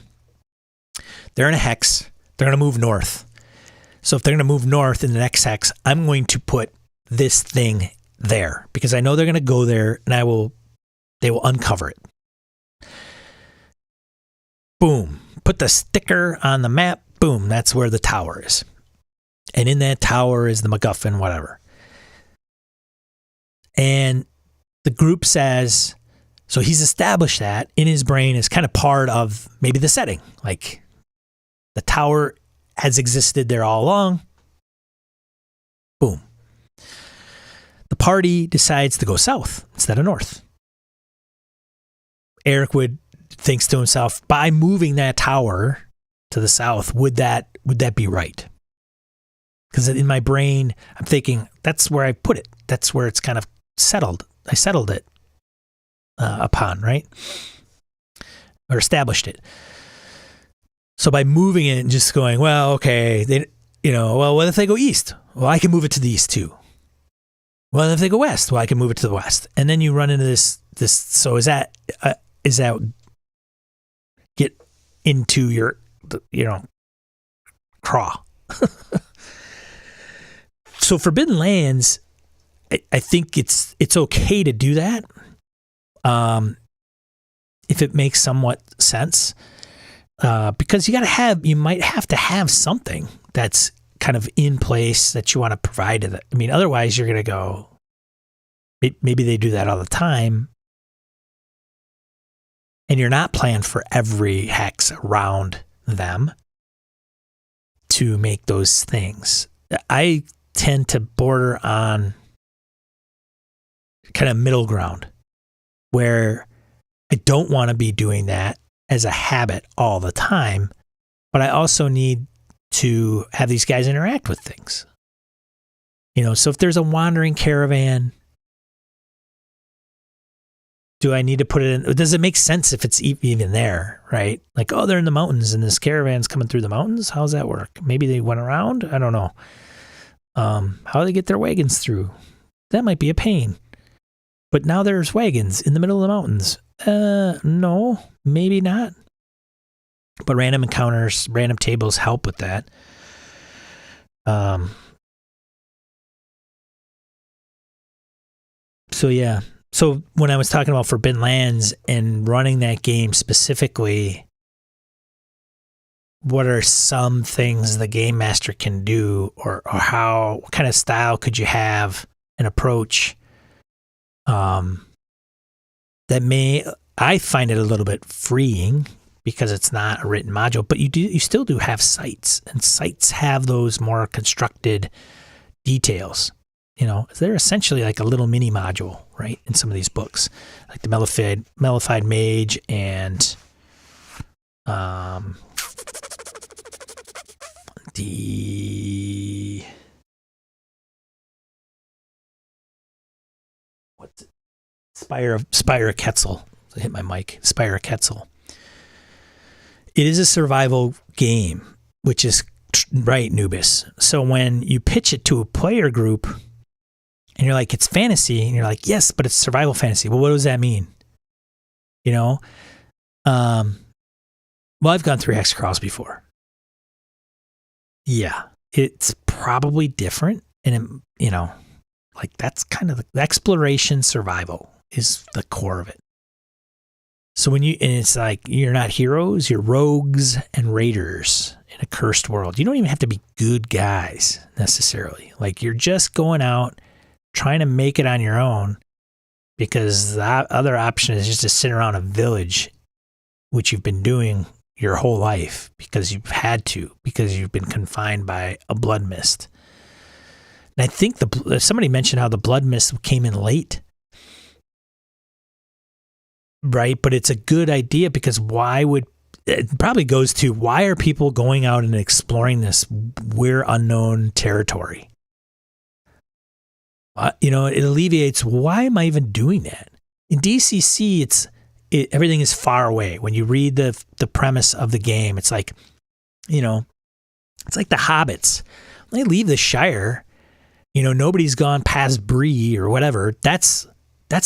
they're in a hex, they're going to move north. So if they're going to move north in the next hex, I'm going to put this thing there because I know they're going to go there, and they will uncover it. Boom. Put the sticker on the map. Boom. That's where the tower is. And in that tower is the MacGuffin, whatever. And the group says, so he's established that in his brain as kind of part of maybe the setting. Like the tower has existed there all along. Boom. The party decides to go south instead of north. Eric thinks to himself, by moving that tower to the south, would that be right? Because in my brain, I'm thinking that's where I put it. That's where it's kind of settled. I settled it upon, right? Or established it. So by moving it and just going, well, okay, what if they go east? Well, I can move it to the east too. Well, if they go west, well, I can move it to the west. And then you run into this. So is that get into your, craw. So Forbidden Lands, I think it's okay to do that. If it makes somewhat sense, because you might have to have something that's kind of in place that you want to provide to I mean, otherwise you're going to go, maybe they do that all the time. And you're not planned for every hex around them to make those things. I tend to border on kind of middle ground where I don't want to be doing that as a habit all the time, but I also need to have these guys interact with things. So if there's a wandering caravan, do I need to put it in? Does it make sense if it's even there, right? Like, oh, they're in the mountains and this caravan's coming through the mountains. How does that work? Maybe they went around. I don't know. How do they get their wagons through? That might be a pain. But now there's wagons in the middle of the mountains. No, maybe not. But random encounters, random tables help with that. So yeah. So when I was talking about Forbidden Lands and running that game specifically, what are some things the game master can do, or what kind of style could you have an approach that I find it a little bit freeing because it's not a written module, but you still do have sites, and sites have those more constructed details. They're essentially like a little mini module, right? In some of these books, like the Mellified Mage and the what's it? Spire of Quetzal. I hit my mic. Spire of Quetzal. It is a survival game, which is right, Nubis. So when you pitch it to a player group, and you're like, it's fantasy, and you're like, yes, but it's survival fantasy. Well, what does that mean? Well, I've gone through Hex Crawls before. Yeah, it's probably different, and Like that's kind of the exploration survival is the core of it. So and it's like, you're not heroes, you're rogues and raiders in a cursed world. You don't even have to be good guys necessarily. Like you're just going out trying to make it on your own, because the other option is just to sit around a village, which you've been doing your whole life because you've had to, because you've been confined by a blood mist. And I think somebody mentioned how the blood mist came in late. Right, but it's a good idea, because it probably goes to, why are people going out and exploring this weird unknown territory? It alleviates, why am I even doing that? In DCC, everything is far away. When you read the premise of the game, it's like, it's like the hobbits. When they leave the Shire, nobody's gone past Bree or whatever. That's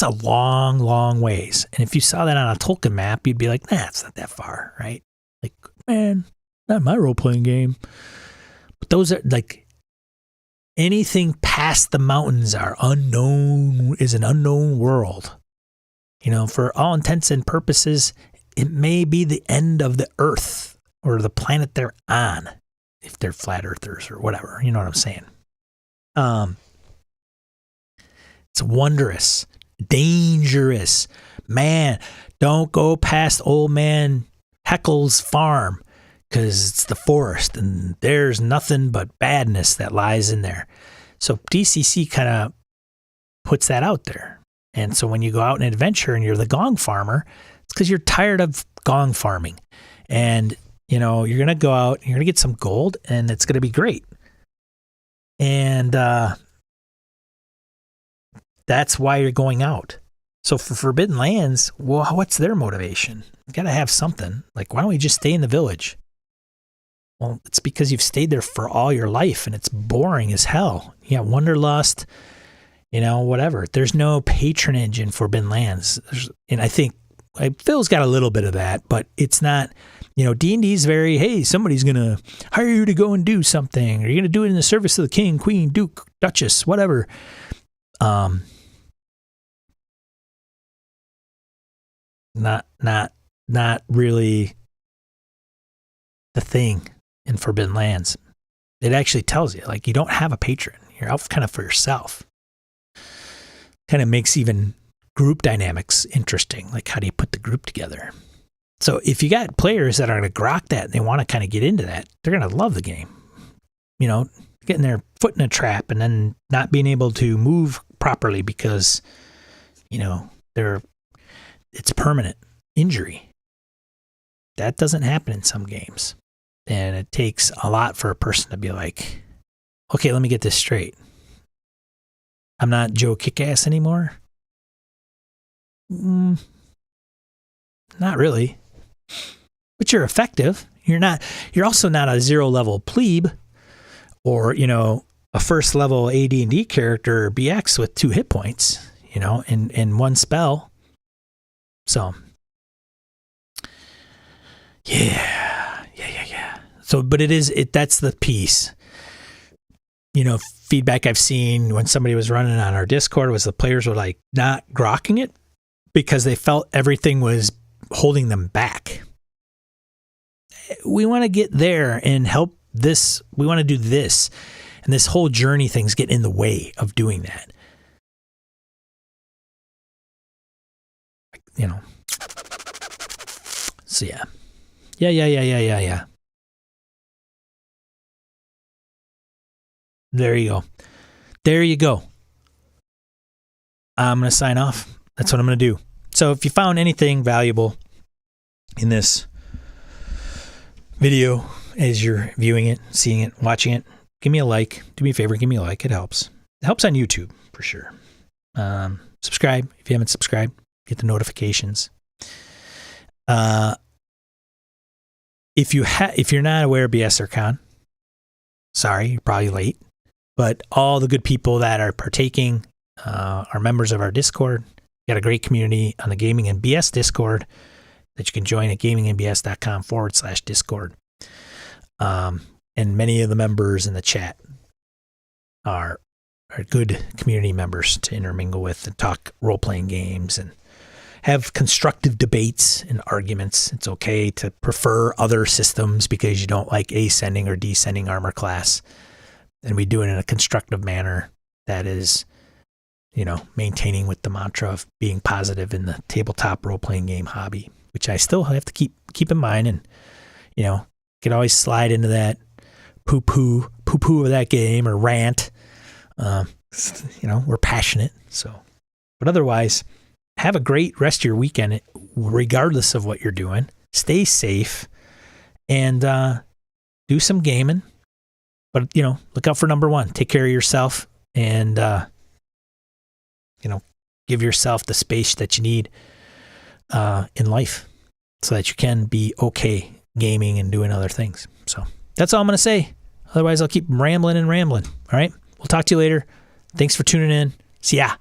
a long, long ways. And if you saw that on a Tolkien map, you'd be like, nah, it's not that far, right? Like, man, not my role-playing game. But those are like, anything past the mountains is an unknown world. For all intents and purposes, it may be the end of the Earth or the planet they're on, if they're flat earthers or whatever. You know what I'm saying? It's wondrous. Dangerous. Man, don't go past old man Heckle's farm, because it's the forest and there's nothing but badness that lies in there. So DCC kind of puts that out there. And so when you go out and adventure and you're the gong farmer, it's because you're tired of gong farming. And, you're going to go out and you're going to get some gold, and it's going to be great. And, that's why you're going out. So for Forbidden Lands, well, what's their motivation? You got to have something. Like, why don't we just stay in the village? Well, it's because you've stayed there for all your life, and it's boring as hell. Yeah, Wanderlust, whatever. There's no patronage in Forbidden Lands. And I think Phil's got a little bit of that, but it's not, D&D is very, hey, somebody's going to hire you to go and do something. Or you're going to do it in the service of the king, queen, duke, duchess, whatever. Not really the thing in Forbidden Lands. It actually tells you, like, you don't have a patron. You're out kind of for yourself. Kind of makes even group dynamics interesting. Like, how do you put the group together? So if you got players that are going to grok that and they want to kind of get into that, they're going to love the game. Getting their foot in a trap and then not being able to move properly because, it's permanent injury. That doesn't happen in some games. And it takes a lot for a person to be like, okay, let me get this straight. I'm not Joe Kickass anymore. Not really. But you're effective. You're also not a 0 level plebe or, a first level AD&D character or BX with 2 hit points, in one spell. So, yeah. So, but that's the piece. Feedback I've seen when somebody was running on our Discord was the players were like not grokking it because they felt everything was holding them back. We want to get there and help this. We want to do this. And this whole journey thing's getting in the way of doing that. So yeah. Yeah. There you go. I'm going to sign off. That's what I'm going to do. So if you found anything valuable in this video as you're viewing it, seeing it, watching it, give me a like. Do me a favor, give me a like. It helps. It helps on YouTube for sure. Subscribe if you haven't subscribed. Get the notifications. If you're not aware of BSRCon, sorry, you're probably late. But all the good people that are partaking are members of our Discord. We got a great community on the Gaming and BS Discord that you can join at gamingandbs.com/Discord. And many of the members in the chat are are good community members to intermingle with and talk role-playing games and have constructive debates and arguments. It's okay to prefer other systems because you don't like ascending or descending armor class. And we do it in a constructive manner that is, maintaining with the mantra of being positive in the tabletop role-playing game hobby, which I still have to keep in mind. And, can always slide into that poo-poo of that game or rant. We're passionate. So, but otherwise, have a great rest of your weekend, regardless of what you're doing. Stay safe and do some gaming. But, look out for number one. Take care of yourself and, give yourself the space that you need in life so that you can be okay gaming and doing other things. So that's all I'm going to say. Otherwise, I'll keep rambling. All right. We'll talk to you later. Thanks for tuning in. See ya.